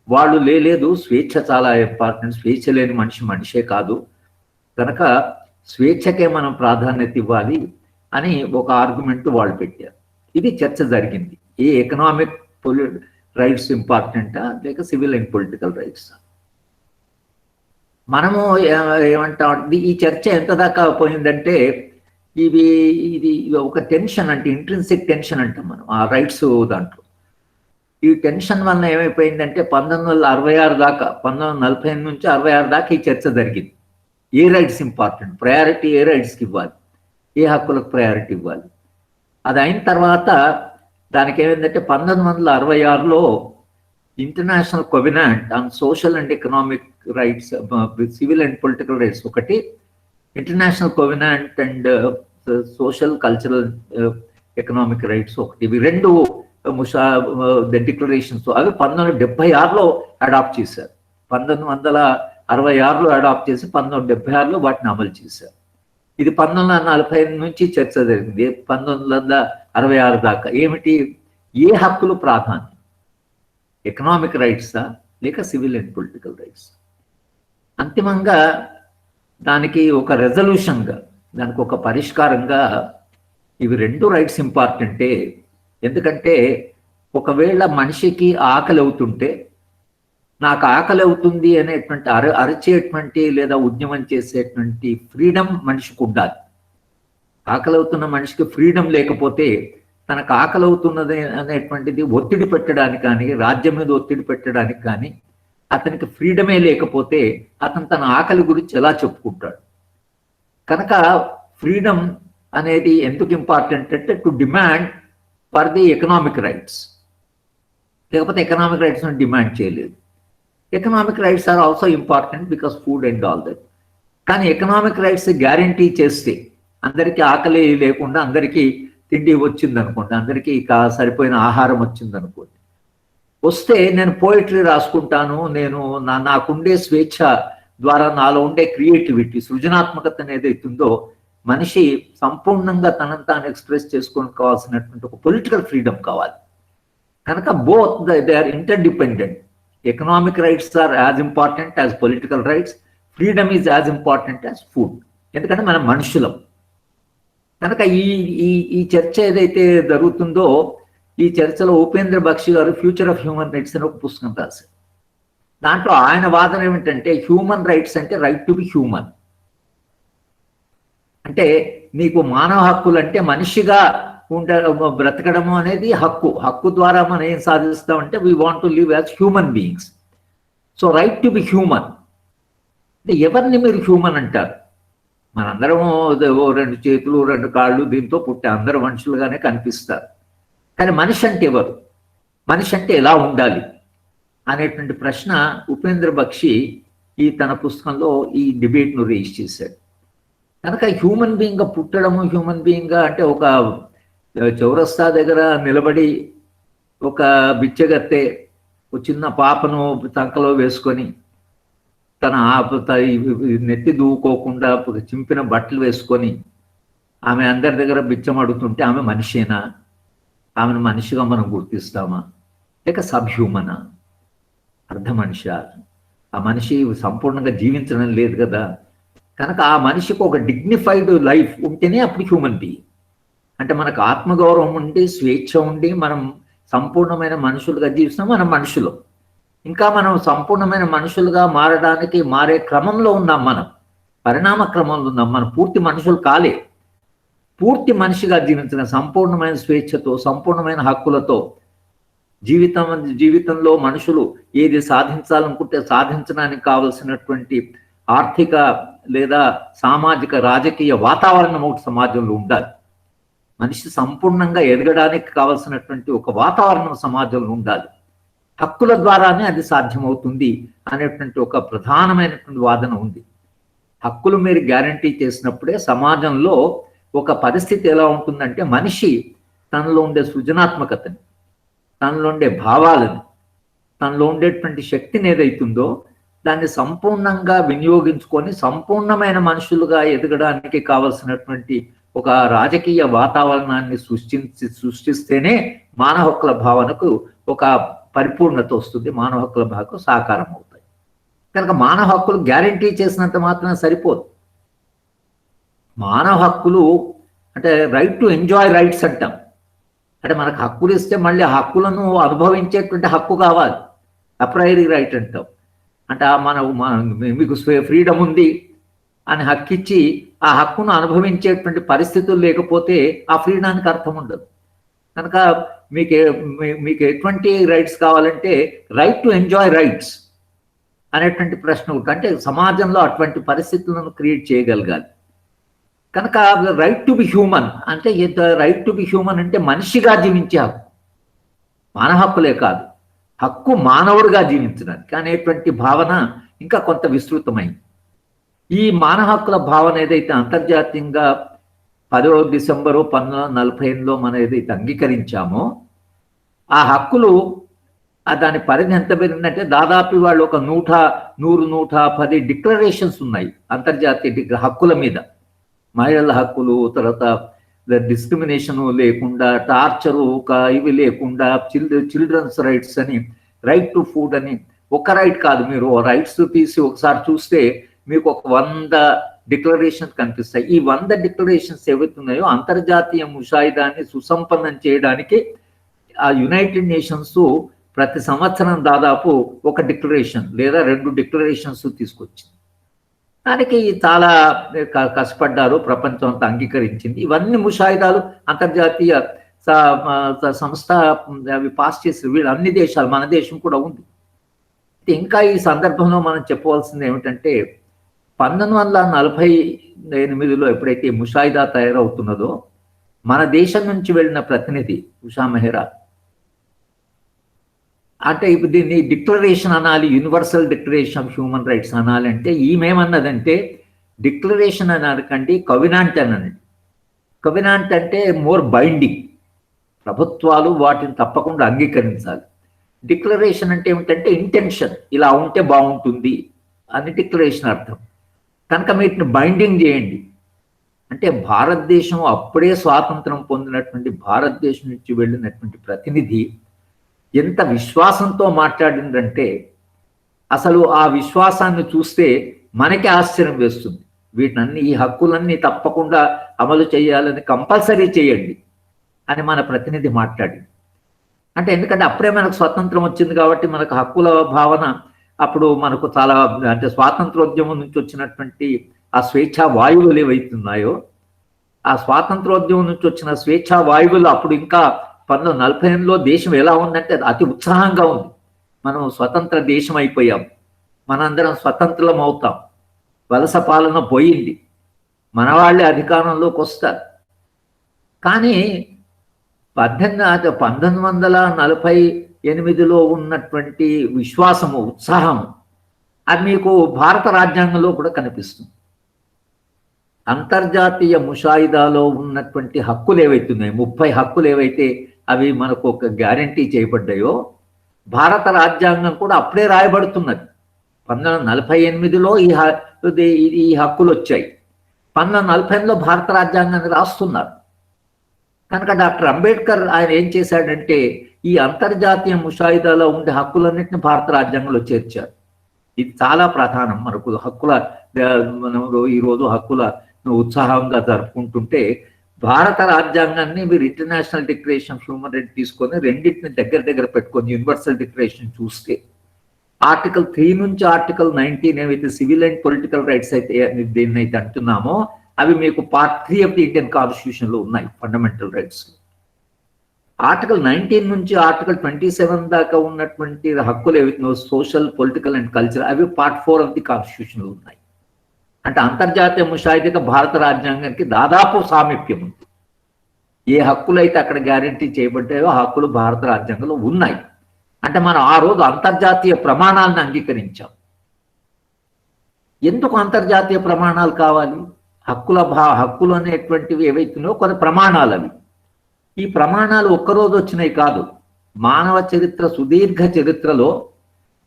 వాళ్ళు లేదు స్వేచ్ఛ చాలా ఇంపార్టెంట్, స్వేచ్ఛ లేని మనిషే కాదు, కనుక స్వేచ్ఛకే మనం ప్రాధాన్యత ఇవ్వాలి అని ఒక ఆర్గ్యుమెంట్ వాళ్ళు పెట్టారు. ఇది చర్చ జరిగింది. ఏ ఎకనామిక్ రైట్స్ ఇంపార్టెంటా లేక సివిల్ అండ్ పొలిటికల్ రైట్స్? మనము ఏమంటాం, ఈ చర్చ ఎంత దాకా పోయిందంటే ఇది ఒక టెన్షన్, అంటే ఇంట్రిన్సిక్ టెన్షన్ అంటాం మనం ఆ రైట్స్ దాంట్లో. ఈ టెన్షన్ వల్ల ఏమైపోయిందంటే 1966 దాకా, 1945 నుంచి 66 దాకా ఈ చర్చ జరిగింది. ఏ రైట్స్ ఇంపార్టెంట్, ప్రయారిటీ ఏ రైట్స్కి ఇవ్వాలి, ఏ హక్కులకు ప్రయారిటీ ఇవ్వాలి. అది అయిన తర్వాత దానికి ఏమైందంటే 1966లో international covenant on social and economic rights, civil and political rights ఒకటి, international covenant and social cultural economic rights ఒకటి. ఇవి రెండు డిక్లరేషన్స్ అవి 1976లో అడాప్ట్ చేశారు. 1966లో అడాప్ట్ చేసి 1976లో వాటిని అమలు చేశారు. ఇది 1945 నుంచి చర్చ జరిగింది 1966 దాకా. ఏమిటి, ఏ హక్కులు ప్రాధాన్యం, ఎకనామిక్ రైట్సా లేక సివిల్ అండ్ పొలిటికల్ రైట్స్? అంతిమంగా దానికి ఒక రెజల్యూషన్గా, దానికి ఒక పరిష్కారంగా ఇవి రెండు రైట్స్ ఇంపార్టెంటే. ఎందుకంటే ఒకవేళ మనిషికి ఆకలి అవుతుంటే, నాకు ఆకలి అవుతుంది అనేటువంటి అరిచేటువంటి లేదా ఉద్యమం చేసేటువంటి ఫ్రీడమ్ మనిషికి ఉండాలి. ఆకలి అవుతున్న మనిషికి ఫ్రీడమ్ లేకపోతే తనకు ఆకలి అవుతున్నది అనేటువంటిది ఒత్తిడి పెట్టడానికి కానీ, రాజ్యం మీద ఒత్తిడి పెట్టడానికి కానీ అతనికి ఫ్రీడమే లేకపోతే అతను తన ఆకలి గురించి ఎలా చెప్పుకుంటాడు? కనుక ఫ్రీడమ్ అనేది ఎందుకు ఇంపార్టెంట్ అంటే to demand for the economic rights. లేకపోతే ఎకనామిక్ రైట్స్ డిమాండ్ చేయలేదు. Economic rights are also important because food and all that. కానీ ఎకనామిక్ రైట్స్ గ్యారంటీ చేస్తే అందరికీ ఆకలి లేకుండా అందరికీ తిండి వచ్చింది అనుకోండి, అందరికీ సరిపోయిన ఆహారం వచ్చింది అనుకోండి, వస్తే నేను పోయిటరీ రాసుకుంటాను, నేను నాకుండే స్వేచ్ఛ ద్వారా నాలో ఉండే క్రియేటివిటీ, సృజనాత్మకత ఏదైతుందో మనిషి సంపూర్ణంగా తనను తాను ఎక్స్ప్రెస్ చేసుకోవాల్సినటువంటి ఒక పొలిటికల్ ఫ్రీడమ్ కావాలి. కనుక both they are interdependent. Economic rights are as important as political rights, freedom is as important as food. ఎందుకంటే మనం మనుషులం. కనుక ఈ చర్చ ఏదైతే జరుగుతుందో ఈ చర్చలో ఉపేంద్ర బక్షి గారు ఫ్యూచర్ ఆఫ్ హ్యూమన్ రైట్స్ అని ఒక పుస్తకం రాశారు. దాంట్లో ఆయన వాదన ఏమిటంటే హ్యూమన్ రైట్స్ అంటే రైట్ టు బి హ్యూమన్. అంటే నీకు మానవ హక్కులు అంటే మనిషిగా బ్రతకడము అనేది హక్కు. హక్కు ద్వారా మనం ఏం సాధిస్తామంటే we want to live as human beings. So right to be human అంటే ఎవరిని మీరు హ్యూమన్ అంటారు? మనందరం రెండు చేతులు రెండు కాళ్ళు దీంతో పుట్టే అందరూ మనుషులుగానే కనిపిస్తారు. కానీ మనిషి అంటే ఎవరు, మనిషి అంటే ఎలా ఉండాలి అనేటువంటి ప్రశ్న ఉపేంద్ర బక్షి ఈ తన పుస్తకంలో ఈ డిబేట్ను రేజ్ చేశాడు. కనుక హ్యూమన్ బీయింగ్గా పుట్టడము, హ్యూమన్ బీయింగ్గా అంటే ఒక చౌరస్తా దగ్గర నిలబడి ఒక బిచ్చగత్తె ఒక చిన్న పాపను తంకలో వేసుకొని తన నెత్తి దూకోకుండా చింపిన బట్టలు వేసుకొని ఆమె అందరి దగ్గర బిచ్చం అడుగుతుంటే ఆమె మనిషేనా? ఆమెను మనిషిగా మనం గుర్తిస్తామా లేక సబ్హ్యూమనా? అర్ధ మనిషా? ఆ మనిషి సంపూర్ణంగా జీవించడం లేదు కదా. కనుక ఆ మనిషికి ఒక డిగ్నిఫైడ్ లైఫ్ ఉంటేనే అప్పుడు హ్యూమన్ బీయింగ్. అంటే మనకు ఆత్మగౌరవం ఉండి స్వేచ్ఛ ఉండి మనం సంపూర్ణమైన మనుషులుగా జీవిస్తాం మనం మనుషులు. ఇంకా మనం సంపూర్ణమైన మనుషులుగా మారడానికి మారే క్రమంలో ఉన్నాం, మనం పరిణామ క్రమంలో ఉన్నాం. మనం పూర్తి మనుషులు కాలే. పూర్తి మనిషిగా జీవించిన సంపూర్ణమైన స్వేచ్ఛతో సంపూర్ణమైన హక్కులతో జీవితంలో మనుషులు ఏది సాధించాలనుకుంటే సాధించడానికి కావలసినటువంటి ఆర్థిక లేదా సామాజిక రాజకీయ వాతావరణం ఒకటి సమాజంలో ఉండాలి. మనిషి సంపూర్ణంగా ఎదగడానికి కావలసినటువంటి ఒక వాతావరణం సమాజంలో ఉండాలి. హక్కుల ద్వారానే అది సాధ్యమవుతుంది అనేటువంటి ఒక ప్రధానమైనటువంటి వాదన ఉంది. హక్కులు మీరు గ్యారంటీ చేసినప్పుడే సమాజంలో ఒక పరిస్థితి ఎలా ఉంటుందంటే మనిషి తనలో ఉండే సృజనాత్మకతని, తనలో ఉండే భావాలని, తనలో ఉండేటువంటి శక్తిని ఏదైతుందో దాన్ని సంపూర్ణంగా వినియోగించుకొని సంపూర్ణమైన మనుషులుగా ఎదగడానికి కావలసినటువంటి ఒక రాజకీయ వాతావరణాన్ని సృష్టిస్తేనే మానవ హక్కుల భావనకు ఒక పరిపూర్ణత వస్తుంది, మానవ హక్కుల హక్కు సాకారం అవుతాయి. కనుక మానవ హక్కులు గ్యారంటీ చేసినంత మాత్రమే సరిపోదు. మానవ హక్కులు అంటే రైట్ టు ఎంజాయ్ రైట్స్ అంటాం. అంటే మనకు హక్కులు ఇస్తే మళ్ళీ ఆ హక్కులను అనుభవించేటువంటి హక్కు కావాలి, అప్రైరీ రైట్ అంటాం. అంటే మీకు ఫ్రీడమ్ ఉంది అని హక్కు ఇచ్చి ఆ హక్కును అనుభవించేటువంటి పరిస్థితులు లేకపోతే ఆ ఫ్రీడానికి అర్థం ఉండదు. కనుక మీకు ఎటువంటి రైట్స్ కావాలంటే రైట్ టు ఎంజాయ్ రైట్స్ అనేటువంటి ప్రశ్న అంటే సమాజంలో అటువంటి పరిస్థితులను క్రియేట్ చేయగలగాలి. కనుక రైట్ టు బి హ్యూమన్ అంటే రైట్ టు బి హ్యూమన్ అంటే మనిషిగా జీవించే హక్కు, మానవ హక్కులే కాదు, హక్కు మానవుడిగా జీవించడానికి అనేటువంటి భావన ఇంకా కొంత విస్తృతమైంది. ఈ మానవ హక్కుల భావన ఏదైతే అంతర్జాతీయంగా 10వ డిసెంబరు 1948లో మనం ఏదైతే అంగీకరించామో ఆ హక్కులు దాని పరిధి ఎంత పెరిగిందంటే దాదాపు వాళ్ళు ఒక 110 డిక్లరేషన్స్ ఉన్నాయి అంతర్జాతీయ హక్కుల మీద. మహిళల హక్కులు, తర్వాత డిస్క్రిమినేషన్ లేకుండా, టార్చరు ఇవి లేకుండా, చిల్డ్రన్స్ రైట్స్ అని, రైట్ టు ఫుడ్ అని, ఒక రైట్ కాదు, మీరు రైట్స్ తీసి ఒకసారి చూస్తే మీకు ఒక 100 డిక్లరేషన్స్ కనిపిస్తాయి. ఈ 100 డిక్లరేషన్స్ ఏవైతున్నాయో అంతర్జాతీయ ముషాయిదాన్ని సుసంపన్నం చేయడానికి ఆ యునైటెడ్ నేషన్స్ ప్రతి సంవత్సరం దాదాపు ఒక డిక్లరేషన్ లేదా 2 డిక్లరేషన్స్ తీసుకొచ్చింది. దానికి చాలా కష్టపడ్డారు, ప్రపంచం అంతా అంగీకరించింది. ఇవన్నీ ముషాయిదాలు అంతర్జాతీయ సంస్థ అవి పాస్ చేసి వీళ్ళు అన్ని దేశాలు, మన దేశం కూడా ఉంది. ఇంకా ఈ సందర్భంలో మనం చెప్పవలసింది ఏమిటంటే 1948లో ఎప్పుడైతే ముషాయిదా తయారవుతున్నదో మన దేశం నుంచి వెళ్ళిన ప్రతినిధి ఉషా మెహ్రా అంటే ఇప్పుడు దీన్ని డిక్లరేషన్ అనాలి, universal declaration of human rights అనాలి అంటే ఈమెమన్నదంటే డిక్లరేషన్ అనకండి, కవినాంట్ అనండి. కవినాంట్ అంటే మోర్ బైండింగ్, ప్రభుత్వాలు వాటిని తప్పకుండా అంగీకరించాలి. డిక్లరేషన్ అంటే ఏమిటంటే ఇంటెన్షన్, ఇలా ఉంటే బాగుంటుంది అని డిక్లరేషన్ అర్థం. కనుక వీటిని బైండింగ్ చేయండి అంటే భారతదేశం అప్పుడే స్వాతంత్రం పొందినటువంటి భారతదేశం నుంచి వెళ్ళినటువంటి ప్రతినిధి ఎంత విశ్వాసంతో మాట్లాడిందంటే అసలు ఆ విశ్వాసాన్ని చూస్తే మనకి ఆశ్చర్యం వేస్తుంది. వీటినన్నీ, ఈ హక్కులన్నీ తప్పకుండా అమలు చేయాలని, కంపల్సరీ చేయండి అని మన ప్రతినిధి మాట్లాడింది. అంటే ఎందుకంటే అప్పుడే మనకు స్వతంత్రం వచ్చింది కాబట్టి మనకు హక్కుల భావన అప్పుడు మనకు చాలా అంటే స్వాతంత్రోద్యమం నుంచి వచ్చినటువంటి ఆ స్వేచ్ఛా వాయువులు ఏవైతున్నాయో ఆ స్వాతంత్రోద్యమం నుంచి వచ్చిన స్వేచ్ఛా వాయువులు అప్పుడు ఇంకా 1948లో దేశం ఎలా ఉందంటే అతి ఉత్సాహంగా ఉంది. మనం స్వతంత్ర దేశం అయిపోయాం, మనందరం స్వతంత్రం అవుతాం, వలస పాలన పోయింది, మన వాళ్ళే అధికారంలోకి వస్తారు. కానీ 1948లో ఉన్నటువంటి విశ్వాసము, ఉత్సాహము అది మీకు భారత రాజ్యాంగంలో కూడా కనిపిస్తుంది. అంతర్జాతీయ ముషాయిదాలో ఉన్నటువంటి హక్కులు ఏవైతున్నాయి, 30 హక్కులు ఏవైతే అవి మనకు ఒక గ్యారంటీ చేయబడ్డాయో భారత రాజ్యాంగం కూడా అప్పుడే రాయబడుతున్నది. 1948లో ఈ హక్కులు వచ్చాయి, 1948లో భారత రాజ్యాంగాన్ని రాస్తున్నారు. కనుక డాక్టర్ అంబేద్కర్ ఆయన ఏం చేశాడంటే ఈ అంతర్జాతీయ ముషాయిదాలో ఉండే హక్కులన్నింటినీ భారత రాజ్యాంగంలో చేర్చారు. ఇది చాలా ప్రధానం. మనకు హక్కుల మనం ఈరోజు హక్కుల ఉత్సాహంగా జరుపుకుంటుంటే భారత రాజ్యాంగాన్ని మీరు international declaration of human rights తీసుకొని రెండింటిని దగ్గర పెట్టుకొని యూనివర్సల్ డిక్లరేషన్ చూస్తే ఆర్టికల్ 3 నుంచి ఆర్టికల్ 19 ఏవైతే సివిల్ అండ్ పొలిటికల్ రైట్స్ అయితే దీన్ని అయితే అంటున్నామో అవి మీకు part 3 of the Indian constitution లో ఉన్నాయి, ఫండమెంటల్ రైట్స్. ఆర్టికల్ 19 నుంచి ఆర్టికల్ 27 దాకా ఉన్నటువంటి హక్కులు ఏవైతే సోషల్, పొలిటికల్ అండ్ కల్చర్ అవి పార్ట్ 4 ఆఫ్ ది కాన్స్టిట్యూషన్ లో ఉన్నాయి. అంటే అంతర్జాతీయ ముషాయిదాకి భారత రాజ్యాంగానికి దాదాపు సామీప్యం ఉంది. ఏ హక్కులు అయితే అక్కడ గ్యారంటీ చేయబడ్డాయో ఆ హక్కులు భారత రాజ్యాంగంలో ఉన్నాయి. అంటే మనం ఆ రోజు అంతర్జాతీయ ప్రమాణాలను అంగీకరించాం. ఎందుకు అంతర్జాతీయ ప్రమాణాలు కావాలి? హక్కులు అనేటువంటివి ఏవైతున్నాయో కొన్ని ప్రమాణాలు అవి. ఈ ప్రమాణాలు ఒక్కరోజు వచ్చినాయి కాదు. మానవ చరిత్ర, సుదీర్ఘ చరిత్రలో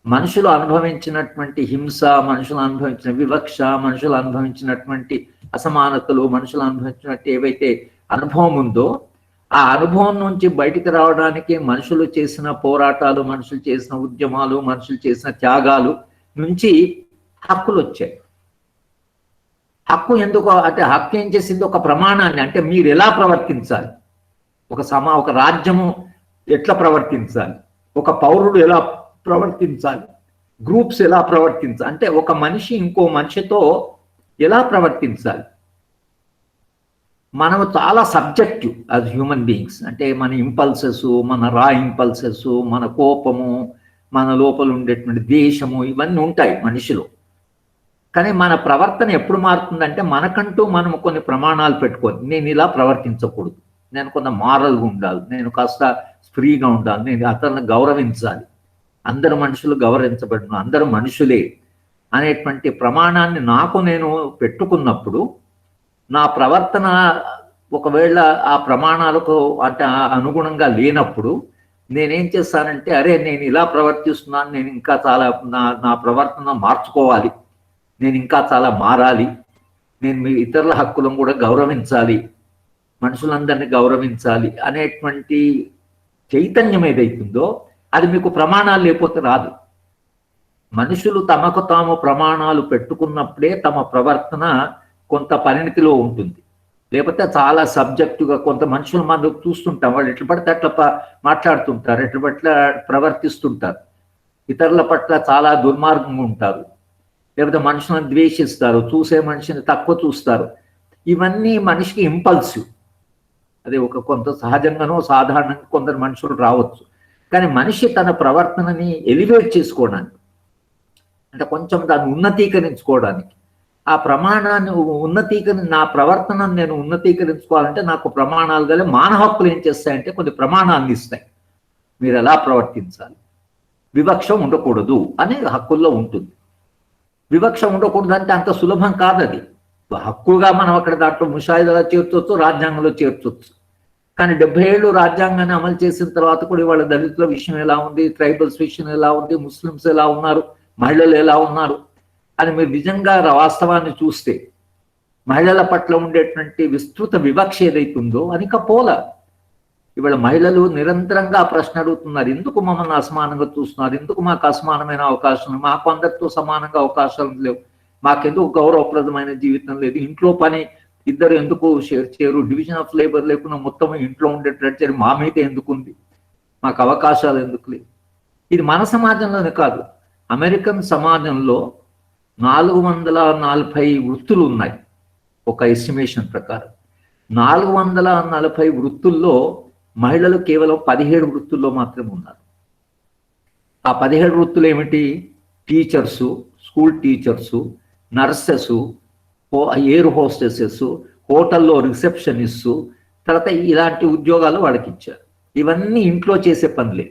మనుషులు అనుభవించినటువంటి హింస, మనుషులు అనుభవించిన వివక్ష, మనుషులు అనుభవించినటువంటి అసమానతలు, మనుషులు అనుభవించినట్టు ఏవైతే అనుభవం ఉందో ఆ అనుభవం నుంచి బయటికి రావడానికి మనుషులు చేసిన పోరాటాలు, మనుషులు చేసిన ఉద్యమాలు, మనుషులు చేసిన త్యాగాలు నుంచి హక్కులు వచ్చాయి. హక్కు ఎందుకు అంటే హక్కు ఏం చేసింది? ఒక ప్రమాణాన్ని, అంటే మీరు ఎలా ప్రవర్తించాలి, ఒక రాజ్యము ఎట్లా ప్రవర్తించాలి, ఒక పౌరుడు ఎలా ప్రవర్తించాలి, గ్రూప్స్ ఎలా ప్రవర్తించాలి, అంటే ఒక మనిషి ఇంకో మనిషితో ఎలా ప్రవర్తించాలి. మనము చాలా సబ్జెక్టివ్ యాజ్ హ్యూమన్ బీయింగ్స్. అంటే మన ఇంపల్సెస్, మన రా ఇంపల్సెస్, మన కోపము, మన లోపల ఉండేటువంటి దేశము, ఇవన్నీ ఉంటాయి మనిషిలో. కానీ మన ప్రవర్తన ఎప్పుడు మారుతుందంటే మనకంటూ మనం కొన్ని ప్రమాణాలు పెట్టుకొని, నేను ఇలా ప్రవర్తించకూడదు, నేను కొంత మారల్గా ఉండాలి, నేను కాస్త ఫ్రీగా ఉండాలి, నేను అతన్ని గౌరవించాలి, అందరు మనుషులు గౌరవించబడిన, అందరూ మనుషులే అనేటువంటి ప్రమాణాన్ని నాకు నేను పెట్టుకున్నప్పుడు నా ప్రవర్తన ఒకవేళ ఆ ప్రమాణాలకు అంటే అనుగుణంగా లేనప్పుడు నేనేం చేస్తానంటే, అరే నేను ఇలా ప్రవర్తిస్తున్నాను, నేను ఇంకా చాలా నా ప్రవర్తన మార్చుకోవాలి, నేను ఇంకా చాలా మారాలి, నేను మీ ఇతరుల హక్కులను కూడా గౌరవించాలి, మనుషులందరినీ గౌరవించాలి అనేటువంటి చైతన్యం ఏదైతుందో అది మీకు ప్రమాణాలు లేకపోతే రాదు. మనుషులు తమకు తాము ప్రమాణాలు పెట్టుకున్నప్పుడే తమ ప్రవర్తన కొంత పరిణితిలో ఉంటుంది. లేకపోతే చాలా సబ్జెక్టుగా కొంత మనుషులు మనం చూస్తుంటాం, వాళ్ళు ఎట్లా పడితే అట్లా మాట్లాడుతుంటారు, ఎట్లా పట్ల ప్రవర్తిస్తుంటారు, ఇతరుల పట్ల చాలా దుర్మార్గంగా ఉంటారు, లేకపోతే మనుషులను ద్వేషిస్తారు, చూసే మనిషిని తక్కువ చూస్తారు. ఇవన్నీ మనిషికి ఇంపల్సివ్. అది ఒక కొంత సహజంగానో సాధారణంగా కొందరు మనుషులు రావచ్చు. కానీ మనిషి తన ప్రవర్తనని ఎలివేట్ చేసుకోవడానికి, అంటే కొంచెం దాన్ని ఉన్నతీకరించుకోవడానికి, ఆ ప్రమాణాన్ని నా ప్రవర్తనను నేను ఉన్నతీకరించుకోవాలంటే నాకు ప్రమాణాలు గల మానవ హక్కులు ఏం చేస్తాయంటే కొన్ని ప్రమాణాలను ఇస్తాయి. మీరు ఎలా ప్రవర్తించాలి, వివక్ష ఉండకూడదు అనే హక్కుల్లో ఉంటుంది. వివక్ష ఉండకూడదు అంటే అంత సులభం కాదు. అది హక్కుగా మనం అక్కడ దాంట్లో ముషాయిదాలో చేర్చొచ్చు, రాజ్యాంగంలో చేర్చొచ్చు. కానీ 70 ఏళ్ళు రాజ్యాంగాన్ని అమలు చేసిన తర్వాత కూడా ఇవాళ దళితుల విషయం ఎలా ఉంది, ట్రైబల్స్ విషయం ఎలా ఉంది, ముస్లిమ్స్ ఎలా ఉన్నారు, మహిళలు ఎలా ఉన్నారు అని మీరు నిజంగా వాస్తవాన్ని చూస్తే మహిళల పట్ల ఉండేటువంటి విస్తృత వివక్ష ఏదైతుందో అనిక పోల. ఇవాళ మహిళలు నిరంతరంగా ప్రశ్న అడుగుతున్నారు, ఎందుకు మమ్మల్ని అసమానంగా చూస్తున్నారు, ఎందుకు మాకు అసమానమైన అవకాశం, మాకు అందరితో సమానంగా అవకాశాలు లేవు, మాకెందుకు గౌరవప్రదమైన జీవితం లేదు, ఇంట్లో పని ఇద్దరు ఎందుకు షేర్ చేయరు, డివిజన్ ఆఫ్ లేబర్ లేకుండా మొత్తం ఇంట్లో ఉండేటట్టు మా మీద ఎందుకుంది, మాకు అవకాశాలు ఎందుకు లేవు. ఇది మన సమాజంలోనే కాదు, అమెరికన్ సమాజంలో 440 వృత్తులు ఉన్నాయి ఒక ఎస్టిమేషన్ ప్రకారం. 440 వృత్తుల్లో మహిళలు కేవలం 17 వృత్తుల్లో మాత్రమే ఉన్నారు. ఆ 17 వృత్తులు ఏమిటి? Teachers, school teachers, nurses, air hostesses, హోటల్లో రిసెప్షనిస్టు, తర్వాత ఇలాంటి ఉద్యోగాలు వాళ్ళకి ఇచ్చారు. ఇవన్నీ ఇంట్లో చేసే పనులే.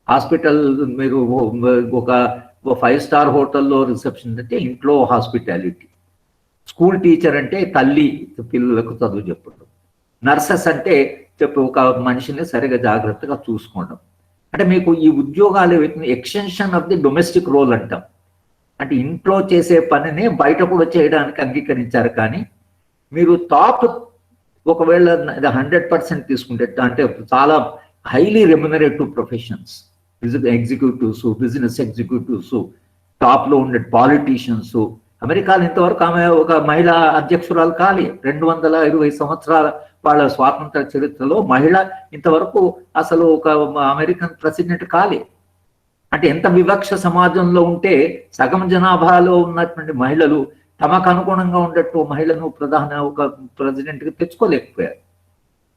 హాస్పిటల్ మీరు ఒక 5 స్టార్ హోటల్లో రిసెప్షన్ అంటే ఇంట్లో హాస్పిటాలిటీ. స్కూల్ టీచర్ అంటే తల్లి పిల్లలకు చదువు చెప్పడం. నర్సెస్ అంటే ఒక మనిషిని సరిగా జాగ్రత్తగా చూసుకోవడం. అంటే మీకు ఈ ఉద్యోగాలు extension of the domestic role అంటాం. అంటే ఇంట్లో చేసే పనిని బయట కూడా చేయడానికి అంగీకరించారు. కానీ మీరు టాప్ ఒకవేళ 100% తీసుకుంటే అంటే చాలా highly remunerative professions, executives, business executives, టాప్లో ఉండే పాలిటీషియన్స్. అమెరికాలో ఇంతవరకు ఆమె ఒక మహిళా అధ్యక్షురాలు కాలే. 220 సంవత్సరాల వాళ్ళ స్వాతంత్ర చరిత్రలో మహిళ ఇంతవరకు అసలు ఒక అమెరికన్ ప్రెసిడెంట్ కాలే. అంటే ఎంత వివక్ష సమాజంలో ఉంటే సగం జనాభాలో ఉన్నటువంటి మహిళలు తమకు అనుగుణంగా ఉండేట్టు మహిళను ఒక ప్రెసిడెంట్గా తెచ్చుకోలేకపోయారు.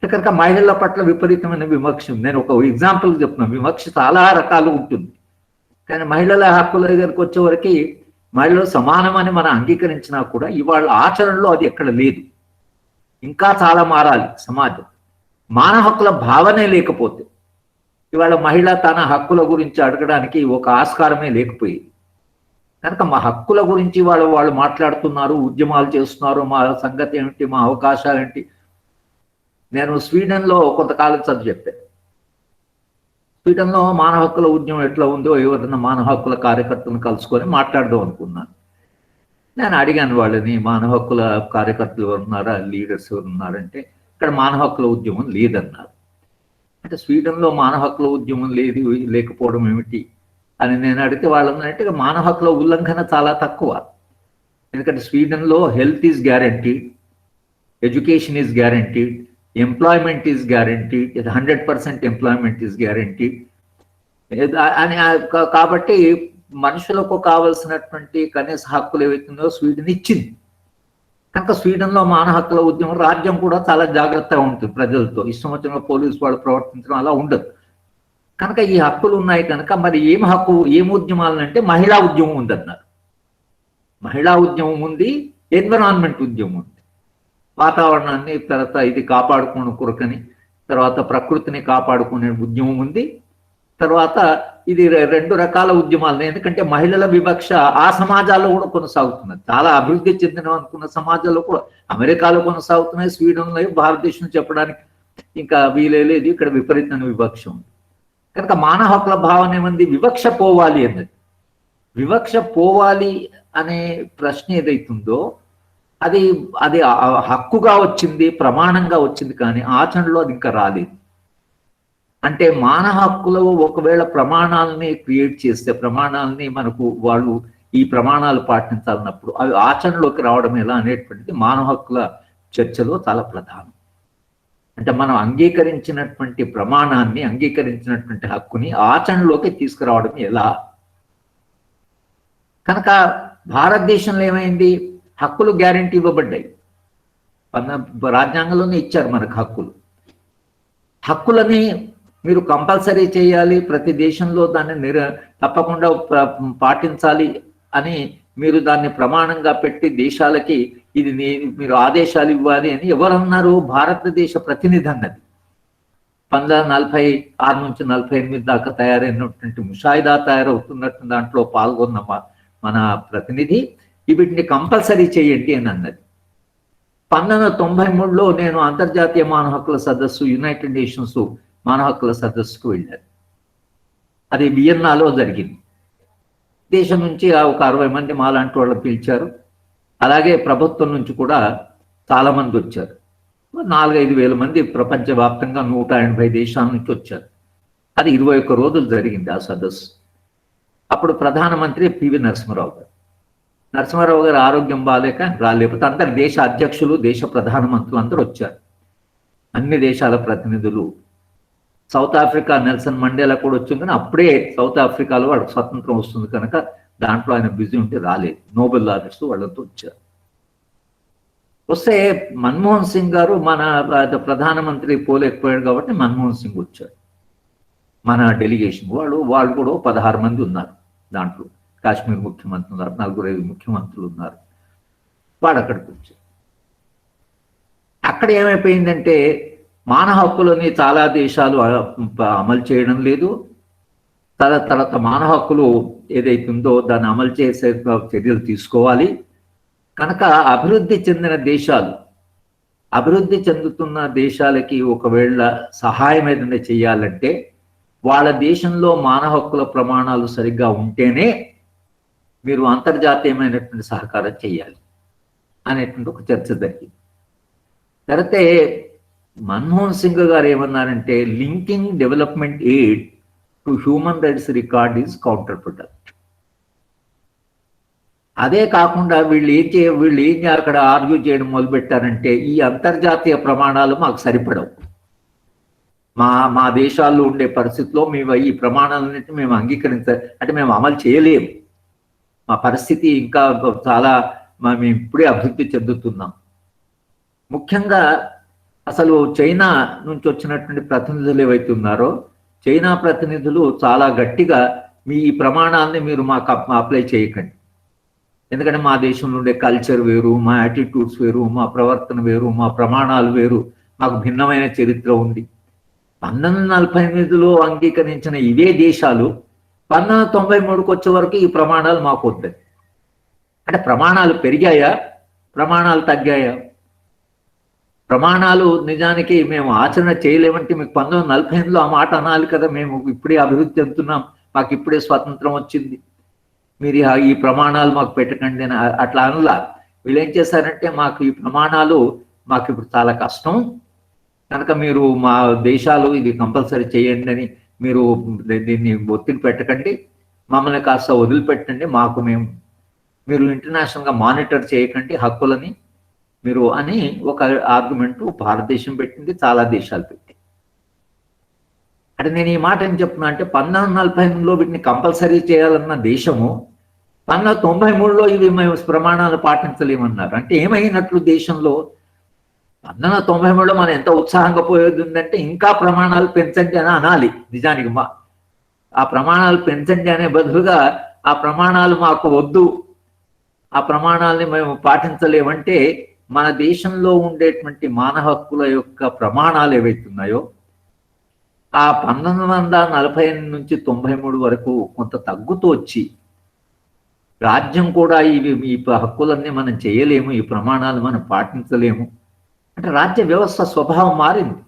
కనుక మహిళల పట్ల విపరీతమైన వివక్ష. నేను ఒక ఎగ్జాంపుల్ చెప్తున్నాను. వివక్ష చాలా రకాలు ఉంటుంది. కానీ మహిళల హక్కుల దగ్గరికి వచ్చేవరకు మహిళలు సమానమని మనం అంగీకరించినా కూడా ఇవాళ ఆచరణలో అది ఎక్కడ లేదు. ఇంకా చాలా మారాలి సమాజం. మానవ హక్కుల భావనే లేకపోతే ఇవాళ మహిళ తన హక్కుల గురించి అడగడానికి ఒక ఆస్కారమే లేకపోయేది. కనుక మా హక్కుల గురించి వాళ్ళు మాట్లాడుతున్నారు, ఉద్యమాలు చేస్తున్నారు, మా సంగతి ఏమిటి, మా అవకాశాలు ఏంటి. నేను స్వీడన్లో కొంతకాలం చదువు చెప్పాను. స్వీడన్లో మానవ హక్కుల ఉద్యమం ఎట్లా ఉందో ఎవరైనా మానవ హక్కుల కార్యకర్తలను కలుసుకొని మాట్లాడదాం అనుకున్నాను. నేను అడిగాను వాళ్ళని, మానవ హక్కుల కార్యకర్తలు ఎవరున్నారా, లీడర్స్ ఎవరున్నారంటే ఇక్కడ మానవ హక్కుల ఉద్యమం లేదన్నారు. అంటే స్వీడన్లో మానవ హక్కుల ఉద్యమం లేకపోవడం ఏమిటి అని నేను అడిగితే వాళ్ళు అన్నట్టుగా మానవ హక్కుల ఉల్లంఘన చాలా తక్కువ. ఎందుకంటే స్వీడన్లో health is guaranteed, education is guaranteed, employment is guaranteed, 100% employment is guaranteed అని. కాబట్టి మనుషులకు కావలసినటువంటి కనీస హక్కులు ఏవైతుందో స్వీడన్ ఇచ్చింది. కనుక స్వీడన్లో మానవ హక్కుల ఉద్యమం, రాజ్యం కూడా చాలా జాగ్రత్తగా ఉంటుంది ప్రజలతో, ఇష్టం వచ్చిన పోలీసు వాళ్ళు ప్రవర్తించడం అలా ఉండదు. కనుక ఈ హక్కులు ఉన్నాయి కనుక మరి ఏం ఉద్యమాలు అంటే మహిళా ఉద్యమం ఉందన్నారు. మహిళా ఉద్యమం ఉంది, ఎన్విరాన్మెంట్ ఉద్యమం ఉంది. వాతావరణాన్ని తర్వాత ఇది కాపాడుకునే కొరకని, తర్వాత ప్రకృతిని కాపాడుకునే ఉద్యమం ఉంది. తర్వాత ఇది 2 రకాల ఉద్యమాలు. ఎందుకంటే మహిళల వివక్ష ఆ సమాజాల్లో కూడా కొనసాగుతున్నది. చాలా అభివృద్ధి చెందిన అనుకున్న సమాజాల్లో కూడా అమెరికాలో కొనసాగుతున్నాయి, స్వీడన్లో, భారతదేశం చెప్పడానికి ఇంకా వీలేదు. ఇక్కడ విపరీతమైన వివక్ష ఉంది. కనుక మానవ హక్కుల భావన ఏమంది, వివక్ష పోవాలి అన్నది. వివక్ష పోవాలి అనే ప్రశ్న ఏదైతుందో అది హక్కుగా వచ్చింది, ప్రమాణంగా వచ్చింది, కానీ ఆచరణలో అది ఇంకా రాలేదు. అంటే మానవ హక్కులు ఒకవేళ ప్రమాణాలని క్రియేట్ చేస్తే, ప్రమాణాలని మనకు వాళ్ళు ఈ ప్రమాణాలు పాటించాలన్నప్పుడు అవి ఆచరణలోకి రావడం ఎలా అనేటువంటిది మానవ హక్కుల చర్చలో చాలా ప్రధానం. అంటే మనం అంగీకరించినటువంటి ప్రమాణాన్ని, అంగీకరించినటువంటి హక్కుని ఆచరణలోకి తీసుకురావడం ఎలా. కనుక భారతదేశంలో ఏమైంది, హక్కులు గ్యారెంటీ ఇవ్వబడ్డాయి, రాజ్యాంగంలోనే ఇచ్చారు మనకు హక్కులు. హక్కులని మీరు కంపల్సరీ చేయాలి, ప్రతి దేశంలో దాన్ని తప్పకుండా పాటించాలి అని మీరు దాన్ని ప్రమాణంగా పెట్టి దేశాలకి ఇది మీరు ఆదేశాలు ఇవ్వాలి అని ఎవరన్నారు? భారతదేశ ప్రతినిధి అన్నది. 1946 నుంచి 48 దాకా తయారైనటువంటి ముషాయిదా తయారవుతున్నట్టు దాంట్లో పాల్గొన్న మన ప్రతినిధి వీటిని కంపల్సరీ చేయండి అని అన్నది. 1993లో నేను అంతర్జాతీయ మానవ హక్కుల సదస్సు, యునైటెడ్ నేషన్స్ మానవ హక్కుల సదస్సుకు వెళ్ళాను. అది వియన్నాలో జరిగింది. దేశం నుంచి ఒక 60 మంది మాలాంటి వాళ్ళు పిలిచారు. అలాగే ప్రభుత్వం నుంచి కూడా చాలా మంది వచ్చారు. 4-5 వేల మంది ప్రపంచవ్యాప్తంగా 180 దేశాల నుంచి వచ్చారు. అది 21 రోజులు జరిగింది ఆ సదస్సు. అప్పుడు ప్రధానమంత్రి పివి నరసింహారావు గారు. నరసింహారావు గారు ఆరోగ్యం బాగాలేక రాలేకపోతే అందరు దేశ అధ్యక్షులు, దేశ ప్రధానమంత్రులు అందరూ వచ్చారు. అన్ని దేశాల ప్రతినిధులు. సౌత్ ఆఫ్రికా నెల్సన్ మండేలా కూడా వచ్చింది, కానీ అప్పుడే సౌత్ ఆఫ్రికాలో వాడికి స్వతంత్రం వస్తుంది కనుక దాంట్లో ఆయన బిజీ ఉంటే రాలేదు. నోబెల్ లారెట్స్ వాళ్ళంతా వచ్చారు. వస్తే మన్మోహన్ సింగ్ గారు మన ప్రధానమంత్రి పోలేకపోయాడు కాబట్టి మన్మోహన్ సింగ్ వచ్చాడు. మన డెలిగేషన్ వాళ్ళు కూడా 16 మంది ఉన్నారు. దాంట్లో కాశ్మీర్ ముఖ్యమంత్రి ఉన్నారు, 4-5 ముఖ్యమంత్రులు ఉన్నారు. వాడు అక్కడికి వచ్చాడు. అక్కడ ఏమైపోయిందంటే మానవ హక్కులని చాలా దేశాలు అమలు చేయడం లేదు. తర్వాత మానవ హక్కులు ఏదైతుందో దాన్ని అమలు చేసే చర్యలు తీసుకోవాలి. కనుక అభివృద్ధి చెందిన దేశాలు, అభివృద్ధి చెందుతున్న దేశాలకి ఒకవేళ సహాయం ఏదైనా చేయాలంటే వాళ్ళ దేశంలో మానవ హక్కుల ప్రమాణాలు సరిగ్గా ఉంటేనే మీరు అంతర్జాతీయమైనటువంటి సహకారం చేయాలి అనేటువంటి ఒక చర్చ జరిగింది. తర్వాత మన్మోహన్ సింగ్ గారు ఏమన్నారంటే linking development aid to human rights record is counter product. అదే కాకుండా వీళ్ళు ఏం అక్కడ ఆర్గ్యూ చేయడం మొదలుపెట్టారంటే ఈ అంతర్జాతీయ ప్రమాణాలు మాకు సరిపడవు, మా దేశాల్లో ఉండే పరిస్థితిలో మేము ఈ ప్రమాణాలన్నింటినీ మేము అంటే మేము అమలు చేయలేము, మా పరిస్థితి ఇంకా చాలా మేము ఇప్పుడే అభివృద్ధి చెందుతున్నాం. ముఖ్యంగా అసలు చైనా నుంచి వచ్చినటువంటి ప్రతినిధులు ఏవైతే ఉన్నారో చైనా ప్రతినిధులు చాలా గట్టిగా మీ ఈ ప్రమాణాలని మీరు మాకు అప్లై చేయకండి, ఎందుకంటే మా దేశంలో ఉండే కల్చర్ వేరు, మా యాటిట్యూడ్స్ వేరు, మా ప్రవర్తన వేరు, మా ప్రమాణాలు వేరు, మాకు భిన్నమైన చరిత్ర ఉంది. 1948లో అంగీకరించిన ఇవే దేశాలు 1993కు వచ్చే వరకు ఈ ప్రమాణాలు మాకు వద్దాయి. అంటే ప్రమాణాలు పెరిగాయా, ప్రమాణాలు తగ్గాయా? ప్రమాణాలు నిజానికి మేము ఆచరణ చేయలేమంటే మీకు 1948లో ఆ మాట అనాలి కదా, మేము ఇప్పుడే అభివృద్ధి చెందుతున్నాం, మాకు ఇప్పుడే స్వాతంత్రం వచ్చింది, మీరు ఈ ప్రమాణాలు మాకు పెట్టకండి అని అట్లా అనులా. వీళ్ళు ఏం చేశారంటే మాకు ఈ ప్రమాణాలు మాకు ఇప్పుడు చాలా కష్టం, కనుక మీరు మా దేశాలు ఇది కంపల్సరీ చేయండి అని మీరు దీన్ని ఒత్తిడి పెట్టకండి, మమ్మల్ని కాస్త వదిలిపెట్టండి, మీరు ఇంటర్నేషనల్గా మానిటర్ చేయకండి హక్కులని మీరు అని ఒక ఆర్గ్యుమెంట్ భారతదేశం పెట్టింది, చాలా దేశాలు పెట్టాయి. అంటే నేను ఈ మాట ఏం చెప్తున్నా అంటే 1948లో వీటిని కంపల్సరీ చేయాలన్న దేశము 1993లో ఇవి మేము ప్రమాణాలు పాటించలేమన్నారు. అంటే ఏమైనట్లు దేశంలో 1993లో మనం ఎంత ఉత్సాహంగా పోయేది ఉందంటే ఇంకా ప్రమాణాలు పెంచండి అని అనాలి. నిజానికి ఆ ప్రమాణాలు పెంచండి అనే బదులుగా ఆ ప్రమాణాలు మాకు వద్దు, ఆ ప్రమాణాలని మేము పాటించలేమంటే మన దేశంలో ఉండేటువంటి మానవ హక్కుల యొక్క ప్రమాణాలు ఏవైతున్నాయో ఆ 1948 నుంచి 93 వరకు కొంత తగ్గుతూ వచ్చి రాజ్యం కూడా ఈ హక్కులన్నీ మనం చేయలేము, ఈ ప్రమాణాలు మనం పాటించలేము అంటే రాజ్య వ్యవస్థ స్వభావం మారింది,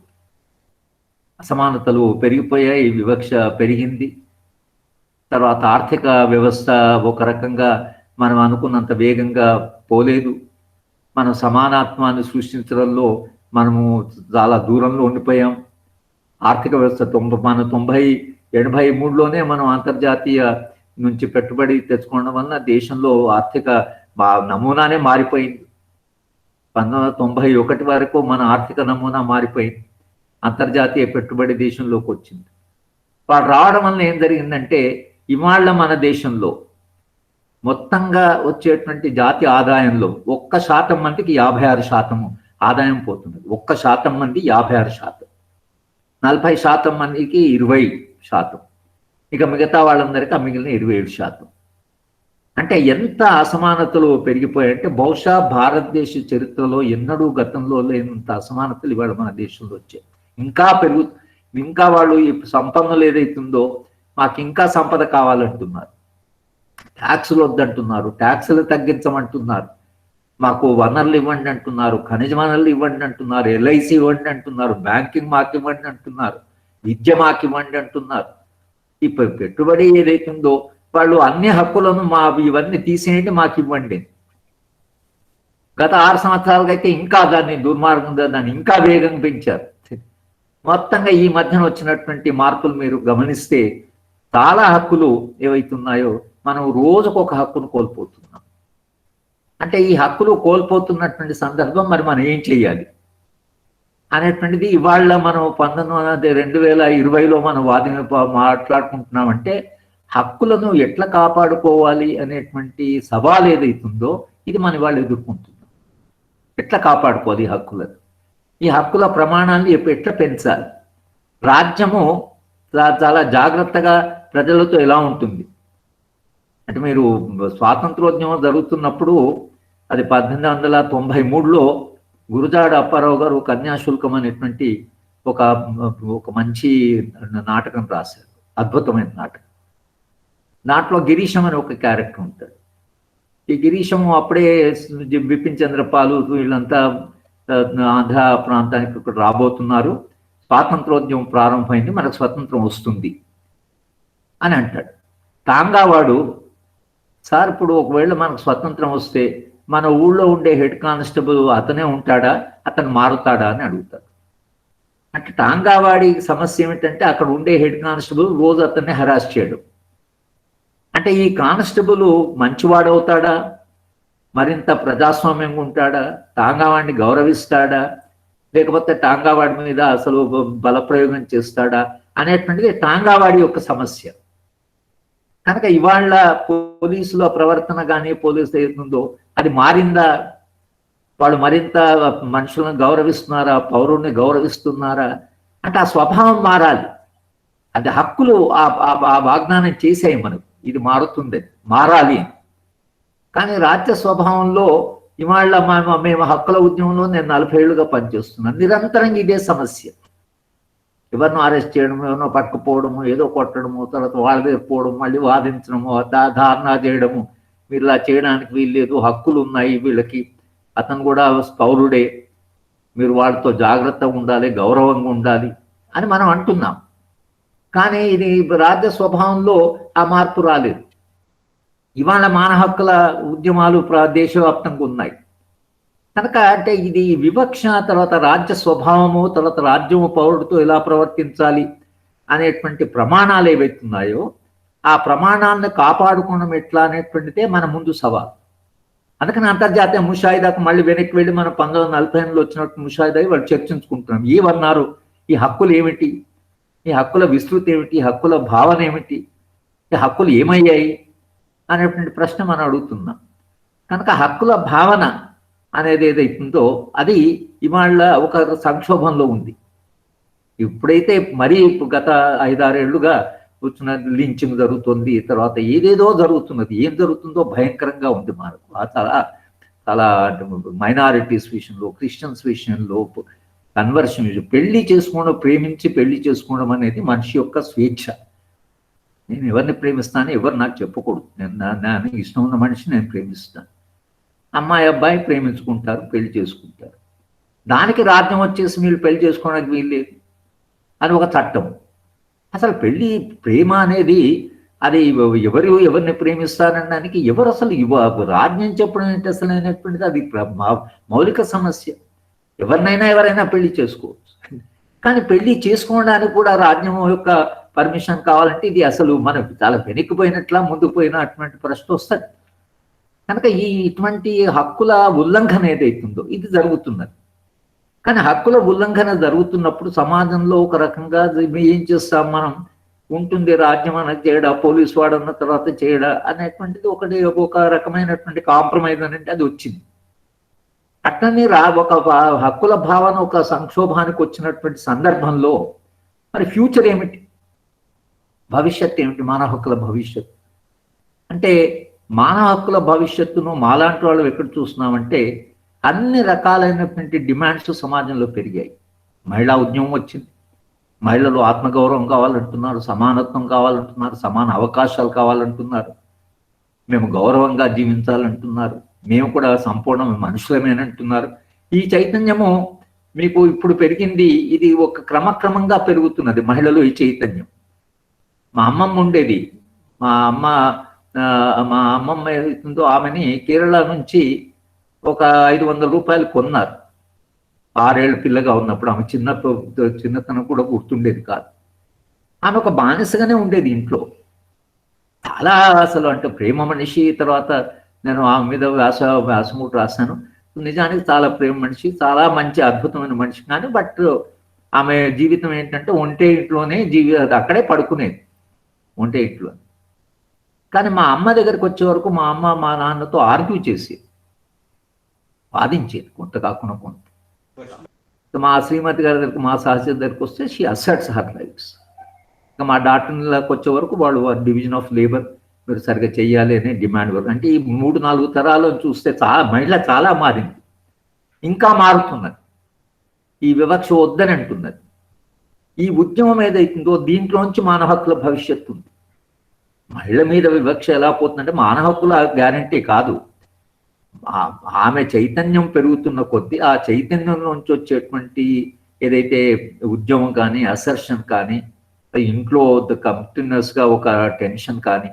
అసమానతలు పెరిగిపోయాయి, వివక్ష పెరిగింది. తర్వాత ఆర్థిక వ్యవస్థ ఒక రకంగా మనం అనుకున్నంత వేగంగా పోలేదు. మనం సమానత్వాన్ని సృష్టించడంలో మనము చాలా దూరంలో ఉండిపోయాం. ఆర్థిక వ్యవస్థ 1983లోనే మనం అంతర్జాతీయ నుంచి పెట్టుబడి తెచ్చుకోవడం వలన దేశంలో ఆర్థిక నమూనానే మారిపోయింది. 1991 వరకు మన ఆర్థిక నమూనా మారిపోయింది, అంతర్జాతీయ పెట్టుబడి దేశంలోకి వచ్చింది. వాడు రావడం వలన ఏం జరిగిందంటే ఇవాళ మన దేశంలో మొత్తంగా వచ్చేటువంటి జాతి ఆదాయంలో 1% మందికి 56% ఆదాయం పోతున్నది. 1% మంది 56%, 40% మందికి 20%, ఇక మిగతా వాళ్ళందరికీ మిగిలిన 27%. అంటే ఎంత అసమానతలు పెరిగిపోయాయంటే బహుశా భారతదేశ చరిత్రలో ఎన్నడూ గతంలో లేనంత అసమానతలు ఇవాళ మన దేశంలో వచ్చాయి. ఇంకా వాళ్ళు ఈ సంపన్నులు ఏదైతుందో మాకు ఇంకా సంపద కావాలంటున్నారు, ట్యాక్సులు వద్దంటున్నారు, ట్యాక్సులు తగ్గించమంటున్నారు, మాకు వనరులు ఇవ్వండి అంటున్నారు, ఖనిజ వనరులు ఇవ్వండి అంటున్నారు, LIC ఇవ్వండి అంటున్నారు, బ్యాంకింగ్ మాకు ఇవ్వండి అంటున్నారు, విద్య మాకు ఇవ్వండి అంటున్నారు. ఈ పెట్టుబడి ఏదైతుందో వాళ్ళు అన్ని హక్కులను ఇవన్నీ తీసేయండి మాకు ఇవ్వండి. గత 6 సంవత్సరాలుగా అయితే ఇంకా దాన్ని దుర్మార్గంగా దాన్ని ఇంకా వేగంగా పెంచారు. మొత్తంగా ఈ మధ్యన వచ్చినటువంటి మార్పులు మీరు గమనిస్తే చాలా హక్కులు ఏవైతున్నాయో మనం రోజుకొక హక్కును కోల్పోతున్నాం. అంటే ఈ హక్కులు కోల్పోతున్నటువంటి సందర్భం మరి మనం ఏం చేయాలి అనేటువంటిది ఇవాళ మనం 2020లో మనం మాట్లాడుకుంటున్నామంటే హక్కులను ఎట్లా కాపాడుకోవాలి అనేటువంటి సవాల్ ఏదైతుందో ఇది మన వాళ్ళు ఎదుర్కొంటున్నాం. ఎట్లా కాపాడుకోవాలి ఈ హక్కులను, ఈ హక్కుల ప్రమాణాన్ని ఎట్లా పెంచాలి, రాజ్యము చాలా జాగ్రత్తగా ప్రజలతో ఎలా ఉంటుంది అంటే మీరు స్వాతంత్రోద్యమం జరుగుతున్నప్పుడు అది 1893లో గురజాడ అప్పారావు గారు కన్యాశుల్కం అనేటువంటి ఒక మంచి నాటకం రాశారు, అద్భుతమైన నాటకం. దాంట్లో గిరీశం అని ఒక క్యారెక్టర్ ఉంటాడు. ఈ గిరీశము అప్పుడే బిపిన్ చంద్రపాలు వీళ్ళంతా ఆంధ్ర ప్రాంతానికి రాబోతున్నారు, స్వాతంత్రోద్యమం ప్రారంభమైంది, మనకు స్వతంత్రం వస్తుంది అని అంటాడు. టాంగావాడు సార్ ఇప్పుడు ఒకవేళ మనకు స్వతంత్రం వస్తే మన ఊళ్ళో ఉండే హెడ్ కానిస్టేబుల్ అతనే ఉంటాడా, అతను మారుతాడా అని అడుగుతాడు. అంటే టాంగావాడి సమస్య ఏమిటంటే అక్కడ ఉండే హెడ్ కానిస్టేబుల్ రోజు అతన్ని హరాస్ చేయడం. అంటే ఈ కానిస్టేబుల్ మంచివాడవుతాడా, మరింత ప్రజాస్వామ్యంగా ఉంటాడా, టాంగావాడిని గౌరవిస్తాడా, లేకపోతే టాంగావాడి మీద అసలు బలప్రయోగం చేస్తాడా అనేటువంటిది టాంగావాడి యొక్క సమస్య. కనుక ఇవాళ పోలీసుల ప్రవర్తన కానీ పోలీసు ఏముందో అది మారిందా, వాళ్ళు మరింత మనుషులను గౌరవిస్తున్నారా, పౌరుల్ని గౌరవిస్తున్నారా అంటే ఆ స్వభావం మారాలి. అది హక్కులు ఆ వాగ్దానం చేసాయి మనకు, ఇది మారుతుంది, మారాలి. కానీ రాజ్య స్వభావంలో ఇవాళ మేము హక్కుల ఉద్యమంలో నేను 40 ఏళ్ళుగా పనిచేస్తున్నాను, నిరంతరంగా ఇదే సమస్య. ఎవరినో అరెస్ట్ చేయడము, ఎవరినో పట్టుకుపోవడము, ఏదో కొట్టడము, తర్వాత వాళ్ళ దగ్గర పోవడం, మళ్ళీ వాదించడము, ధారణ చేయడము, మీరు ఇలా చేయడానికి వీల్లేదు, హక్కులు ఉన్నాయి వీళ్ళకి, అతను కూడా పౌరుడే, మీరు వాళ్ళతో జాగ్రత్తగా ఉండాలి, గౌరవంగా ఉండాలి అని మనం అంటున్నాం. కానీ ఇది రాజ్య స్వభావంలో ఆ మార్పు రాలేదు. ఇవాళ మానవ హక్కుల ఉద్యమాలు దేశవ్యాప్తంగా ఉన్నాయి. కనుక అంటే ఇది వివక్ష, తర్వాత రాజ్య స్వభావము, తర్వాత రాజ్యము పౌరుడితో ఎలా ప్రవర్తించాలి అనేటువంటి ప్రమాణాలు ఏవైతున్నాయో ఆ ప్రమాణాలను కాపాడుకోవడం ఎట్లా అనేటువంటిదే మన ముందు సవాల్. అందుకని అంతర్జాతీయ ముషాయిదాకు మళ్ళీ వెనక్కి వెళ్ళి మనం 1948లో వచ్చినట్టు ముషాయిదా వాళ్ళు చర్చించుకుంటున్నాం. ఏమన్నారు, ఈ హక్కులు ఏమిటి, ఈ హక్కుల విస్తృతి ఏమిటి, ఈ హక్కుల భావన ఏమిటి, ఈ హక్కులు ఏమయ్యాయి అనేటువంటి ప్రశ్న మనం అడుగుతున్నాం. కనుక హక్కుల భావన అనేది ఏదైతుందో అది ఇవాళ ఒక సంక్షోభంలో ఉంది. ఇప్పుడైతే మరీ గత 5-6 ఏళ్లుగా వచ్చిన లించింగ్ జరుగుతుంది, తర్వాత ఏదేదో జరుగుతున్నది. ఏం జరుగుతుందో భయంకరంగా ఉంది మనకు. చాలా చాలా మైనారిటీస్ విషయంలో, క్రిస్టియన్స్ విషయంలో, కన్వర్షన్ విషయం, పెళ్లి చేసుకోవడం, ప్రేమించి పెళ్లి చేసుకోవడం అనేది మనిషి యొక్క స్వేచ్ఛ. నేను ఎవరిని ప్రేమిస్తాను, ఎవరు నాకు చెప్పకూడదు. నేను ఇష్టం ఉన్న మనిషిని నేను ప్రేమిస్తాను. అమ్మాయి అబ్బాయి ప్రేమించుకుంటారు, పెళ్లి చేసుకుంటారు. దానికి రాజ్యం వచ్చేసి మీరు పెళ్లి చేసుకోవడానికి వీల్లేదు అని ఒక చట్టం. అసలు పెళ్లి ప్రేమ అనేది అది ఎవరిని ప్రేమిస్తారనడానికి ఎవరు అసలు రాజ్యం చెప్పడం ఏంటి అసలు అనేటువంటిది అది మౌలిక సమస్య. ఎవరైనా పెళ్లి చేసుకోవచ్చు, కానీ పెళ్లి చేసుకోవడానికి కూడా రాజ్యం యొక్క పర్మిషన్ కావాలంటే ఇది అసలు మనకు చాలా వెనక్కిపోయినట్లా ముందుకు పోయినటువంటి ప్రశ్న వస్తుంది. కనుక ఇటువంటి హక్కుల ఉల్లంఘన ఏదైతుందో ఇది జరుగుతున్నది. కానీ హక్కుల ఉల్లంఘన జరుగుతున్నప్పుడు సమాజంలో ఒక రకంగా ఏం చేస్తాం మనం, ఉంటుంది రాజ్యం అనేది చేయడా, పోలీసు వాడు అన్న తర్వాత చేయడా అనేటువంటిది ఒక రకమైనటువంటి కాంప్రమైజ్ అనేది అది వచ్చింది. అట్లనే ఒక హక్కుల భావన ఒక సంక్షోభానికి వచ్చినటువంటి సందర్భంలో మరి ఫ్యూచర్ ఏమిటి, భవిష్యత్తు ఏమిటి, మానవ హక్కుల భవిష్యత్తు అంటే మానవ హక్కుల భవిష్యత్తును మాలాంటి వాళ్ళు ఎక్కడ చూస్తున్నామంటే అన్ని రకాలైనటువంటి డిమాండ్స్ సమాజంలో పెరిగాయి. మహిళా ఉద్యమం వచ్చింది, మహిళలు ఆత్మగౌరవం కావాలంటున్నారు, సమానత్వం కావాలంటున్నారు, సమాన అవకాశాలు కావాలంటున్నారు, మేము గౌరవంగా జీవించాలంటున్నారు, మేము కూడా సంపూర్ణ మనుషులమేనంటున్నారు. ఈ చైతన్యము మీకు ఇప్పుడు పెరిగింది, ఇది ఒక క్రమక్రమంగా పెరుగుతున్నది మహిళలు ఈ చైతన్యం. మా అమ్మమ్మ ఉండేది, మా అమ్మమ్మ ఏదైతుందో ఆమెని కేరళ నుంచి ఒక 500 రూపాయలు కొన్నారు. 6 ఏళ్ల పిల్లగా ఉన్నప్పుడు. ఆమె చిన్నతనం కూడా గుర్తుండేది కాదు. ఆమె ఒక బానిసగానే ఉండేది ఇంట్లో. చాలా అసలు అంటే ప్రేమ మనిషి. తర్వాత నేను ఆమె మీద వ్యాసమూట రాశాను. నిజానికి చాలా ప్రేమ మనిషి, చాలా మంచి అద్భుతమైన మనిషి. కానీ బట్ ఆమె జీవితం ఏంటంటే ఒంటే ఇంట్లోనే అక్కడే పడుకునేది, ఒంటే ఇంట్లో. కానీ మా అమ్మ దగ్గరికి వచ్చే వరకు మా అమ్మ మా నాన్నతో ఆర్గ్యూ చేసేది, వాదించేది కొంత కాకుండా కొంత. మా శ్రీమతి గారి దగ్గరికి, మా సహచరి దగ్గరికి వస్తే షీ అసర్ట్స్ హర్ రైట్స్. ఇంకా మా డాక్టర్లకు వచ్చే వరకు వాళ్ళు డివిజన్ ఆఫ్ లేబర్ మీరు సరిగ్గా చెయ్యాలి అనే డిమాండ్ వరకు. అంటే ఈ 3-4 తరాలను చూస్తే మహిళ చాలా మారింది, ఇంకా మారుతున్నది. ఈ వివక్ష వద్దని అంటున్నది. ఈ ఉద్యమం ఏదైతుందో దీంట్లోంచి మానవ హక్కుల భవిష్యత్తు ఉంది. మహిళ మీద వివక్ష ఎలా పోతుందంటే మానవ హక్కుల గ్యారంటీ కాదు. ఆమె చైతన్యం పెరుగుతున్న కొద్దీ ఆ చైతన్యం నుంచి వచ్చేటువంటి ఏదైతే ఉద్యమం కానీ, అసర్షన్ కానీ, ఇంట్లో కంటిన్యూస్గా ఒక టెన్షన్ కానీ,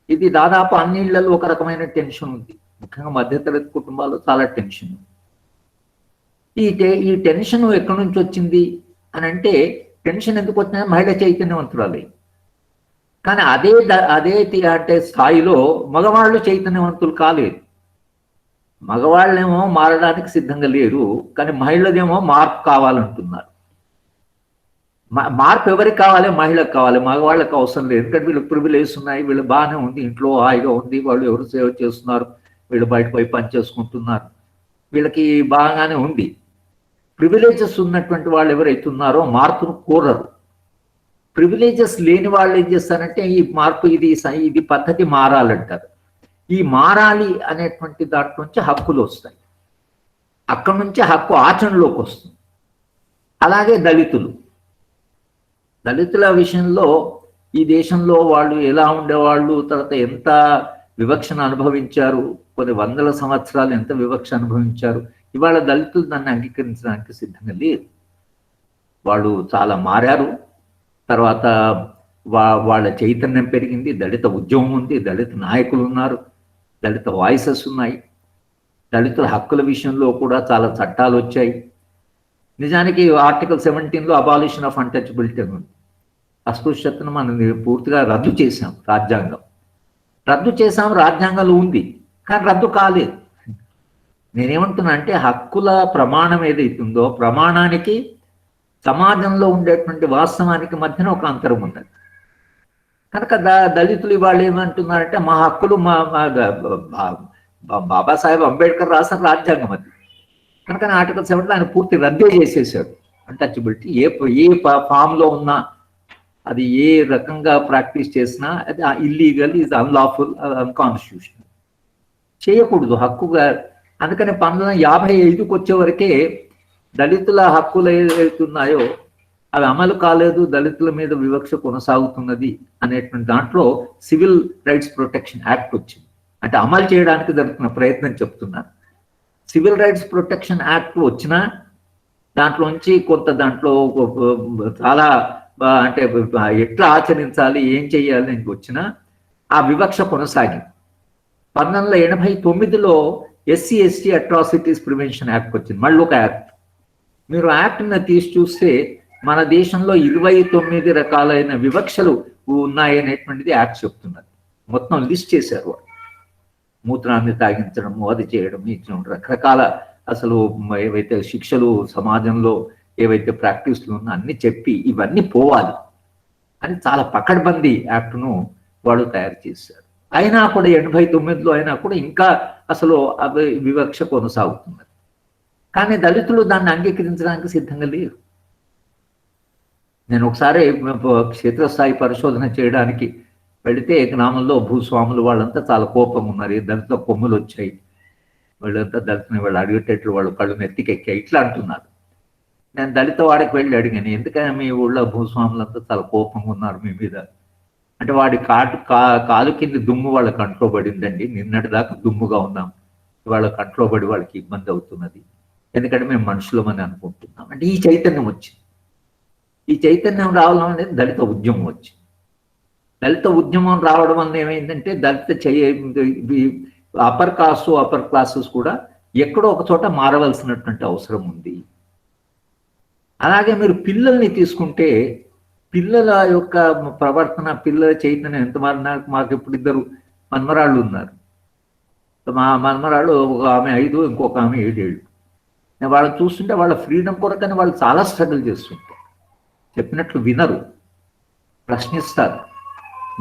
ఇది దాదాపు అన్ని ఇళ్లలో ఒక రకమైన టెన్షన్ ఉంది. ముఖ్యంగా మధ్యతరగతి కుటుంబాల్లో చాలా టెన్షన్ ఉంది. ఈ టెన్షన్ ఎక్కడి నుంచి వచ్చింది అని అంటే, టెన్షన్ ఎందుకు వచ్చినా మహిళ చైతన్యవంతురాలే. కానీ అదే అంటే స్థాయిలో మగవాళ్ళు చైతన్యవంతులు కాలేదు. మగవాళ్ళేమో మారడానికి సిద్ధంగా లేరు, కానీ మహిళదేమో మార్పు కావాలంటున్నారు. మార్పు ఎవరికి కావాలి? మహిళకు కావాలి, మగవాళ్ళకి అవసరం లేదు. ఎందుకంటే వీళ్ళు ప్రివిలేజ్ ఉన్నాయి, వీళ్ళు బాగానే ఉంది, ఇంట్లో హాయిగా ఉంది, వాళ్ళు ఎవరు సేవ చేస్తున్నారు, వీళ్ళు బయటకు పోయి పని చేసుకుంటున్నారు, వీళ్ళకి బాగానే ఉంది. ప్రివిలేజెస్ ఉన్నటువంటి వాళ్ళు ఎవరైతే ఉన్నారో మార్పును కోరరు. ప్రివిలేజెస్ లేని వాళ్ళు ఏం చేస్తారంటే ఈ మార్పు, ఇది పద్ధతి మారాలంటారు. ఈ మారాలి అనేటువంటి దాంట్లో నుంచి హక్కులు వస్తాయి, అక్కడి నుంచి హక్కు ఆచరణలోకి వస్తుంది. అలాగే దళితుల విషయంలో ఈ దేశంలో వాళ్ళు ఎలా ఉండేవాళ్ళు, తర్వాత ఎంత వివక్షను అనుభవించారు, కొన్ని వందల సంవత్సరాలు ఎంత వివక్ష అనుభవించారు. ఇవాళ దళితులు దాన్ని అంగీకరించడానికి సిద్ధంగా లేరు. వాళ్ళు చాలా మారారు. తర్వాత వాళ్ళ చైతన్యం పెరిగింది, దళిత ఉద్యమం ఉంది, దళిత నాయకులు ఉన్నారు, దళిత వాయిసెస్ ఉన్నాయి. దళితుల హక్కుల విషయంలో కూడా చాలా చట్టాలు వచ్చాయి. నిజానికి ఆర్టికల్ 17లో అబాలిషన్ ఆఫ్ అన్టచబిలిటీ ఉంది. అస్పృశ్యతను మనం పూర్తిగా రద్దు చేశాం. రాజ్యాంగంలో ఉంది, కానీ రద్దు కాలేదు. నేనేమంటున్నా అంటే హక్కుల ప్రమాణం ఏదైతుందో ప్రమాణానికి సమాజంలో ఉండేటువంటి వాస్తవానికి మధ్యన ఒక అంతరం ఉన్నది. కనుక దళితులు ఇవాళ ఏమంటున్నారంటే మా హక్కులు బాబాసాహెబ్ అంబేద్కర్ రాసిన రాజ్యాంగం అది. కనుక ఆర్టికల్ 7లో ఆయన పూర్తి రద్దే చేసేసాడు. అన్టచబిలిటీ ఏ ఫామ్లో ఉన్నా, అది ఏ రకంగా ప్రాక్టీస్ చేసినా అది ఇల్లీగల్, ఈజ్ అన్లాఫుల్, అన్కాన్స్టిట్యూషనల్, చేయకూడదు హక్కుగా. అందుకని 1955కి వచ్చే వరకే దళితుల హక్కులు ఏదైతున్నాయో అవి అమలు కాలేదు, దళితుల మీద వివక్ష కొనసాగుతున్నది అనేటువంటి దాంట్లో సివిల్ రైట్స్ ప్రొటెక్షన్ యాక్ట్ వచ్చింది. అంటే అమలు చేయడానికి జరుగుతున్న ప్రయత్నం చెప్తున్నారు. సివిల్ రైట్స్ ప్రొటెక్షన్ యాక్ట్ వచ్చినా దాంట్లోంచి దాంట్లో చాలా అంటే ఎట్లా ఆచరించాలి, ఏం చేయాలి అని వచ్చినా ఆ వివక్ష కొనసాగింది. 1989లో SC/ST అట్రాసిటీస్ ప్రివెన్షన్ యాక్ట్ వచ్చింది, మళ్ళీ ఒక యాక్ట్. మీరు యాక్ట్ని తీసి చూస్తే మన దేశంలో 29 రకాలైన వివక్షలు ఉన్నాయనేటువంటిది యాక్ట్ చెప్తున్నది. మొత్తం లిస్ట్ చేశారు వాళ్ళు. మూత్రాన్ని తాగించడము, అది చేయడం, ఇచ్చడం, రకరకాల అసలు ఏవైతే శిక్షలు సమాజంలో ఏవైతే ప్రాక్టీస్లు ఉన్నా అన్ని చెప్పి ఇవన్నీ పోవాలి అని చాలా పకడ్బందీ యాక్ట్ను వాళ్ళు తయారు చేశారు. అయినా కూడా 89లో అయినా కూడా ఇంకా అసలు వివక్ష కొనసాగుతున్నది. కానీ దళితులు దాన్ని అంగీకరించడానికి సిద్ధంగా లేరు. నేను ఒకసారి క్షేత్రస్థాయి పరిశోధన చేయడానికి వెళితే గ్రామంలో భూస్వాములు వాళ్ళంతా చాలా కోపం ఉన్నారు. దళితుల కొమ్ములు వచ్చాయి, వాళ్ళంతా దళితుని వాళ్ళు అడిగేటట్లు వాళ్ళు కళ్ళు నెత్తికెక్కాయి, ఇట్లా అంటున్నారు. నేను దళిత వాడికి వెళ్ళి అడిగాను, ఎందుకని మీ ఊళ్ళో భూస్వాములంతా చాలా కోపంగా ఉన్నారు మీ మీద అంటే, వాడి కాలు కింద దుమ్ము వాళ్ళ కంట్లో పడిందండి, నిన్నటి దాకా దుమ్ముగా ఉన్నాం, వాళ్ళ కంట్లో పడి వాళ్ళకి ఇబ్బంది అవుతున్నది, ఎందుకంటే మేము మనుషులమని అనుకుంటున్నాం. అంటే ఈ చైతన్యం వచ్చింది. ఈ చైతన్యం రావడం అనేది దళిత ఉద్యమం వచ్చింది. దళిత ఉద్యమం రావడం వల్ల ఏమైందంటే అప్పర్ క్లాసెస్ కూడా ఎక్కడో ఒక చోట మారవలసినటువంటి అవసరం ఉంది. అలాగే మీరు పిల్లల్ని తీసుకుంటే పిల్లల యొక్క ప్రవర్తన, పిల్లల చైతన్యం ఎంత మారినా, మాకు ఇప్పుడు 2 మన్మరాళ్ళు ఉన్నారు. మా మన్మరాళ్ళు ఒక ఆమె 5, ఇంకొక ఆమె 7 ఏళ్ళు. నేను వాళ్ళని చూస్తుంటే వాళ్ళ ఫ్రీడమ్ కొరకని వాళ్ళు చాలా స్ట్రగుల్ చేస్తుంటారు. చెప్పినట్లు వినరు, ప్రశ్నిస్తారు.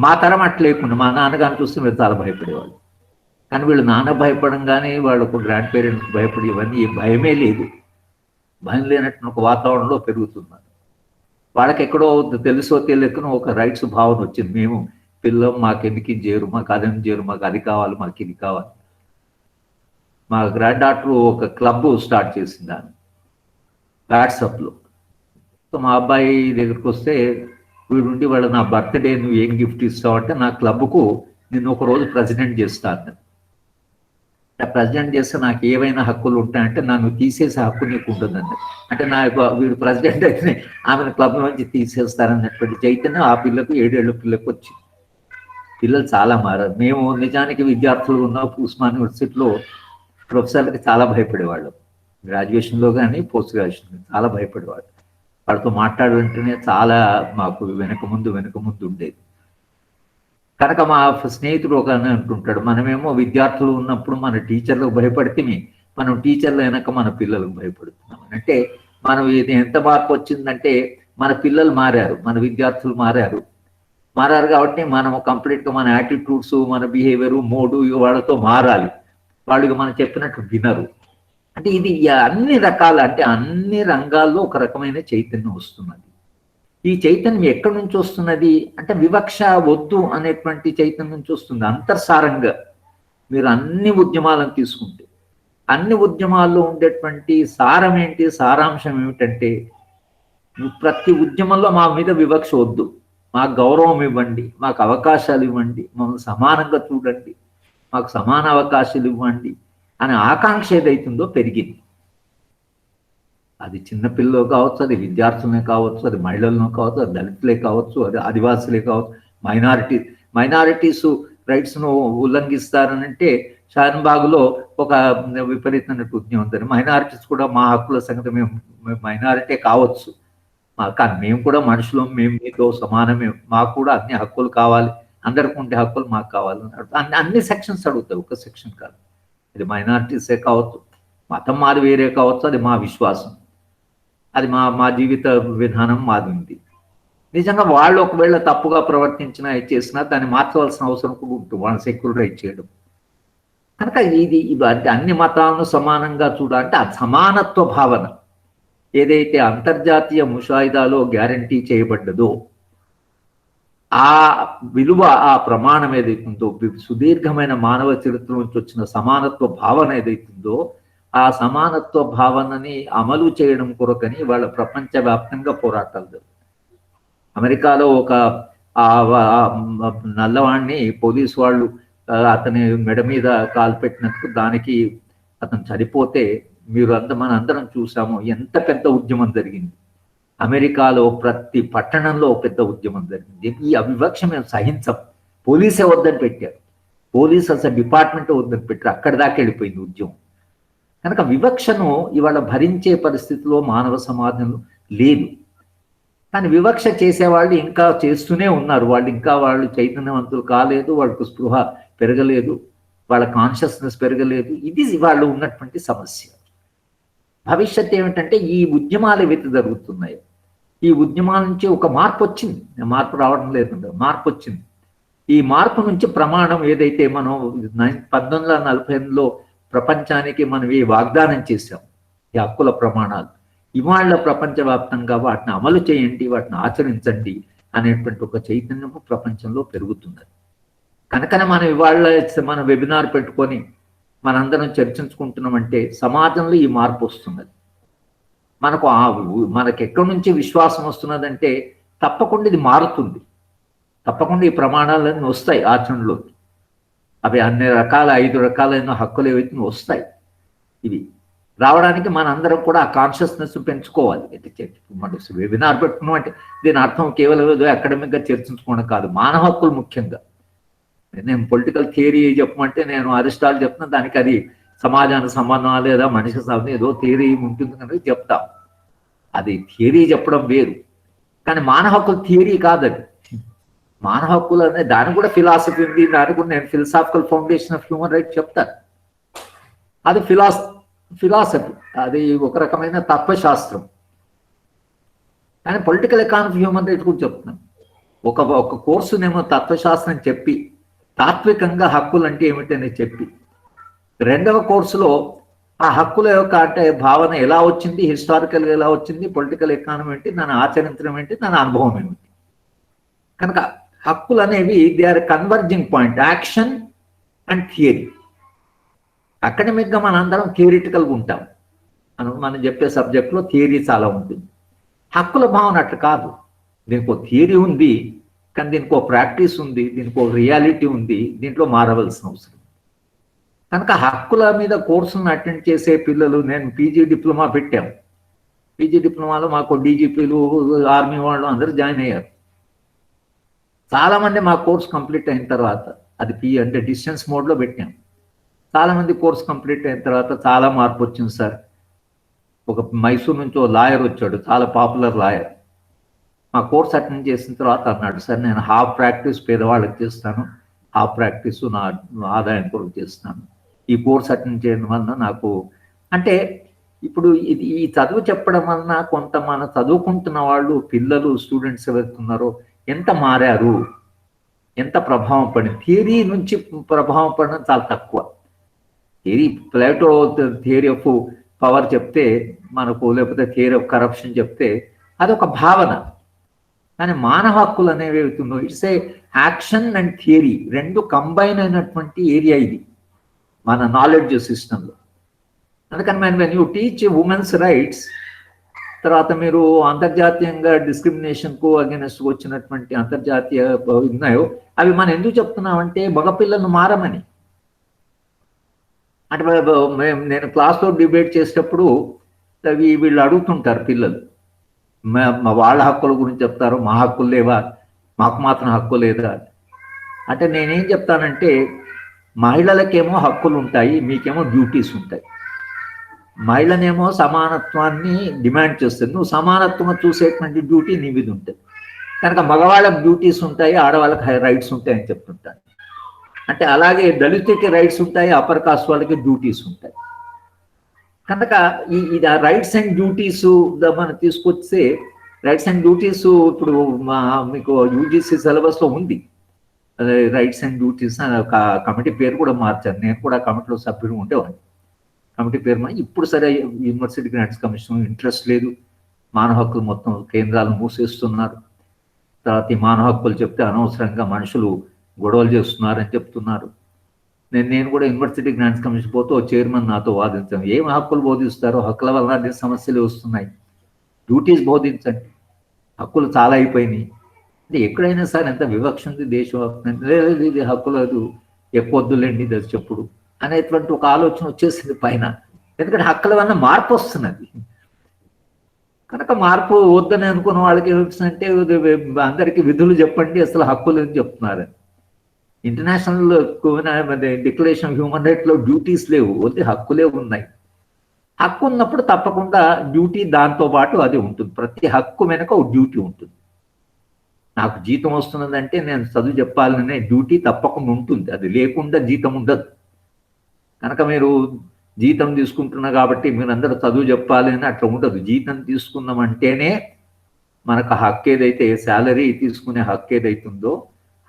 మా తరం అట్లా లేకుండా మా నాన్నగారిని చూస్తే మీరు చాలా భయపడేవాళ్ళు. కానీ వీళ్ళు నాన్న భయపడం కానీ వాళ్ళకు గ్రాండ్ పేరెంట్స్ భయపడి ఇవన్నీ భయమే లేదు. భయం లేనట్టు ఒక వాతావరణంలో పెరుగుతున్నారు. వాళ్ళకి ఎక్కడో తెలుసో తెలియకనో ఒక రైట్స్ భావన వచ్చింది. మేము పిల్లలు మాకెందుకు చేయరు, మాకు అదేం చేయరు, మాకు అది కావాలి, మాకు ఇది కావాలి. మా గ్రాండ్ డాటర్ ఒక క్లబ్ స్టార్ట్ చేసింది ఆమె వాట్సాప్లో. సో మా అబ్బాయి దగ్గరికి వస్తే వీడుండి వాళ్ళు నా బర్త్డే నువ్వు ఏం గిఫ్ట్ ఇస్తావు అంటే, నా క్లబ్కు నిన్ను ఒక రోజు ప్రెసిడెంట్ చేస్తాను. ప్రెసిడెంట్ చేస్తే నాకు ఏవైనా హక్కులు ఉంటాయంటే నన్ను తీసేసే హక్కు నీకు ఉంటుందండి. అంటే వీడు ప్రెసిడెంట్ అయితే ఆమెను క్లబ్ నుంచి తీసేస్తారన్నటువంటి చైతన్యం ఆ పిల్లకు 7 ఏళ్ళ పిల్లకు వచ్చింది. పిల్లలు చాలా మారారు. మేము నిజానికి విద్యార్థులు ఉన్న ఉస్మాన్ యూనివర్సిటీలో ప్రొఫెసర్లకి చాలా భయపడేవాళ్ళం. గ్రాడ్యుయేషన్లో కానీ పోస్ట్ గ్రాడ్యుయేషన్ చాలా భయపడేవాళ్ళు. వాళ్ళతో మాట్లాడుంటేనే చాలా మాకు వెనక ముందు ఉండేది. కనుక మా స్నేహితుడు ఒక అంటుంటాడు, మనమేమో విద్యార్థులు ఉన్నప్పుడు మన టీచర్లకు భయపడితే మనం టీచర్లు వెనక మన పిల్లలకు భయపడుతున్నాం. అంటే మనం ఇది ఎంత మార్పు వచ్చిందంటే మన పిల్లలు మారారు, మన విద్యార్థులు మారారు కాబట్టి మనం కంప్లీట్గా మన యాటిట్యూడ్స్, మన బిహేవియర్, మోడు వాళ్ళతో మారాలి. వాళ్ళు మనం చెప్పినట్టు వినరు. అంటే ఇది అన్ని రకాల, అంటే అన్ని రంగాల్లో ఒక రకమైన చైతన్యం వస్తున్నది. ఈ చైతన్యం ఎక్కడి నుంచి వస్తున్నది అంటే వివక్ష వద్దు అనేటువంటి చైతన్యం నుంచి వస్తుంది. అంతర్సారంగా మీరు అన్ని ఉద్యమాలను తీసుకుంటే అన్ని ఉద్యమాల్లో ఉండేటువంటి సారం ఏంటి, సారాంశం ఏమిటంటే ప్రతి ఉద్యమంలో మా మీద వివక్ష వద్దు, మాకు గౌరవం ఇవ్వండి, మాకు అవకాశాలు ఇవ్వండి, మమ్మల్ని సమానంగా చూడండి, మాకు సమాన అవకాశాలు ఇవ్వండి అనే ఆకాంక్ష ఏదైతుందో పెరిగింది. అది చిన్నపిల్లలు కావచ్చు, అది విద్యార్థులే కావచ్చు, అది మహిళలను కావచ్చు, అది దళితులే కావచ్చు, అది ఆదివాసులే కావచ్చు, మైనారిటీస్ రైట్స్ను ఉల్లంఘిస్తారనంటే షాన్బాగ్లో ఒక విపరీతమైన ఉద్యమం ఉంది. మైనారిటీస్ కూడా మా హక్కుల సంగతి మేము మైనారిటీ కావచ్చు, కానీ మేము కూడా మనుషులు, మేము మీతో సమానమే, మాకు కూడా అన్ని హక్కులు కావాలి, అందరికి ఉండే హక్కులు మాకు కావాలి అన్ని సెక్షన్స్ అడుగుతాయి, ఒక సెక్షన్ కాదు. ఇది మైనారిటీసే కావచ్చు, మతం మాది వేరే కావచ్చు, అది మా విశ్వాసం, అది మా జీవిత విధానం మాది ఉంది. నిజంగా వాళ్ళు ఒకవేళ తప్పుగా ప్రవర్తించినా చేసినా దాన్ని మార్చవలసిన అవసరం కూడా ఉంటుంది, వాళ్ళని సెక్యులరైజ్ చేయడం. కనుక ఇది అన్ని మతాలను సమానంగా చూడాలంటే ఆ సమానత్వ భావన ఏదైతే అంతర్జాతీయ ముషాయిదాలో గ్యారంటీ చేయబడ్డదో ఆ విలువ, ఆ ప్రమాణం ఏదైతుందో, సుదీర్ఘమైన మానవ చరిత్ర నుంచి వచ్చిన సమానత్వ భావన ఏదైతుందో ఆ సమానత్వ భావనని అమలు చేయడం కొరకని వాళ్ళ ప్రపంచవ్యాప్తంగా పోరాటాలు. అమెరికాలో ఒక నల్లవాడిని పోలీసు వాళ్ళు అతని మెడ మీద కాలు పెట్టినందుకు దానికి అతను చనిపోతే మన అందరం చూసాము, ఎంత పెద్ద ఉద్యమం జరిగింది. అమెరికాలో ప్రతి పట్టణంలో పెద్ద ఉద్యమం జరిగింది. ఈ అవివక్ష మేము సహించం, పోలీసే వద్దని పెట్టారు, పోలీస్ అసలు డిపార్ట్మెంట్ వద్దని పెట్టారు, అక్కడి దాకా వెళ్ళిపోయింది ఉద్యమం. కనుక వివక్షను ఇవాళ భరించే పరిస్థితిలో మానవ సమాజంలో లేదు. కానీ వివక్ష చేసేవాళ్ళు ఇంకా చేస్తూనే ఉన్నారు, వాళ్ళు చైతన్యవంతులు కాలేదు, వాళ్ళకు స్పృహ పెరగలేదు, వాళ్ళ కాన్షియస్నెస్ పెరగలేదు. ఇది వాళ్ళు ఉన్నటువంటి సమస్య. భవిష్యత్తు ఏమిటంటే ఈ ఉద్యమాలు ఏవైతే జరుగుతున్నాయో ఈ ఉద్యమాల నుంచి ఒక మార్పు వచ్చింది, మార్పు రావడం లేదు, మార్పు వచ్చింది. ఈ మార్పు నుంచి ప్రమాణం ఏదైతే మనం 1948లో ప్రపంచానికి మనం ఈ వాగ్దానం చేశాం, ఈ హక్కుల ప్రమాణాలు, ఇవాళ ప్రపంచవ్యాప్తంగా వాటిని అమలు చేయండి, వాటిని ఆచరించండి అనేటువంటి ఒక చైతన్యము ప్రపంచంలో పెరుగుతున్నది. కనుకనే మనం ఇవాళ మన వెబినార్ పెట్టుకొని మనందరం చర్చించుకుంటున్నామంటే సమాజంలో ఈ మార్పు వస్తున్నది. మనకు ఎక్కడి నుంచి విశ్వాసం వస్తున్నదంటే తప్పకుండా ఇది మారుతుంది, తప్పకుండా ఈ ప్రమాణాలన్నీ వస్తాయి ఆచరణలోకి. అవి అన్ని రకాల 5 రకాలైన హక్కులు ఏవైతే వస్తాయి. ఇవి రావడానికి మనందరం కూడా ఆ కాన్షియస్నెస్ పెంచుకోవాలి. మన వెబినార్ పెట్టుకున్నాం అంటే దీని అర్థం కేవలం ఏదో అకాడమిక్గా చర్చించుకోవడం కాదు, మానవ హక్కులు ముఖ్యంగా. నేను పొలిటికల్ థియరీ చెప్పమంటే నేను అరిస్టాటిల్ చెప్తున్నా, దానికి అది సమాజానికి సంబంధం లేదా మనిషి సంబంధం ఏదో థియరీ ఉంటుంది కనుక చెప్తాం. అది థియరీ చెప్పడం వేరు, కానీ మానవ హక్కుల థియరీ కాదు అది. మానవ హక్కులు అనే దానికి కూడా ఫిలాసఫీ ఉంది, దానికి కూడా నేను philosophical foundation of human rights చెప్తాను. అది ఫిలాసఫీ, అది ఒక రకమైన తత్వశాస్త్రం. కానీ పొలిటికల్ ఎకానమీ హ్యూమన్ రైట్స్ కూడా చెప్తున్నాను. ఒక కోర్సునేమో తత్వశాస్త్రం చెప్పి తాత్వికంగా హక్కులు అంటే ఏమిటని చెప్పి, రెండవ కోర్సులో ఆ హక్కుల యొక్క అంటే భావన ఎలా వచ్చింది, హిస్టారికల్గా ఎలా వచ్చింది, పొలిటికల్ ఎకానమీ ఏంటి, దాన్ని ఆచరించడం ఏంటి, దాని అనుభవం ఏమిటి. కనుక హక్కులు అనేవి they are converging point, action and theory. అకాడమిక్గా మన అందరం థియరిటికల్గా ఉంటాం, మనం చెప్పే సబ్జెక్ట్లో థియరీ చాలా ఉంటుంది. హక్కుల భావన అట్లా కాదు, దీనికి ఒక థియరీ ఉంది, కానీ దీనికి ఒక ప్రాక్టీస్ ఉంది, దీనికి ఒక రియాలిటీ ఉంది, దీంట్లో మారవలసిన అవసరం. కనుక హక్కుల మీద కోర్సులను అటెండ్ చేసే పిల్లలు, నేను పీజీ డిప్లొమా పెట్టాము, పీజీ డిప్లొమాలో మాకు డీజీపీలు, ఆర్మీ వాళ్ళు అందరూ జాయిన్ అయ్యారు. చాలామంది మా కోర్స్ కంప్లీట్ అయిన తర్వాత, అది అంటే డిస్టెన్స్ మోడ్లో పెట్టాం, చాలామంది కోర్స్ కంప్లీట్ అయిన తర్వాత చాలా మార్పు వచ్చింది సార్. ఒక మైసూర్ నుంచి ఓ లాయర్ వచ్చాడు, చాలా పాపులర్ లాయర్. మా కోర్స్ అటెండ్ చేసిన తర్వాత అన్నాడు, సార్ నేను హాఫ్ ప్రాక్టీస్ పేదవాళ్ళకి చేస్తాను, హాఫ్ ప్రాక్టీస్ నా ఆదాయం కొరకు చేస్తున్నాను. ఈ కోర్స్ అటెండ్ చేయడం వలన నాకు అంటే ఇప్పుడు ఈ చదువు చెప్పడం వలన కొంత మన చదువుకుంటున్న వాళ్ళు పిల్లలు స్టూడెంట్స్ ఎవరుతున్నారో ఎంత మారారు, ఎంత ప్రభావం పడింది. థియరీ నుంచి ప్రభావం పడడం చాలా తక్కువ. Theory Plato theory of power చెప్తే మనకు, లేకపోతే థియరీ ఆఫ్ కరప్షన్ చెప్తే అదొక భావన. కానీ మానవ హక్కులు అనేవి అవుతుందో it's a action and theory, రెండు కంబైన్ అయినటువంటి ఏరియా ఇది మన నాలెడ్జ్ సిస్టంలో. అందుకని when you teach women's rights, తర్వాత మీరు అంతర్జాతీయంగా డిస్క్రిమినేషన్కు అగెన్స్ట్ వచ్చినటువంటి అంతర్జాతీయ ఉన్నాయో అవి మనం ఎందుకు చెప్తున్నామంటే మగపిల్లలను మారమని. అంటే నేను క్లాస్లో డిబేట్ చేసేటప్పుడు అవి వీళ్ళు అడుగుతుంటారు పిల్లలు, వాళ్ళ హక్కుల గురించి చెప్తారు, మా హక్కులు లేవా, మాకు మాత్రం హక్కు లేదా అంటే నేనేం చెప్తానంటే మహిళలకేమో హక్కులు ఉంటాయి, మీకేమో డ్యూటీస్ ఉంటాయి. మహిళనేమో సమానత్వాన్ని డిమాండ్ చేస్తుంది, నువ్వు సమానత్వం చూసేటువంటి డ్యూటీ నీ మీద ఉంటుంది. కనుక మగవాళ్ళకి డ్యూటీస్ ఉంటాయి, ఆడవాళ్ళకి రైట్స్ ఉంటాయి అని చెప్తుంటాను. అంటే అలాగే దళితులకి రైట్స్ ఉంటాయి, అప్పర్ కాస్ట్ వాళ్ళకి డ్యూటీస్ ఉంటాయి. కనుక ఇది రైట్స్ అండ్ డ్యూటీస్ మనం తీసుకొస్తే, రైట్స్ అండ్ డ్యూటీస్ ఇప్పుడు మీకు యూజీసీ సిలబస్లో ఉంది. అదే రైట్స్ అండ్ డ్యూటీస్ కమిటీ పేరు కూడా మార్చాను. నేను కూడా కమిటీలో సభ్యుడు ఉండేవాడిని. కమిటీ పేరు ఇప్పుడు సరే యూనివర్సిటీ గ్రాంట్స్ కమిషన్ ఇంట్రెస్ట్ లేదు, మానవ హక్కులు మొత్తం కేంద్రాలు మూసేస్తున్నారు. తర్వాత ఈ మానవ హక్కులు చెప్తే అనవసరంగా మనుషులు గొడవలు చేస్తున్నారని చెప్తున్నారు. నేను కూడా యూనివర్సిటీ గ్రాంట్స్ కమిషన్ పోతే చైర్మన్ నాతో వాదించాను, ఏం హక్కులు బోధిస్తారో, హక్కుల వల్ల అన్ని సమస్యలు వస్తున్నాయి, డ్యూటీస్ బోధించండి, హక్కులు చాలా అయిపోయినాయి. అంటే ఎక్కడైనా సరే ఎంత వివక్ష ఉంది దేశం, ఇది హక్కులేదు ఎక్కువద్దులేండి ఇది చెప్పుడు అనేటువంటి ఒక ఆలోచన వచ్చేసింది పైన. ఎందుకంటే హక్కుల వల్ల మార్పు వస్తున్నది. కనుక మార్పు వద్దని అనుకున్న వాళ్ళకి ఏమవుతుందంటే అందరికీ విధులు చెప్పండి, అసలు హక్కులు అని చెప్తున్నారని. ఇంటర్నేషనల్ డిక్లరేషన్ ఆఫ్ హ్యూమన్ రైట్స్లో డ్యూటీస్ లేవు, ఓన్లీ హక్కులే ఉన్నాయి. హక్కు ఉన్నప్పుడు తప్పకుండా డ్యూటీ దాంతో పాటు అది ఉంటుంది. ప్రతి హక్కు వెనుక ఒక డ్యూటీ ఉంటుంది. నాకు జీతం వస్తున్నదంటే నేను చదువు చెప్పాలనే డ్యూటీ తప్పకుండా ఉంటుంది, అది లేకుండా జీతం ఉండదు. కనుక మీరు జీతం తీసుకుంటున్నా కాబట్టి మీరందరూ చదువు చెప్పాలి అని అట్లా ఉండదు. జీతం తీసుకున్నామంటేనే మనకు హక్కు ఏదైతే, శాలరీ తీసుకునే హక్కు ఏదైతుందో,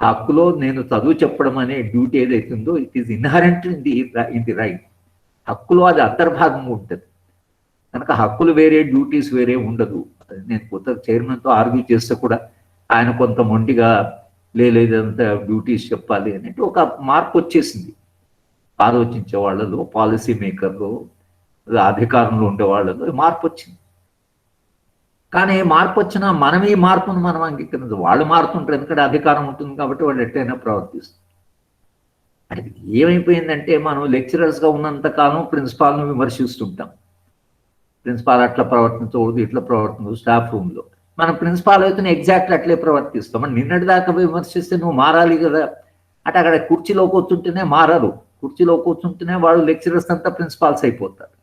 హక్కులో నేను చదువు చెప్పడం అనే డ్యూటీ ఏదైతుందో it is inherent in the right. హక్కులో అది అంతర్భాగంగా ఉంటుంది. కనుక హక్కులు వేరే, డ్యూటీస్ వేరే ఉండదు. నేను కొత్త చైర్మన్తో ఆర్గ్యూ చేస్తే కూడా ఆయన కొంత మొండిగా లేదంతా డ్యూటీస్ చెప్పాలి అనేది ఒక మార్పు వచ్చేసింది. ఆలోచించే వాళ్ళలో, పాలసీ మేకర్లో, అధికారంలో ఉండే వాళ్ళలో మార్పు వచ్చింది. కానీ మార్పు వచ్చినా మనం ఈ మార్పును మనం అంగీకరించదు. వాళ్ళు మారుతుంటారు, ఎందుకంటే అధికారం ఉంటుంది కాబట్టి వాళ్ళు ఎట్టయినా ప్రవర్తిస్తారు. అంటే ఏమైపోయిందంటే మనం లెక్చరర్స్గా ఉన్నంత కాలం ప్రిన్సిపాల్ను విమర్శిస్తుంటాం. ప్రిన్సిపాల్ అట్లా ప్రవర్తించకూడదు, ఇట్లా ప్రవర్తించదు. స్టాఫ్ రూమ్లో మనం ప్రిన్సిపాల్ అయితే ఎగ్జాక్ట్లీ అట్లే ప్రవర్తిస్తాం. మనం నిన్నటి దాకా విమర్శిస్తే నువ్వు మారాలి కదా. అంటే అక్కడ కుర్చీలో కూర్చుంటేనే మారరు, కుర్చీలో కూర్చుంటేనే వాళ్ళు లెక్చరర్స్ అంతా ప్రిన్సిపాల్స్ అయిపోతారు.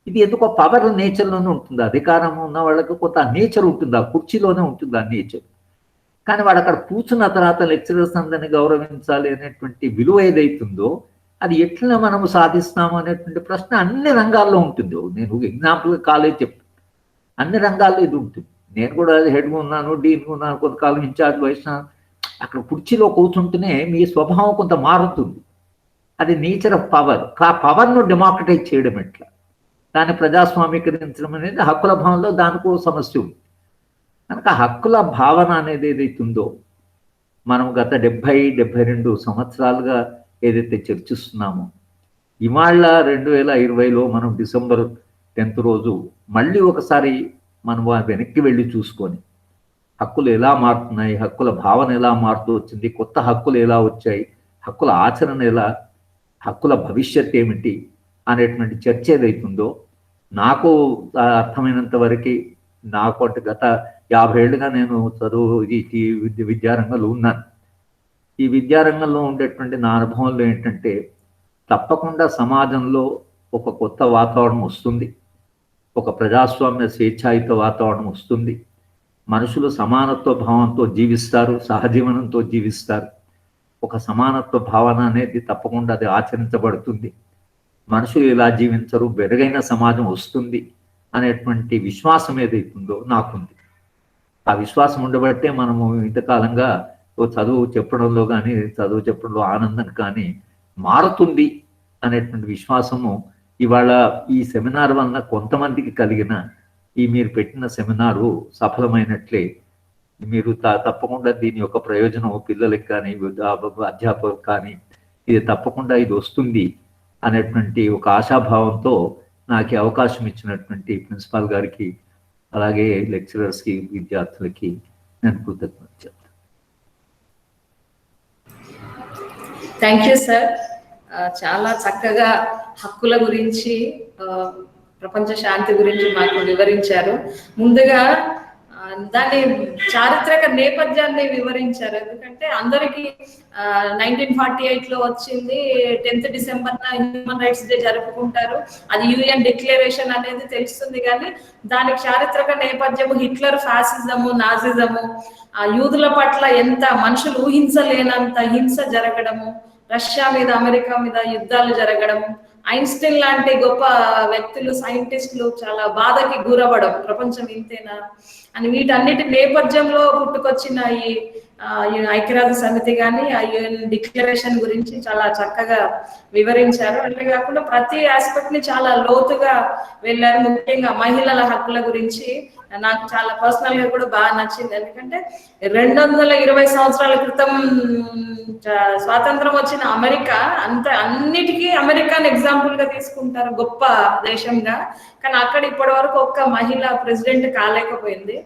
ఇది ఎందుకో పవర్ నేచర్లోనే ఉంటుంది. అధికారం ఉన్న వాళ్ళకి కొంత నేచర్ ఉంటుంది, ఆ కుర్చీలోనే ఉంటుంది ఆ నేచర్. కానీ వాడు అక్కడ కూర్చున్న తర్వాత లెక్చరర్స్ అందరినీ గౌరవించాలి అనేటువంటి విలువ ఏదైతుందో అది ఎట్లా మనము సాధిస్తాము అనేటువంటి ప్రశ్న అన్ని రంగాల్లో ఉంటుంది. నేను ఎగ్జాంపుల్ కాలేజ్ చెప్తాను, అన్ని రంగాల్లో ఇది ఉంటుంది. నేను కూడా హెడ్గా ఉన్నాను, డీన్గా ఉన్నాను, కొంతకాలం ఇన్ఛార్జ్ వహించిన. అక్కడ కుర్చీలో కూర్చుంటేనే మీ స్వభావం కొంత మారుతుంది. అది నేచర్ ఆఫ్ పవర్. ఆ పవర్ను డెమోక్రటైజ్ చేయడం ఎట్లా, దాన్ని ప్రజాస్వామీకరించడం అనేది హక్కుల భావనలో దానికో సమస్య ఉంది. కనుక హక్కుల భావన అనేది ఏదైతుందో మనం గత 70-72 సంవత్సరాలుగా ఏదైతే చర్చిస్తున్నామో, ఇవాళ 2020లో మనం డిసెంబర్ 10th రోజు మళ్ళీ ఒకసారి మనం వెనక్కి వెళ్ళి చూసుకొని హక్కులు ఎలా మారుతున్నాయి, హక్కుల భావన ఎలా మారుతూ వచ్చింది, కొత్త హక్కులు ఎలా వచ్చాయి, హక్కుల ఆచరణ ఎలా, హక్కుల భవిష్యత్ ఏమిటి అనేటువంటి చర్చ ఏదైతుందో నాకు అర్థమైనంత వరకు, నాకు అంటే గత 50 ఏళ్ళుగా నేను చదువు ఈ విద్యారంగంలో ఉన్నాను. ఈ విద్యారంగంలో ఉండేటువంటి నా అనుభవంలో ఏంటంటే తప్పకుండా సమాజంలో ఒక కొత్త వాతావరణం వస్తుంది, ఒక ప్రజాస్వామ్య స్వేచ్ఛాయుత వాతావరణం వస్తుంది. మనుషులు సమానత్వ భావంతో జీవిస్తారు, సహజీవనంతో జీవిస్తారు. ఒక సమానత్వ భావన అనేది తప్పకుండా అది ఆచరించబడుతుంది. మనుషులు ఇలా జీవించరు, మెరుగైన సమాజం వస్తుంది అనేటువంటి విశ్వాసం ఏదైతుందో నాకుంది. ఆ విశ్వాసం ఉండబట్టే మనము ఇంతకాలంగా చదువు చెప్పడంలో కానీ, చదువు చెప్పడంలో ఆనందం కానీ మారుతుంది అనేటువంటి విశ్వాసము ఇవాళ ఈ సెమినార్ వలన కొంతమందికి కలిగిన, ఈ మీరు పెట్టిన సెమినారు సఫలమైనట్లే. మీరు తప్పకుండా దీని యొక్క ప్రయోజనం పిల్లలకి కానీ, అధ్యాపకులకు కానీ ఇది తప్పకుండా ఇది వస్తుంది అనేటువంటి ఒక ఆశాభావంతో నాకు అవకాశం ఇచ్చినటువంటి ప్రిన్సిపాల్ గారికి, అలాగే లెక్చరర్స్కి, విద్యార్థులకి నేను కృతజ్ఞత చెప్తాను. Thank you sir. చాలా చక్కగా హక్కుల గురించి, ప్రపంచ శాంతి గురించి మాకు వివరించారు. ముందుగా దాని చారిత్రక నేపథ్యాన్ని వివరించారు. ఎందుకంటే అందరికీ 1948 లో వచ్చింది, 10th December human rights day జరుపుకుంటారు, అది UN డిక్లరేషన్ అనేది తెలుస్తుంది. కానీ దానికి చారిత్రక నేపథ్యము హిట్లర్ ఫ్యాసిజము, నాజిజము, యూదుల పట్ల ఎంత మనుషులు ఊహించలేనంత హింస జరగడము, రష్యా మీద అమెరికా మీద యుద్ధాలు జరగడము, ఐన్స్టీన్ లాంటి గొప్ప వ్యక్తులు సైంటిస్టులు చాలా బాధకి గురవడం, ప్రపంచం ఇంతేనా అని వీటన్నిటి నేపథ్యంలో పుట్టుకొచ్చిన ఈ ఐక్యరాజ్య సమితి కానీ ఆ UN డిక్లరేషన్ గురించి చాలా చక్కగా వివరించారు. అంతేకాకుండా ప్రతి ఆస్పెక్ట్ ని చాలా లోతుగా వెళ్ళారు. ముఖ్యంగా మహిళల హక్కుల గురించి నాకు చాలా పర్సనల్ గా కూడా బాగా నచ్చింది. ఎందుకంటే 220 సంవత్సరాల క్రితం స్వాతంత్రం వచ్చిన అమెరికా అన్నిటికీ అమెరికాని ఎగ్జాంపుల్ గా తీసుకుంటారు గొప్ప దేశంగా, కానీ అక్కడ ఇప్పటి వరకు ఒక్క మహిళ ప్రెసిడెంట్ కాలేకపోయింది.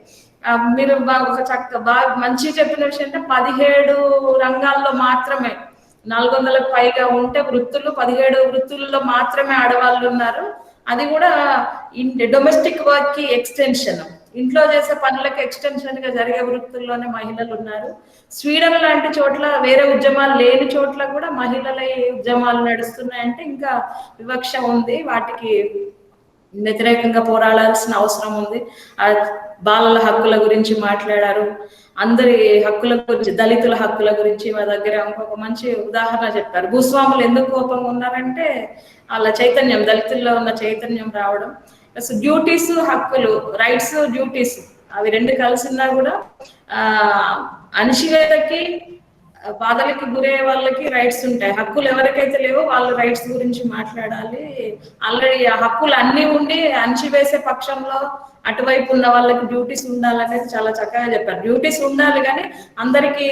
మీరు బాగా మంచి చెప్పిన విషయం అంటే 17 రంగాల్లో మాత్రమే 400లకు పైగా ఉంటే వృత్తులు, 17 వృత్తుల్లో మాత్రమే ఆడవాళ్ళు ఉన్నారు. అది కూడా డొమెస్టిక్ వర్క్ కి ఎక్స్టెన్షన్, ఇంట్లో చేసే పనులకు ఎక్స్టెన్షన్ గా జరిగే వృత్తుల్లోనే మహిళలు ఉన్నారు. స్వీడన్ లాంటి చోట్ల వేరే ఉద్యమాలు లేని చోట్ల కూడా మహిళల ఉద్యమాలు నడుస్తున్నాయంటే ఇంకా వివక్ష ఉంది, వాటికి వ్యతిరేకంగా పోరాడాల్సిన అవసరం ఉంది. బాలల హక్కుల గురించి మాట్లాడారు, అందరి హక్కుల గురించి, దళితుల హక్కుల గురించి మా దగ్గర ఇంకొక మంచి ఉదాహరణ చెప్పారు. భూస్వాములు ఎందుకు కోపంగా ఉన్నారంటే వాళ్ళ చైతన్యం, దళితుల్లో ఉన్న చైతన్యం రావడం. డ్యూటీస్, హక్కులు, రైట్స్, డ్యూటీస్ అవి రెండు కలిసినా కూడా అణచివేతకి, బాధలకి గురయ్యే వాళ్ళకి రైట్స్ ఉంటాయి. హక్కులు ఎవరికైతే లేవో వాళ్ళ రైట్స్ గురించి మాట్లాడాలి. ఆల్రెడీ ఆ హక్కులు అన్ని ఉండి అణచివేసే పక్షంలో అటువైపు ఉన్న వాళ్ళకి డ్యూటీస్ ఉండాలనేది చాలా చక్కగా చెప్పారు. డ్యూటీస్ ఉండాలి కానీ అందరికీ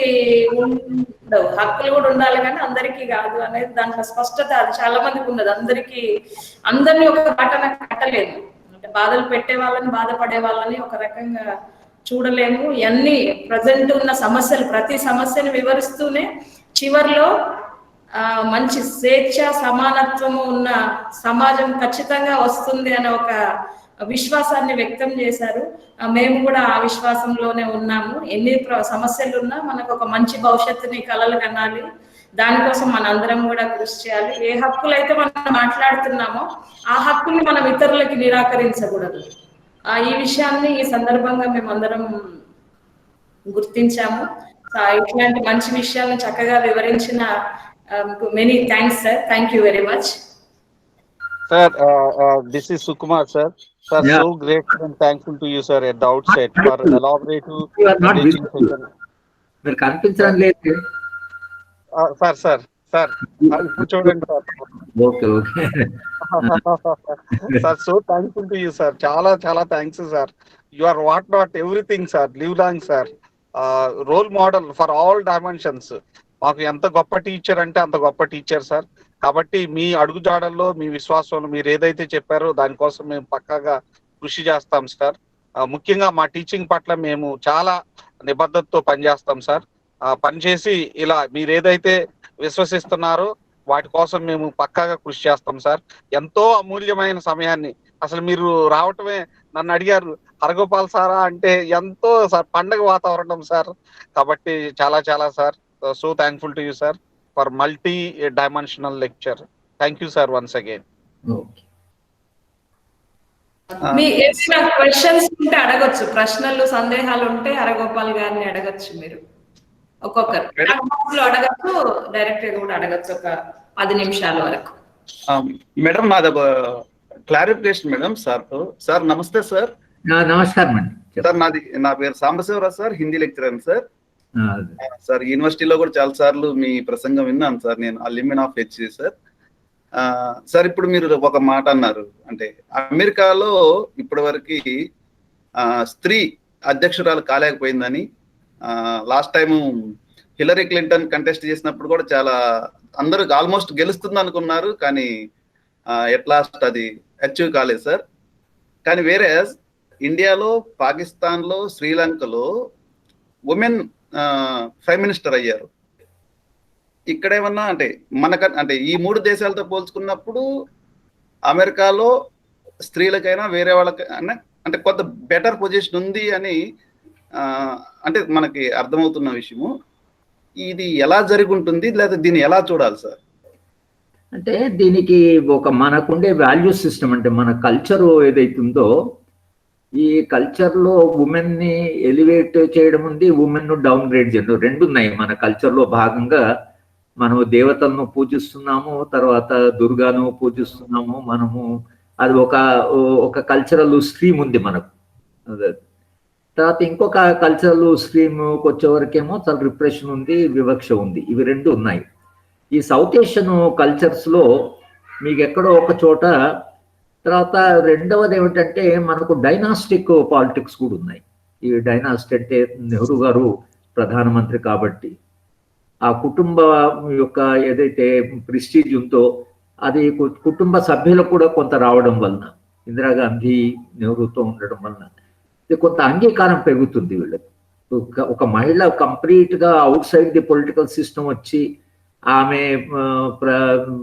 ఉండవు, హక్కులు కూడా ఉండాలి కానీ అందరికీ కాదు అనేది దాంట్లో స్పష్టత అది చాలా మందికి ఉండదు. అందరినీ ఒక బాటన కట్టలేదు, అంటే బాధలు పెట్టే వాళ్ళని, బాధపడే వాళ్ళని ఒక రకంగా చూడలేము. ఇవన్నీ ప్రజెంట్ ఉన్న సమస్యలు, ప్రతి సమస్యను వివరిస్తూనే చివర్లో మంచి స్వేచ్ఛ, సమానత్వము ఉన్న సమాజం ఖచ్చితంగా వస్తుంది అనే ఒక విశ్వాసాన్ని వ్యక్తం చేశారు. మేము కూడా ఆ విశ్వాసంలోనే ఉన్నాము. ఎన్ని సమస్యలు ఉన్నా మనకు ఒక మంచి భవిష్యత్తుని కలలు కనాలి, దానికోసం మనందరం కూడా కృషి చేయాలి. ఏ హక్కులైతే మనం మాట్లాడుతున్నామో ఆ హక్కుని మనం ఇతరులకి నిరాకరించకూడదు. ఈ విషయాన్ని ఈ సందర్భంగా మేమందరం గుర్తించాము. ఇట్లాంటి మంచి విషయాలను చక్కగా వివరించిన many thanks sir. Thank you very much. Sir, this is Sukumar, sir. Sir, Yeah. so grateful and thankful to you, sir, at the outset for elaborative You are not teaching visible. session. మీరు కనిపించడం లేదు. Sir, ఇప్పుడు చూడండి sir. Okay okay Sir, so thankful to you, sir. చాలా చాలా thanks sir. You are what not everything, sir. Live long, sir. Role model for all dimensions. మాకు ఎంత గొప్ప టీచర్ అంటే అంత గొప్ప టీచర్ సార్. కాబట్టి మీ అడుగుజాడల్లో, మీ విశ్వాసంలో మీరు ఏదైతే చెప్పారో దానికోసం మేము పక్కాగా కృషి చేస్తాం సార్. ముఖ్యంగా మా టీచింగ్ పట్ల మేము చాలా నిబద్ధతతో పనిచేస్తాం సార్. పనిచేసి ఇలా మీరు ఏదైతే విశ్వసిస్తున్నారో వాటి కోసం మేము పక్కాగా కృషి చేస్తాం సార్. ఎంతో అమూల్యమైన సమయాన్ని, అసలు మీరు రావటమే నన్ను అడిగారు హరగోపాల్ సారా అంటే ఎంతో సార్ పండగ వాతావరణం సార్. కాబట్టి చాలా చాలా sir, so thankful to you sir for multi dimensional lecture. Thank you sir once again. మీ ఏమైనా క్వశ్చన్స్ ఉంటే అడగొచ్చు, ప్రశ్నలు సందేహాలు ఉంటే హరగోపాల్ గారిని అడగచ్చు. మీరు ఒక్కొక్కరు అడగచ్చు, డైరెక్ట్ గా కూడా అడగచ్చు, ఒక 10 నిమిషాల వరకు. మేడం నాది క్లారిఫికేషన్ మేడం సార్. సార్ నమస్తే సార్. నమస్కారం అండి సార్. నా పేరు Sambasivarao sir, Hindi lecturer sir. Sir యూనివర్సిటీలో కూడా చాలా సార్లు మీ ప్రసంగం విన్నాను సార్. నేను alumni of H sir. Sir ఇప్పుడు మీరు ఒక మాట అన్నారు, అంటే అమెరికాలో ఇప్పటి వరకు స్త్రీ అధ్యక్షురాలు కాలేకపోయిందని. Last time Hillary Clinton contest చేసినప్పుడు కూడా చాలా అందరూ ఆల్మోస్ట్ గెలుస్తుంది అనుకున్నారు, కానీ ఎట్ లాస్ట్ అది అచీవ్ కాలేదు సార్. కానీ వేరే ఇండియాలో, పాకిస్తాన్లో, శ్రీలంకలో ఉమెన్ ప్రైమ్ మినిస్టర్ అయ్యారు. ఇక్కడేమన్నా అంటే అంటే ఈ 3 దేశాలతో పోల్చుకున్నప్పుడు అమెరికాలో స్త్రీలకైనా వేరే వాళ్ళకైనా అంటే కొంత బెటర్ పొజిషన్ ఉంది అని అంటే మనకి అర్థమవుతున్న విషయము, ఇది ఎలా జరిగి ఉంటుంది లేదా దీన్ని ఎలా చూడాలి సార్? అంటే దీనికి ఒక మనకుండే వాల్యూ సిస్టమ్, అంటే మన కల్చర్ ఏదైతుందో ఈ కల్చర్లో ఉమెన్ని ఎలివేట్ చేయడం ఉంది, ఉమెన్ డౌన్ గ్రేడ్ చేయడం, రెండు ఉన్నాయి మన కల్చర్లో భాగంగా. మనం దేవతలను పూజిస్తున్నాము, తర్వాత దుర్గాను పూజిస్తున్నాము మనము. అది ఒక కల్చరల్ స్ట్రీమ్ ఉంది మనకు. తర్వాత ఇంకొక కల్చరల్ స్ట్రీమ్కి వచ్చేవరకేమో చాలా రిప్రెషన్ ఉంది, వివక్ష ఉంది. ఇవి రెండు ఉన్నాయి. ఈ సౌత్ ఏషియన్ కల్చర్స్లో మీకు ఎక్కడో ఒక చోట. తర్వాత రెండవది ఏమిటంటే మనకు డైనాస్టిక్ పాలిటిక్స్ కూడా ఉన్నాయి. ఈ డైనాస్టీ అంటే నెహ్రూ గారు ప్రధానమంత్రి కాబట్టి ఆ కుటుంబ యొక్క ఏదైతే ప్రెస్టీజ్ ఉందో అది కుటుంబ సభ్యులకు కూడా కొంత రావడం వలన, ఇందిరాగాంధీ నెహ్రూతో ఉండడం వలన కొంత అంగీకారం పెరుగుతుంది వీళ్ళకి. ఒక మహిళ కంప్లీట్గా out side the political system వచ్చి ఆమె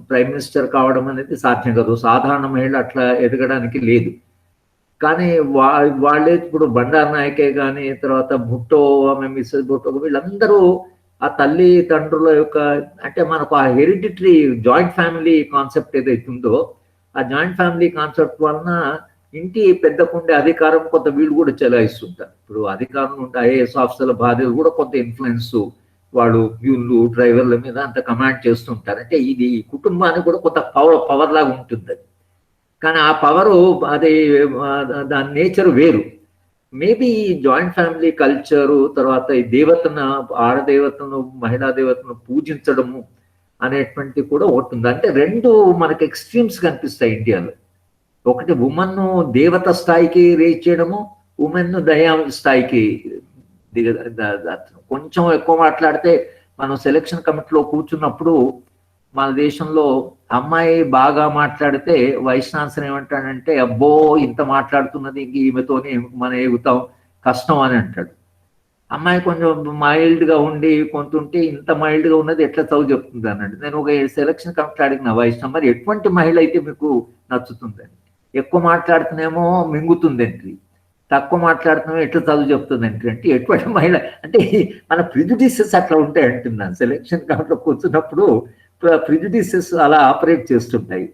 ప్రైమ్ మినిస్టర్ కావడం అనేది సాధ్యం కాదు. సాధారణ మహిళ అట్లా ఎదగడానికి లేదు. కానీ వాళ్ళే ఇప్పుడు బండారు నాయకే కానీ, తర్వాత భుట్టో, ఆమె మిస్సెస్ భుట్టో, వీళ్ళందరూ ఆ తల్లి తండ్రుల యొక్క, అంటే మనకు ఆ హెరిడిటరీ జాయింట్ ఫ్యామిలీ కాన్సెప్ట్ ఏదైతుందో ఆ జాయింట్ ఫ్యామిలీ కాన్సెప్ట్ వలన ఇంటి పెద్దకుండే అధికారం కొంత వీళ్ళు కూడా చెలాయిస్తుంటారు. ఇప్పుడు అధికారం ఉంటే ఐఏఎస్ ఆఫీసర్ల భార్యలు కూడా కొంత ఇన్ఫ్లుయెన్స్ వాళ్ళు వీళ్ళు డ్రైవర్ల మీద అంత కమాండ్ చేస్తుంటారు. అంటే ఇది కుటుంబానికి కూడా కొంత పవర్ లాగా ఉంటుంది అది. కానీ ఆ పవరు అది దాని నేచర్ వేరు. మేబీ జాయింట్ ఫ్యామిలీ కల్చరు, తర్వాత ఈ దేవతను, ఆడదేవతను మహిళా దేవతను పూజించడము అనేటువంటి కూడా ఒకటి ఉంది. అంటే రెండు మనకి ఎక్స్ట్రీమ్స్ కనిపిస్తాయి ఇండియాలో. ఒకటి ఉమెన్ దేవత స్థాయికి రీచ్ చేయడము, ఉమెన్ దయా స్థాయికి కొంచెం ఎక్కువ మాట్లాడితే మనం సెలక్షన్ కమిటీలో కూర్చున్నప్పుడు మన దేశంలో అమ్మాయి బాగా మాట్లాడితే వైస్ ఛాన్సలర్ ఏమంటాడంటే, అబ్బో ఇంత మాట్లాడుతున్నది ఇంక ఈమెతోనే మనం ఎగుతాం, కష్టం అని అంటాడు. అమ్మాయి కొంచెం మైల్డ్గా ఉండి కొంత ఉంటే ఇంత మైల్డ్గా ఉన్నది ఎట్లా చదువు చెప్తుంది అన్నాడు. నేను ఒక సెలక్షన్ కమిటీ అడిగిన వైస్ మరి ఎటువంటి మహిళ అయితే మీకు నచ్చుతుందని. ఎక్కువ మాట్లాడుతున్నామో మింగుతుందండి, తక్కువ మాట్లాడుతున్నామో ఎట్లా చదువు చెప్తుందండి అంటే ఎటువంటి మహిళ అంటే మన ప్రిజుడిసెస్ అట్లా ఉంటాయి అంటున్నాను. సెలక్షన్ కమిటీలో కూర్చున్నప్పుడు ప్రిజుడిసెస్ అలా ఆపరేట్ చేస్తుంటాయి.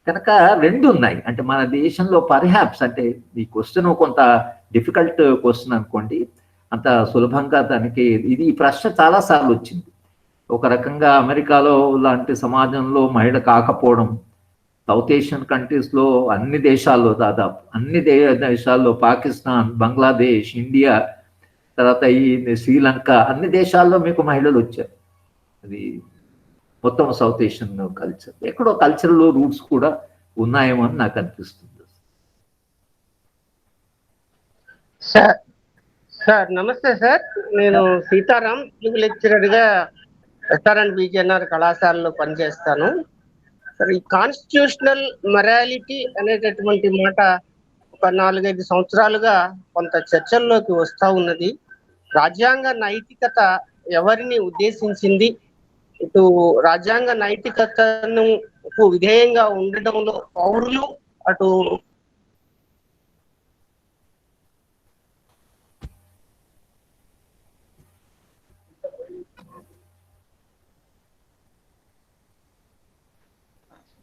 కనుక రెండు ఉన్నాయి. అంటే మన దేశంలో పర్హాప్స్, అంటే ఈ క్వశ్చన్ కొంత డిఫికల్ట్ క్వశ్చన్ అనుకోండి, అంత సులభంగా దానికి ఈ ప్రశ్న చాలాసార్లు వచ్చింది. ఒక రకంగా అమెరికాలో లాంటి సమాజంలో మహిళ కాకపోవడం, సౌత్ ఏషియన్ కంట్రీస్లో అన్ని దేశాల్లో, దాదాపు అన్ని దేశాల్లో, పాకిస్తాన్, బంగ్లాదేశ్, ఇండియా, తర్వాత ఈ శ్రీలంక, అన్ని దేశాల్లో మీకు మహిళలు వచ్చారు. అది మొత్తం సౌత్ ఏషియన్ కల్చర్. ఎక్కడో కల్చరల్ రూట్స్ కూడా ఉన్నాయేమో అని నాకు అనిపిస్తుంది. సార్ నమస్తే సార్, నేను సీతారాం, తెలుగు లెక్చరర్గా ఎస్ఆర్ఎన్ బీజేఎన్ఆర్ కళాశాలలో పనిచేస్తాను. సార్, ఈ కాన్స్టిట్యూషనల్ మొరాలిటీ అనేటటువంటి మాట ఒక 4-5 సంవత్సరాలుగా కొంత చర్చల్లోకి వస్తూ ఉన్నది. రాజ్యాంగ నైతికత ఎవరిని ఉద్దేశించింది? ఇటు రాజ్యాంగ నైతికతను విధేయంగా ఉండడంలో పౌరులు, అటు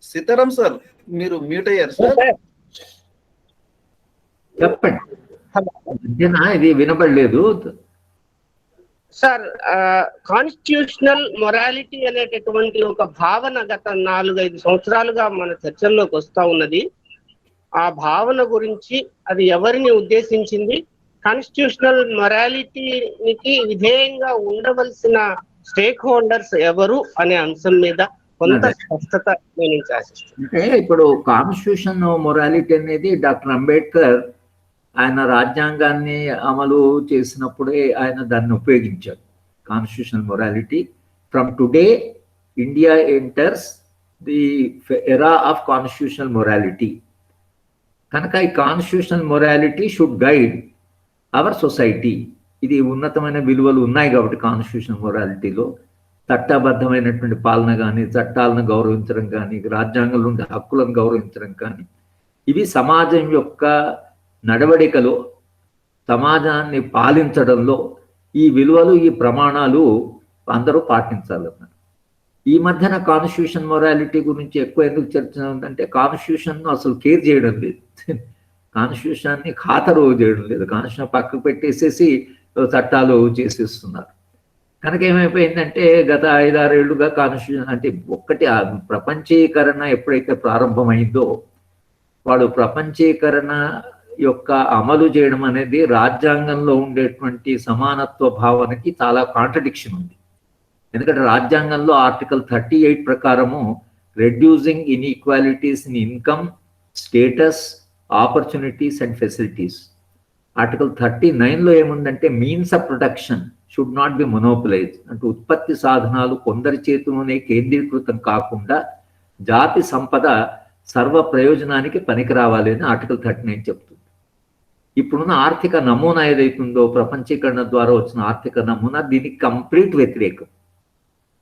సీతారాం సార్, మీరు మ్యూట్ అయ్యారు సార్. చెప్పండి, ఇది వినపడలేదు సార్. కాన్స్టిట్యూషనల్ మొరాలిటీ అనేటటువంటి ఒక భావన గత 4-5 సంవత్సరాలుగా మన చర్చల్లోకి వస్తూ ఉన్నది. ఆ భావన గురించి, అది ఎవరిని ఉద్దేశించింది, కాన్స్టిట్యూషనల్ మొరాలిటీకి విధేయంగా ఉండవలసిన స్టేక్ హోల్డర్స్ ఎవరు అనే అంశం మీద కొంత స్పష్టత నేను ఆశిస్తున్నాను. అంటే ఇప్పుడు కాన్స్టిట్యూషన్ మొరాలిటీ అనేది డాక్టర్ అంబేద్కర్ ఆయన రాజ్యాంగాన్ని అమలు చేసినప్పుడే ఆయన దాన్ని ఉపయోగించాడు. Constitutional morality, from today India enters the era of constitutional morality. కనుక ఈ constitutional morality should guide our society. ఇది ఉన్నతమైన విలువలు ఉన్నాయి కాబట్టి కాన్స్టిట్యూషనల్ మొరాలిటీలో చట్టబద్ధమైనటువంటి పాలన కానీ, చట్టాలను గౌరవించడం కానీ, రాజ్యాంగంలో ఉండే హక్కులను గౌరవించడం కానీ, ఇవి సమాజం యొక్క నడవడికలో సమాజాన్ని పాలించడంలో ఈ విలువలు, ఈ ప్రమాణాలు అందరూ పాటించాలన్నారు. ఈ మధ్యన కాన్స్టిట్యూషన్ మొరాలిటీ గురించి ఎక్కువ ఎందుకు చర్చ ఉందంటే కాన్స్టిట్యూషన్ అసలు కేర్ చేయడం లేదు, కాన్స్టిట్యూషన్ని ఖాతరు చేయడం లేదు, కాన్స్టిట్యూషన్ పక్కకు పెట్టేసేసి చట్టాలు చేసేస్తున్నారు. కనుక ఏమైపోయిందంటే గత 5-6 ఏళ్లుగా కాన్స్టిట్యూషన్ అంటే ఒక్కటి ప్రపంచీకరణ ఎప్పుడైతే ప్రారంభమైందో వాడు ప్రపంచీకరణ యొక్క అమలు చేయడం అనేది రాజ్యాంగంలో ఉండేటువంటి సమానత్వ భావనకి చాలా కాంట్రడిక్షన్ ఉంది. ఎందుకంటే రాజ్యాంగంలో ఆర్టికల్ 38 ప్రకారము reducing inequalities in income, status, opportunities and facilities. Article 39లో ఏముందంటే means of production should not be monopolize, అంటే ఉత్పత్తి సాధనాలు కొందరి చేతిలోనే కేంద్రీకృతం కాకుండా జాతి సంపద సర్వ ప్రయోజనానికి పనికి రావాలి అని ఆర్టికల్ 39 చెప్తుంది. ఇప్పుడున్న ఆర్థిక నమూనా ఏదైతుందో ప్రపంచీకరణ ద్వారా వచ్చిన ఆర్థిక నమూనా దీనికి కంప్లీట్ వ్యతిరేకం.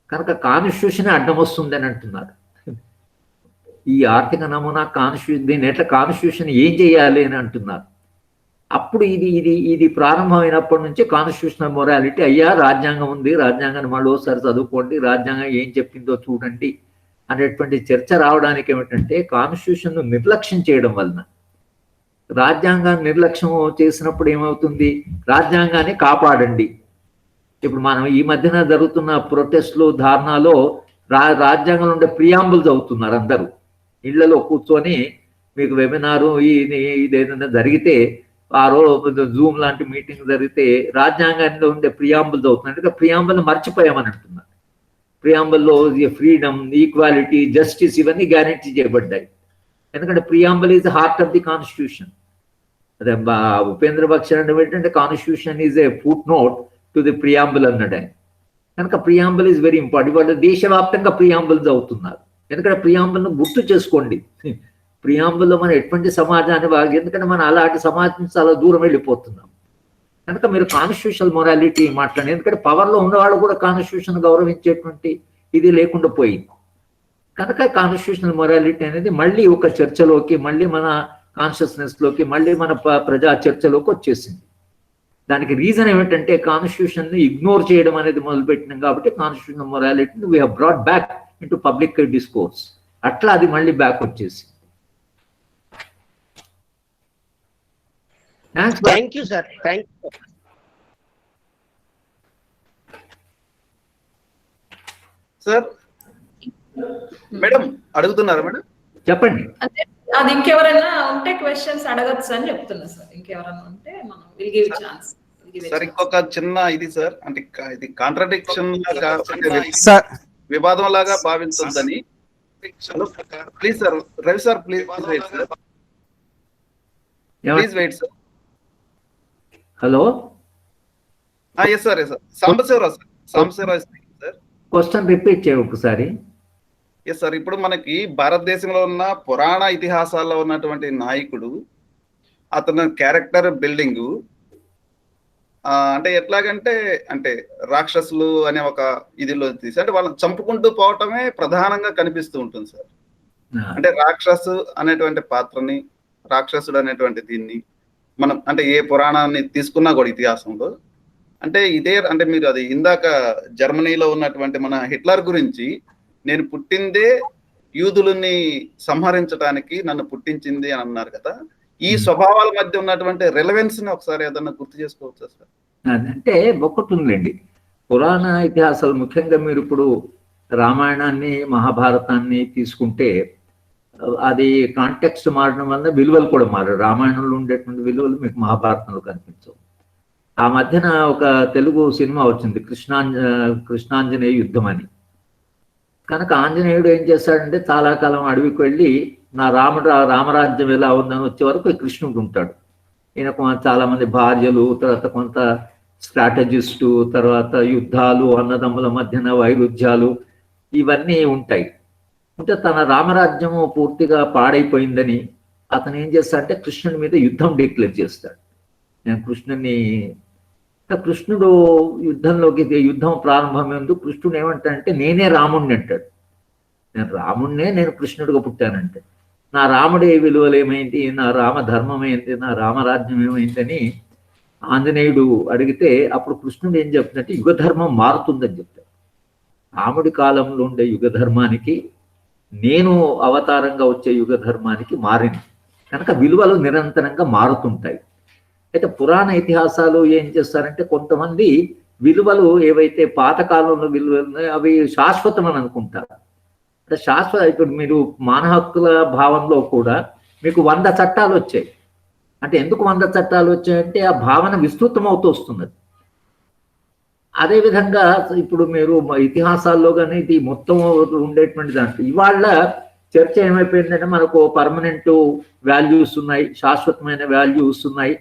కనుక కాన్స్టిట్యూషనే అడ్డం వస్తుంది అని అంటున్నారు. ఈ ఆర్థిక నమూనా కాన్స్టిట్యూషన్ దీన్ని ఎట్లా కాన్స్టిట్యూషన్ ఏం చేయాలి అని అంటున్నారు. అప్పుడు ఇది ప్రారంభమైనప్పటి నుంచి కాన్స్టిట్యూషనల్ మొరాలిటీ, అయ్యా రాజ్యాంగం ఉంది, రాజ్యాంగాన్ని మళ్ళీ ఒకసారి చదువుకోండి, రాజ్యాంగం ఏం చెప్పిందో చూడండి అనేటువంటి చర్చ రావడానికి ఏమిటంటే కాన్స్టిట్యూషన్ నిర్లక్ష్యం చేయడం వలన, రాజ్యాంగాన్ని నిర్లక్ష్యం చేసినప్పుడు ఏమవుతుంది, రాజ్యాంగాన్ని కాపాడండి. ఇప్పుడు మనం ఈ మధ్యన జరుగుతున్న ప్రొటెస్ట్లు, ధారణలో రాజ్యాంగంలో ఉండే ప్రియాంబుల్ చదువుతున్నారు అందరూ. ఇళ్లలో కూర్చొని మీకు వెబినారు ఇదేదైనా జరిగితే జూమ్ లాంటి మీటింగ్ జరిగితే రాజ్యాంగంలో ఉండే ప్రియాంబుల్ చదువుతున్నారు. అంటే ప్రియాంబుల్ని మర్చిపోయామని అంటున్నారు. ప్రియాంబుల్లో ఫ్రీడమ్, ఈక్వాలిటీ, జస్టిస్ ఇవన్నీ గ్యారెంటీ చేయబడ్డాయి. ఎందుకంటే preamble is heart of the constitution. అదే ఉపేంద్ర భక్షణ్ ఏంటంటే constitution is a foot note to the preamble అన్నాడు ఆయన. కనుక ప్రియాంబుల్ ఈజ్ వెరీ ఇంపార్టెంట్. వాళ్ళు దేశవ్యాప్తంగా ప్రియాంబుల్ చదువుతున్నారు. ఎందుకంటే ప్రియాంబుల్ను గుర్తు చేసుకోండి. ప్రియాంబుల్లో మనం ఎటువంటి సమాజాన్ని ఎందుకంటే మనం అలాంటి సమాజం నుంచి చాలా దూరం వెళ్ళిపోతున్నాం. కనుక మీరు కాన్స్టిట్యూషనల్ మొరాలిటీ మాట్లాడండి. ఎందుకంటే పవర్లో ఉన్నవాళ్ళు కూడా కాన్స్టిట్యూషన్ గౌరవించేటువంటి ఇది లేకుండా పోయింది. కనుక కాన్స్టిట్యూషనల్ మొరాలిటీ అనేది మళ్ళీ ఒక చర్చలోకి, మళ్ళీ మన కాన్షియస్నెస్లోకి, మళ్ళీ మన ప్రజా చర్చలోకి వచ్చేసింది. దానికి రీజన్ ఏమిటంటే కాన్స్టిట్యూషన్ ని ఇగ్నోర్ చేయడం అనేది మొదలుపెట్టినాం కాబట్టి కాన్స్టిట్యూషనల్ మొరాలిటీని we have brought back into public discourse. అట్లా అది మళ్ళీ బ్యాక్ వచ్చేసి. Thank you sir. Thank you. Sir madam అడుగుతున్నారా మేడం? చెప్పండి. అది ఇంకెవరైనా ఉంటే క్వశ్చన్స్ అడగచ్చు అని చెప్తున్నా సార్. ఇంకెవరైనా ఉంటే మనం విల్ గివ్ ఛాన్స్. సార్ ఇంకొక చిన్న ఇది సార్, అంటే ఇది కాంట్రడిక్షన్ వివాదం లాగా భావించొద్దని. Please sir, Ravi sir please wait sir, please wait sir. Hello, yes sir, yes sir. Sambasivarao sir, Sambasivarao sir. Question repeat చేయ ఒకసారి. ఎస్ సార్, ఇప్పుడు మనకి భారతదేశంలో ఉన్న పురాణ ఇతిహాసాల్లో ఉన్నటువంటి నాయకుడు, అతను క్యారెక్టర్ బిల్డింగ్ అంటే ఎట్లాగంటే అంటే రాక్షసులు అనే ఒక ఇదిలో తీసి అంటే వాళ్ళని చంపుకుంటూ పోవటమే ప్రధానంగా కనిపిస్తూ ఉంటుంది సార్. అంటే రాక్షసు అనేటువంటి పాత్రని, రాక్షసుడు అనేటువంటి దీన్ని మనం అంటే ఏ పురాణాన్ని తీసుకున్నా కూడా ఇతిహాసంలో అంటే ఇదే అంటే మీరు అది ఇందాక జర్మనీలో ఉన్నటువంటి మన హిట్లర్ గురించి, నేను పుట్టిందే యూదులని సంహరించడానికి నన్ను పుట్టించింది అని అన్నారు కదా. ఈ స్వభావాల మధ్య ఉన్నటువంటి రిలవెన్స్ ని ఒకసారి ఏదన్నా గుర్తు చేసుకోవచ్చా సార్? అంటే ఒకటి ఉందండి, పురాణ ఇతిహాసాలు ముఖ్యంగా మీరు ఇప్పుడు రామాయణాన్ని, మహాభారతాన్ని తీసుకుంటే అది కాంటెక్స్ట్ మారడం వల్ల విలువలు కూడా మారారు. రామాయణంలో ఉండేటువంటి విలువలు మీకు మహాభారతంలో కనిపించవు. ఆ మధ్యన ఒక తెలుగు సినిమా వచ్చింది కృష్ణాంజనేయ యుద్ధం అని. కనుక ఆంజనేయుడు ఏం చేస్తాడంటే చాలా కాలం అడవికి వెళ్ళి నా రామరాజ్యం ఎలా ఉందని వచ్చే వరకు కృష్ణుడు ఉంటాడు. ఈయనకు చాలా మంది భార్యలు, తర్వాత కొంత స్ట్రాటజిస్టు, తర్వాత యుద్ధాలు, అన్నదమ్ముల మధ్యన వైరుధ్యాలు ఇవన్నీ ఉంటాయి. అంటే తన రామరాజ్యము పూర్తిగా పాడైపోయిందని అతను ఏం చేస్తాడంటే కృష్ణుడి మీద యుద్ధం డిక్లేర్ చేస్తాడు. నేను కృష్ణుడు యుద్ధంలోకి, యుద్ధం ప్రారంభమైంది కృష్ణుడు ఏమంటాడంటే నేనే రాముడిని అంటాడు. నేను కృష్ణుడిగా పుట్టానంటే నా రాముడి విలువలు ఏమైంది, నా రామ ధర్మం ఏంటి, నా రామరాజ్యం ఏమైందని ఆంజనేయుడు అడిగితే అప్పుడు కృష్ణుడు ఏం చెప్తుందంటే యుగధర్మం మారుతుందని చెప్తాడు. రాముడి కాలంలో ఉండే యుగధర్మానికి నేను అవతారంగా వచ్చే యుగధర్మానికి మారింది కనుక విలువలు నిరంతరంగా మారుతుంటాయి. అయితే పురాణ ఇతిహాసాలు ఏం చేస్తారంటే కొంతమంది విలువలు ఏవైతే పాతకాలంలో విలువలు అవి శాశ్వతం అని అనుకుంటారు. అంటే ఇప్పుడు మీరు మానవ హక్కుల భావనలో కూడా మీకు 100 చట్టాలు వచ్చాయి. అంటే ఎందుకు 100 చట్టాలు వచ్చాయంటే ఆ భావన విస్తృతం అవుతూ వస్తున్నది. అదేవిధంగా ఇప్పుడు మీరు ఇతిహాసాల్లో కానీ ఇది మొత్తం ఉండేటువంటి దాంట్లో ఇవాళ చర్చ ఏమైపోయిందంటే మనకు పర్మనెంట్ వాల్యూస్ ఉన్నాయి, శాశ్వతమైన వాల్యూస్ ఉన్నాయి.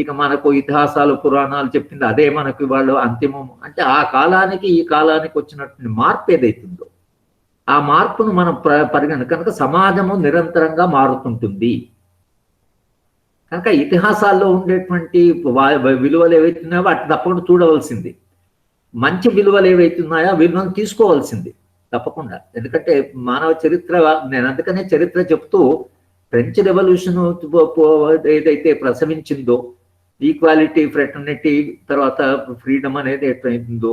ఇక మనకు ఇతిహాసాలు పురాణాలు చెప్పింది అదే మనకు ఇవాళ అంతిమం. అంటే ఆ కాలానికి ఈ కాలానికి వచ్చినటువంటి మార్పు ఏదైతుందో ఆ మార్పును మనం కనుక సమాజము నిరంతరంగా మారుతుంటుంది. కనుక ఇతిహాసాల్లో ఉండేటువంటి విలువలు ఏవైతున్నాయో వాటిని తప్పకుండా చూడవలసింది. మంచి విలువలు ఏవైతున్నాయో విలువను తీసుకోవాల్సింది తప్పకుండా. ఎందుకంటే మానవ చరిత్ర నేను అందుకనే చరిత్ర చెప్తూ ఫ్రెంచ్ రెవల్యూషన్ ఏదైతే ప్రసవించిందో ఈక్వాలిటీ, ఫ్రెటర్నిటీ, తర్వాత ఫ్రీడమ్ అనేది ఎట్లయిందో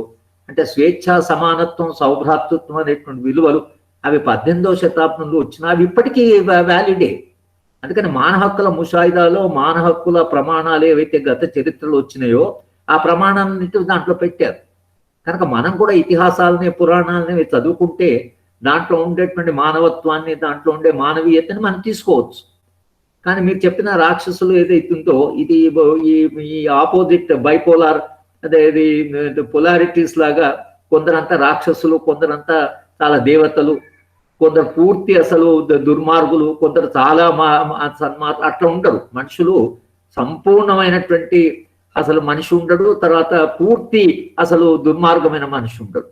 అంటే స్వేచ్ఛ, సమానత్వం, సౌభ్రాతృత్వం అనేటువంటి విలువలు అవి 18వ శతాబ్దంలో వచ్చినా అవి ఇప్పటికీ వ్యాలిడే. అందుకని మానవ హక్కుల ముషాయిదాలో మానవ హక్కుల ప్రమాణాలు ఏవైతే గత చరిత్రలో వచ్చినాయో ఆ ప్రమాణాన్ని దాంట్లో పెట్టారు. కనుక మనం కూడా ఇతిహాసాలని పురాణాలని చదువుకుంటే దాంట్లో ఉండేటువంటి మానవత్వాన్ని, దాంట్లో ఉండే మానవీయతని మనం తీసుకోవచ్చు. కానీ మీరు చెప్పిన రాక్షసులు ఏదైతుందో ఇది ఈ ఆపోజిట్ బైపోలార్ అదే పొలారిటీస్ లాగా కొందరంతా రాక్షసులు, కొందరంతా చాలా దేవతలు, కొందరు పూర్తి అసలు దుర్మార్గులు, కొందరు చాలా సన్మార్గులు అట్లా ఉండరు. మనుషులు సంపూర్ణమైనటువంటి అసలు మనిషి ఉండడు, తర్వాత పూర్తి అసలు దుర్మార్గమైన మనిషి ఉండడు.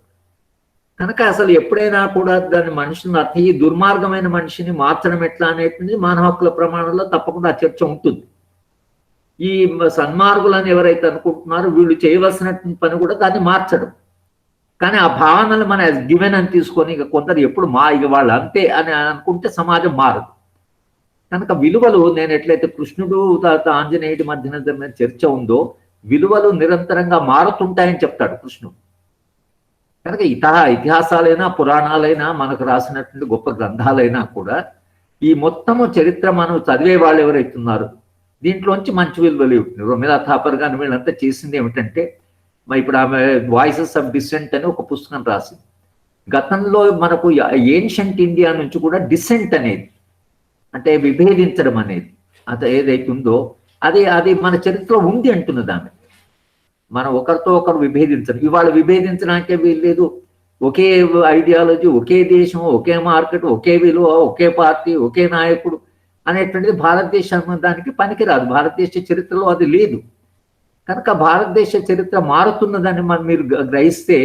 కనుక అసలు ఎప్పుడైనా కూడా దాని మనిషిని ఈ దుర్మార్గమైన మనిషిని మార్చడం ఎట్లా అనేటువంటిది మానవ హక్కుల ప్రమాణంలో తప్పకుండా ఆ చర్చ ఉంటుంది. ఈ సన్మార్గులని ఎవరైతే అనుకుంటున్నారో వీళ్ళు చేయవలసినటువంటి పని కూడా దాన్ని మార్చడం. కానీ ఆ భావనలు మన గివెన్ అని తీసుకొని ఇక కొందరు ఎప్పుడు ఇక వాళ్ళు అంతే అని అనుకుంటే సమాజం మారదు. కనుక విలువలు నేను ఎట్లయితే కృష్ణుడు ఆంజనేయుడి మధ్యన జరిగిన చర్చ ఉందో విలువలు నిరంతరంగా మారుతుంటాయని చెప్తాడు కృష్ణుడు. కనుక ఇతిహాసాలైనా పురాణాలైనా మనకు రాసినటువంటి గొప్ప గ్రంథాలైనా కూడా ఈ మొత్తము చరిత్ర మనం చదివే వాళ్ళు ఎవరైతున్నారు దీంట్లోంచి మంచి విలువలు రొమిలా థాపర్ గాని వీళ్ళంతా చేసింది ఏమిటంటే ఇప్పుడు ఆమె వాయిసెస్ ఆఫ్ డిసెంట్ అని ఒక పుస్తకం రాసింది. గతంలో మనకు ఏన్షియంట్ ఇండియా నుంచి కూడా డిసెంట్ అనేది అంటే విభేదించడం అనేది అది ఏదైతుందో అది మన చరిత్రలో ఉంది అంటున్నది ఆమె. మనం ఒకరితో ఒకరు విభేదించడం, ఇవాళ విభేదించడానికే వీల్లేదు. ఒకే ఐడియాలజీ, ఒకే దేశం, ఒకే మార్కెట్, ఒకే విలువ, ఒకే పార్టీ, ఒకే నాయకుడు అనేటువంటిది భారతదేశం దానికి పనికిరాదు. భారతదేశ చరిత్రలో అది లేదు. కనుక భారతదేశ చరిత్ర మారుతున్నదని మీరు గ్రహిస్తే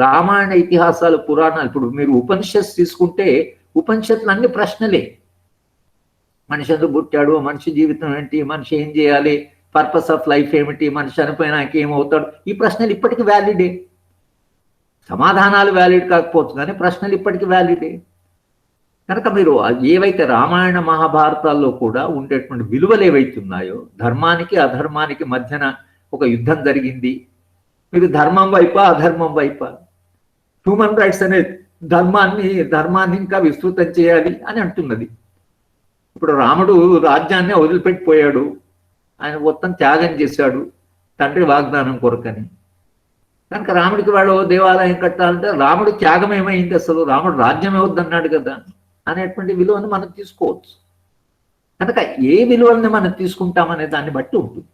రామాయణ ఇతిహాసాలు పురాణాలు ఇప్పుడు మీరు ఉపనిషత్తు తీసుకుంటే ఉపనిషత్తులు అన్ని ప్రశ్నలే. మనిషి ఎందుకు పుట్టాడు, మనిషి జీవితం ఏంటి, మనిషి ఏం చేయాలి, పర్పస్ ఆఫ్ లైఫ్ ఏమిటి, మనిషి చనిపోయినాక ఏమవుతాడు, ఈ ప్రశ్నలు ఇప్పటికీ వ్యాలిడే. సమాధానాలు వ్యాలిడ్ కాకపోవచ్చు కానీ ప్రశ్నలు ఇప్పటికీ వ్యాలిడే. కనుక మీరు ఏవైతే రామాయణ మహాభారతాల్లో కూడా ఉండేటువంటి విలువలు ఏవైతే ఉన్నాయో ధర్మానికి అధర్మానికి మధ్యన ఒక యుద్ధం జరిగింది. మీరు ధర్మం వైపా అధర్మం వైపా, హ్యూమన్ రైట్స్ అనే ధర్మాన్ని ఇంకా విస్తృతం చేయాలి అని అంటున్నది. ఇప్పుడు రాముడు రాజ్యాన్ని వదిలిపెట్టిపోయాడు, ఆయన మొత్తం త్యాగం చేశాడు తండ్రి వాగ్దానం కొరకని. కనుక రాముడికి వాడు దేవాలయం కట్టాలంటే రాముడు త్యాగం ఏమైంది, అసలు రాముడు రాజ్యం ఏవద్దన్నాడు కదా అనేటువంటి విలువను మనం తీసుకోవచ్చు. కనుక ఏ విలువల్ని మనం తీసుకుంటామనే దాన్ని బట్టి ఉంటుంది.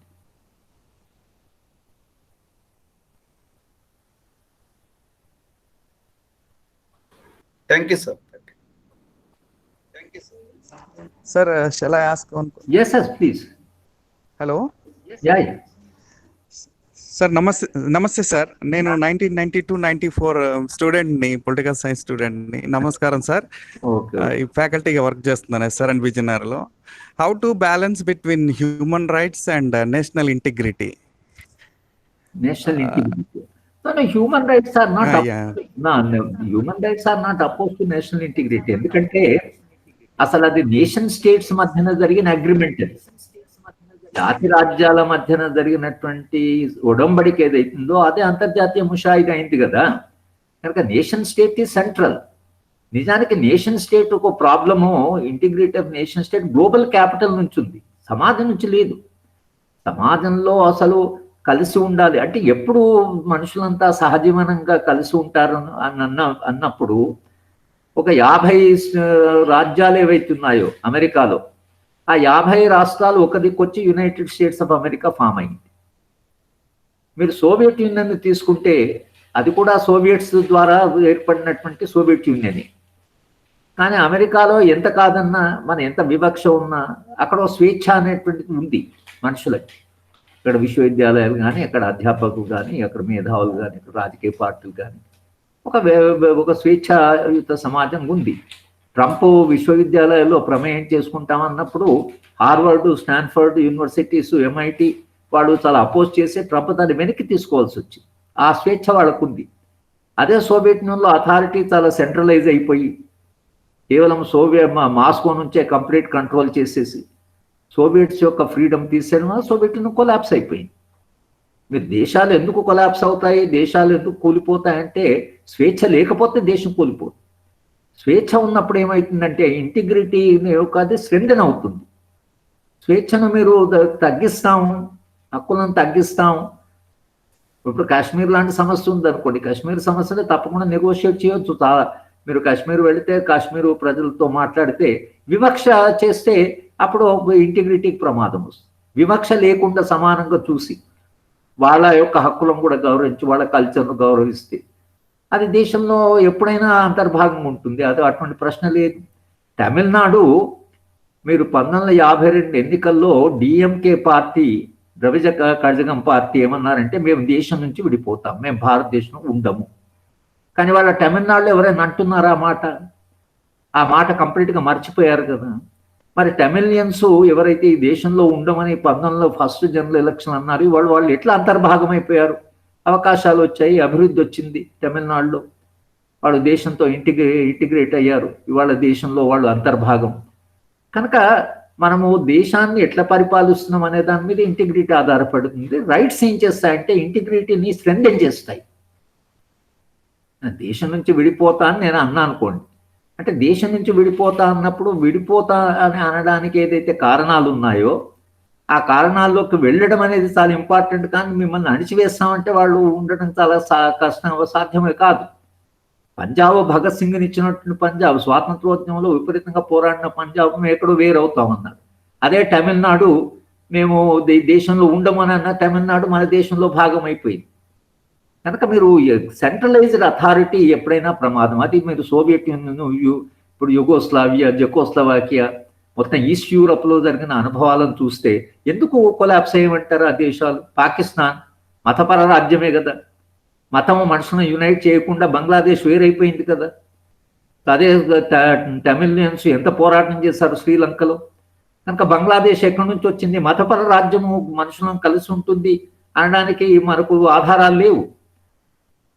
Thank you, sir. Sir, shall I ask one? Yes, yes, please. Hello. Yeah, yeah. Sir, namaste sir. నేను 1992-94 స్టూడెంట్ ని, పొలిటికల్ సైన్స్ స్టూడెంట్ ని. నమస్కారం సార్. ఈ ఫ్యాకల్టీగా వర్క్ చేస్తున్నాను SRN విజయనగరంలో. How to balance between human rights and national integrity? National integrity. No, human rights are not human rights are not opposed to national integrity. ఎందుకంటే అసలు అది nation states మధ్యన జరిగిన అగ్రిమెంట్. జాతి రాజ్యాల మధ్యన జరిగినటువంటి ఒడంబడిక ఏదైతుందో అదే అంతర్జాతీయ ముషాయిదా అయింది కదా. కనుక నేషన్ స్టేట్ ఈజ్ సెంట్రల్. నిజానికి నేషన్ స్టేట్ ఒక problem, integrity of nation state global capital నుంచి ఉంది, సమాజం నుంచి లేదు. సమాజంలో అసలు కలిసి ఉండాలి అంటే ఎప్పుడు మనుషులంతా సహజీవనంగా కలిసి ఉంటారు అన్నప్పుడు ఒక 50 రాజ్యాలు ఏవైతున్నాయో అమెరికాలో, ఆ 50 రాష్ట్రాలు ఒక దిక్కొచ్చి United States of America form అయింది. మీరు సోవియట్ యూనియన్ తీసుకుంటే అది కూడా సోవియట్స్ ద్వారా ఏర్పడినటువంటి సోవియట్ యూనియన్. కానీ అమెరికాలో ఎంత కాదన్నా, మన ఎంత వివక్ష ఉన్నా అక్కడ స్వేచ్ఛ అనేటువంటిది ఉంది మనుషులకి. ఇక్కడ విశ్వవిద్యాలయాలు కానీ, అక్కడ అధ్యాపకులు కానీ, అక్కడ మేధావులు కానీ, ఇక్కడ రాజకీయ పార్టీలు కానీ ఒక స్వేచ్ఛాయుత సమాజం ఉంది. ట్రంప్ విశ్వవిద్యాలయాల్లో ప్రమేయం చేసుకుంటామన్నప్పుడు హార్వర్డ్, స్టాన్ఫర్డ్ యూనివర్సిటీస్, MIT వాళ్ళు చాలా అపోజ్ చేసి ట్రంప్ దాన్ని వెనక్కి తీసుకోవాల్సి వచ్చింది. ఆ స్వేచ్ఛ వాళ్ళకు ఉంది. అదే సోవియట్ యూనియన్లో అథారిటీ చాలా సెంట్రలైజ్ అయిపోయి కేవలం మాస్కో నుంచే కంప్లీట్ కంట్రోల్ చేసేసి సోవియట్స్ యొక్క ఫ్రీడమ్ తీసేయడం వల్ల సోవియట్ యూనియన్ కొలాప్స్ అయిపోయింది. మీరు దేశాలు ఎందుకు కొలాప్స్ అవుతాయి, దేశాలు ఎందుకు కూలిపోతాయంటే స్వేచ్ఛ లేకపోతే దేశం కూలిపోతుంది. స్వేచ్ఛ ఉన్నప్పుడు ఏమవుతుందంటే ఇంటిగ్రిటీ అది స్ట్రెంథెన్ అవుతుంది. స్వేచ్ఛను మీరు తగ్గిస్తాము, హక్కులను తగ్గిస్తాము. ఇప్పుడు కాశ్మీర్ లాంటి సమస్య ఉందనుకోండి, కాశ్మీర్ సమస్యని తప్పకుండా నెగోషియేట్ చేయొచ్చు. మీరు కాశ్మీర్ వెళితే కాశ్మీర్ ప్రజలతో మాట్లాడితే, వివక్ష చేస్తే అప్పుడు ఇంటిగ్రిటీకి ప్రమాదం వస్తుంది. వివక్ష లేకుండా సమానంగా చూసి వాళ్ళ యొక్క హక్కులను కూడా గౌరవించి వాళ్ళ కల్చర్ను గౌరవిస్తే అది దేశంలో ఎప్పుడైనా అంతర్భాగం ఉంటుంది. అది అటువంటి ప్రశ్న లేదు. తమిళనాడు మీరు 1952 ఎన్నికల్లో DMK పార్టీ, ద్రవిడ కజగం పార్టీ ఏమన్నారంటే మేము దేశం నుంచి విడిపోతాం, మేము భారతదేశం ఉండము. కానీ వాళ్ళ తమిళనాడులో ఎవరైనా అంటున్నారా ఆ మాట కంప్లీట్గా మర్చిపోయారు కదా. మరి తమిళియన్స్ ఎవరైతే ఈ దేశంలో ఉండమని 19లో ఫస్ట్ జనరల్ ఎలక్షన్ అన్నారు, వాళ్ళు ఎట్లా అంతర్భాగం అయిపోయారు? అవకాశాలు వచ్చాయి, అభివృద్ధి వచ్చింది తమిళనాడులో, వాళ్ళు దేశంతో ఇంటిగ్రేట్ అయ్యారు. ఇవాళ దేశంలో వాళ్ళు అంతర్భాగం. కనుక మనము దేశాన్ని ఎట్లా పరిపాలిస్తున్నాం అనే దాని మీద ఇంటిగ్రిటీ ఆధారపడుతుంది. రైట్స్ ఏం చేస్తాయంటే ఇంటిగ్రిటీని స్ట్రెంథెన్ చేస్తాయి. దేశం నుంచి విడిపోతా అని నేను అన్నా అనుకోండి, అంటే దేశం నుంచి విడిపోతా అన్నప్పుడు విడిపోతా అని అనడానికి ఏదైతే కారణాలు ఉన్నాయో ఆ కారణాల్లోకి వెళ్ళడం అనేది చాలా ఇంపార్టెంట్. కానీ మిమ్మల్ని అణిచివేస్తామంటే వాళ్ళు ఉండడం చాలా సాధ్యమే కాదు. పంజాబ్ భగత్ సింగ్ని ఇచ్చినట్టు పంజాబ్ స్వాతంత్రోద్యమంలో విపరీతంగా పోరాడిన పంజాబ్ మేము ఎక్కడో వేరవుతామన్నారు. అదే తమిళనాడు మేము దేశంలో ఉండమని అన్న తమిళనాడు మన దేశంలో భాగం అయిపోయింది. కనుక మీరు సెంట్రలైజ్డ్ అథారిటీ ఎప్పుడైనా ప్రమాదం. అది మీరు సోవియట్ యూనియన్, ఇప్పుడు యుగోస్లావియా, జెకోస్లవాకియా, మొత్తం ఈస్ట్ యూరప్లో జరిగిన అనుభవాలను చూస్తే ఎందుకు కొలాప్స్ అయ్యమంటారు ఆ దేశాలు? పాకిస్తాన్ మతపర రాజ్యమే కదా, మతము మనుషులను యునైట్ చేయకుండా బంగ్లాదేశ్ వేరైపోయింది కదా. అదే తమిళియన్స్ ఎంత పోరాటం చేశారు శ్రీలంకలో. కనుక బంగ్లాదేశ్ ఎక్కడి నుంచి వచ్చింది? మతపర రాజ్యము మనుషులను కలిసి ఉంటుంది అనడానికి మనకు ఆధారాలు లేవు.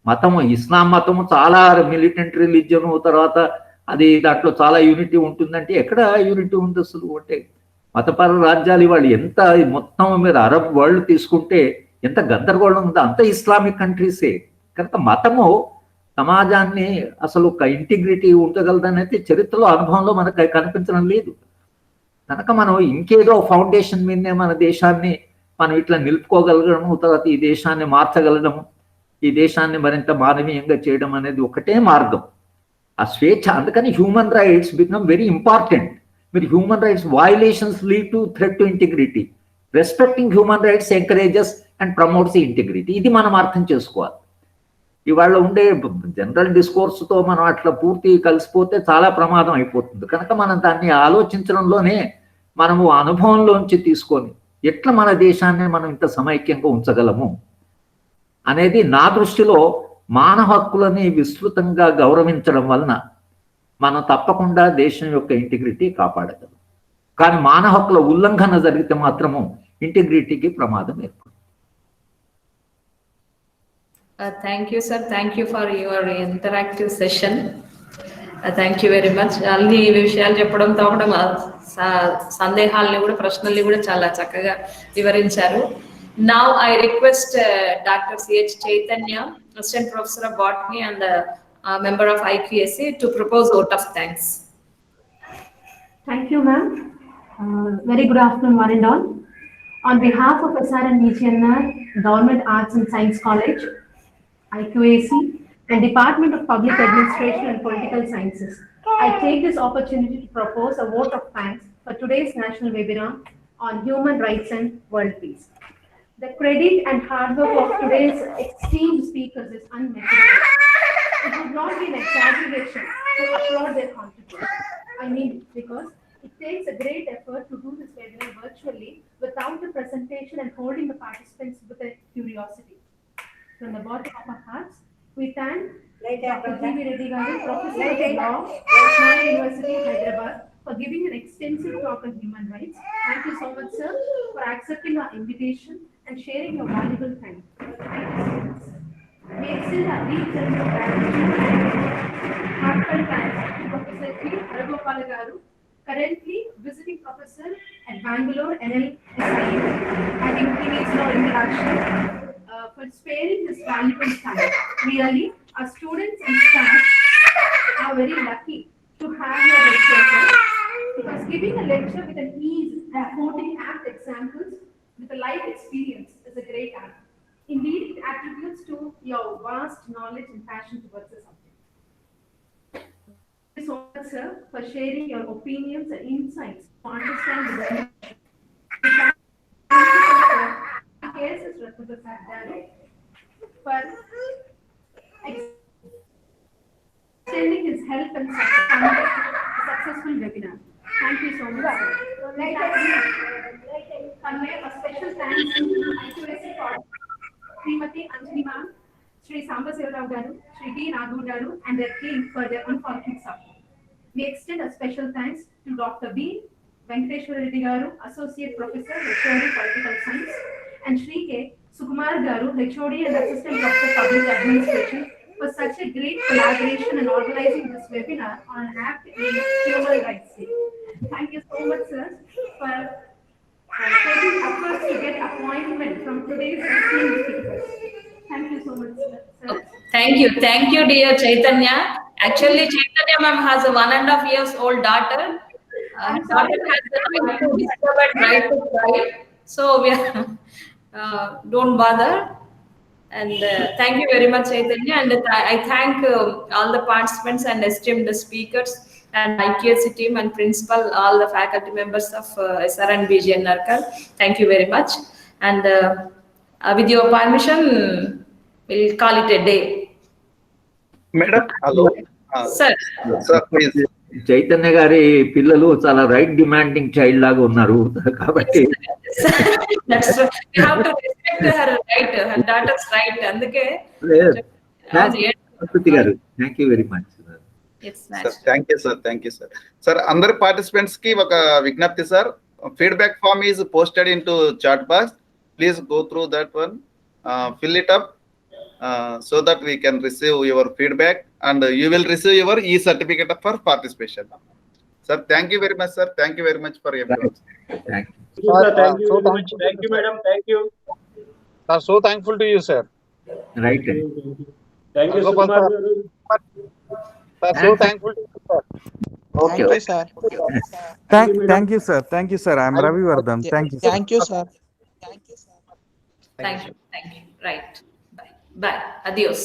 మతము, ఇస్లాం మతము చాలా మిలిటెంట్ రిలీజియన్, తర్వాత అది దాంట్లో చాలా యూనిటీ ఉంటుందంటే ఎక్కడ యూనిటీ ఉంది అసలు? అంటే మతపర రాజ్యాలు ఇవాళ ఎంత మొత్తం మీరు అరబ్ వరల్డ్ తీసుకుంటే ఎంత గందరగోళం ఉందో అంత ఇస్లామిక్ కంట్రీసే. కనుక మతము సమాజాన్ని అసలు ఒక ఇంటిగ్రిటీ ఉండగలదనేది చరిత్రలో అనుభవంలో మనకు కనిపించడం లేదు. కనుక మనం ఇంకేదో ఫౌండేషన్ మీదనే మన దేశాన్ని మనం ఇట్లా నిలుపుకోగలగడము, తర్వాత ఈ దేశాన్ని మార్చగలగడము, ఈ దేశాన్ని మరింత మానవీయంగా చేయడం అనేది ఒకటే మార్గం, ఆ స్వేచ్ఛ. అందుకని human rights become very important. మీరు human rights violations lead to threat to integrity. Respecting human rights encourages and promotes integrity. ఇది మనం అర్థం చేసుకోవాలి. ఇవాళ ఉండే జనరల్ డిస్కోర్స్తో మనం అట్లా పూర్తి కలిసిపోతే చాలా ప్రమాదం అయిపోతుంది. కనుక మనం దాన్ని ఆలోచించడంలోనే మనము అనుభవంలోంచి తీసుకొని ఎట్లా మన దేశాన్ని మనం ఇంత సమైక్యంగా ఉంచగలము అనేది నా దృష్టిలో మానవ హక్కులని విస్తృతంగా గౌరవించడం వలన మనం తప్పకుండా దేశం యొక్క ఇంటిగ్రిటీ కాపాడగలం. కానీ మానవ హక్కుల ఉల్లంఘన జరిగితే మాత్రము ఇంటిగ్రిటీకి ప్రమాదం ఏర్పడుతుంది. Thank you, sir. Thank you for your interactive session. Thank you very much. అన్ని విషయాలు చెప్పడంతో కూడా మా సందేహాలని కూడా ప్రశ్నల్ని కూడా చాలా చక్కగా వివరించారు. Now I request Dr. C.H. Chaitanya, Assistant Professor of Botany and member of IQAC, to propose vote of thanks. Thank you, ma'am. Very good afternoon, one and all. On behalf of SRN BGNR, Government Arts and Science College, IQAC, and Department of Public Administration and Political Sciences, I take this opportunity to propose a vote of thanks for today's national webinar on human rights and world peace. The credit and hard work of today's esteemed speakers is unmeasurable. It would not be an exaggeration to applaud their contribution. I mean, because it takes a great effort to do this webinar virtually without the presentation and holding the participants with a curiosity. From the bottom of our hearts, we thank Dr. G.V. Reddy Garu, Professor of Law, Osmania University, Hyderabad, for giving an extensive talk on human rights. Thank you so much, sir, for accepting our invitation and sharing your valuable time. Thank you so much, sir. We extend our deep sense of gratitude and heartfelt thanks to Professor G. Haragopala Garu, currently visiting professor at Bangalore NLSIU and UP's Law Interaction, for sparing this valuable time. Really, our students and staff are very lucky to have your lecture, because giving a lecture with an ease and quoting apt examples with a life experience is a great art. Indeed, it attributes to your vast knowledge and passion towards the subject. Thank you so much, sir, for sharing your opinions and insights to understand the cases represented for extending his help and successful webinar. Thank you so much, sir. Convey a special thanks to IQAC Srimati Anjani ma'am, Shri Sambasirao Garu, Shri D. Nagoo Garu, and their team for their unfortunate support. We extend a special thanks to Dr. B. Venkateshwara Reddy Garu, Associate Professor, HOD Political Science, and Shri K. Sukumar Garu, HOD and Assistant Professor Public Administration, for such a great collaboration in organizing this webinar on an apt human rights day. Thank you so much, sir, for taking efforts to get appointment from today's esteemed speakers. Thank you so much, sir. Thank you, dear Chaitanya. Actually, Chaitanya ma'am has a 1.5 years old daughter. Daughter has the right to discover, right to try. So we are, don't bother. And thank you very much, Chaitanya. And I thank all the participants and esteemed speakers and IQAC team and principal, all the faculty members of SRN BGNR. Thank you very much. And with your permission, we'll call it a day. Madam, hello. Sir. Sir, please. Chaitanya గారి పిల్లలు చాలా right demanding child లాగా ఉన్నారు కాబట్టి her daughter's right. అందుకే గారు thank you very much. Thank you sir, thank you sir. Sir, అందరి participants కి ఒక విజ్ఞప్తి సార్. Feedback form is posted in to chat box. Please go through that one, fill it up so that we can receive your feedback and you will receive your e-certificate for participation. Sir, thank you very much, sir. Thank you very much for everyone. Thank you. Thank you, madam. Thank you. Sir, so thankful to you, sir. Right. Thank you, Sukumar. Sir, so thankful to you, sir. Okay. Thank you, sir. Thank you, sir. Thank you, sir. I'm Ravi Vardhan. Thank you, sir. Thank you, sir. Thank you. Right. Bye. Adios.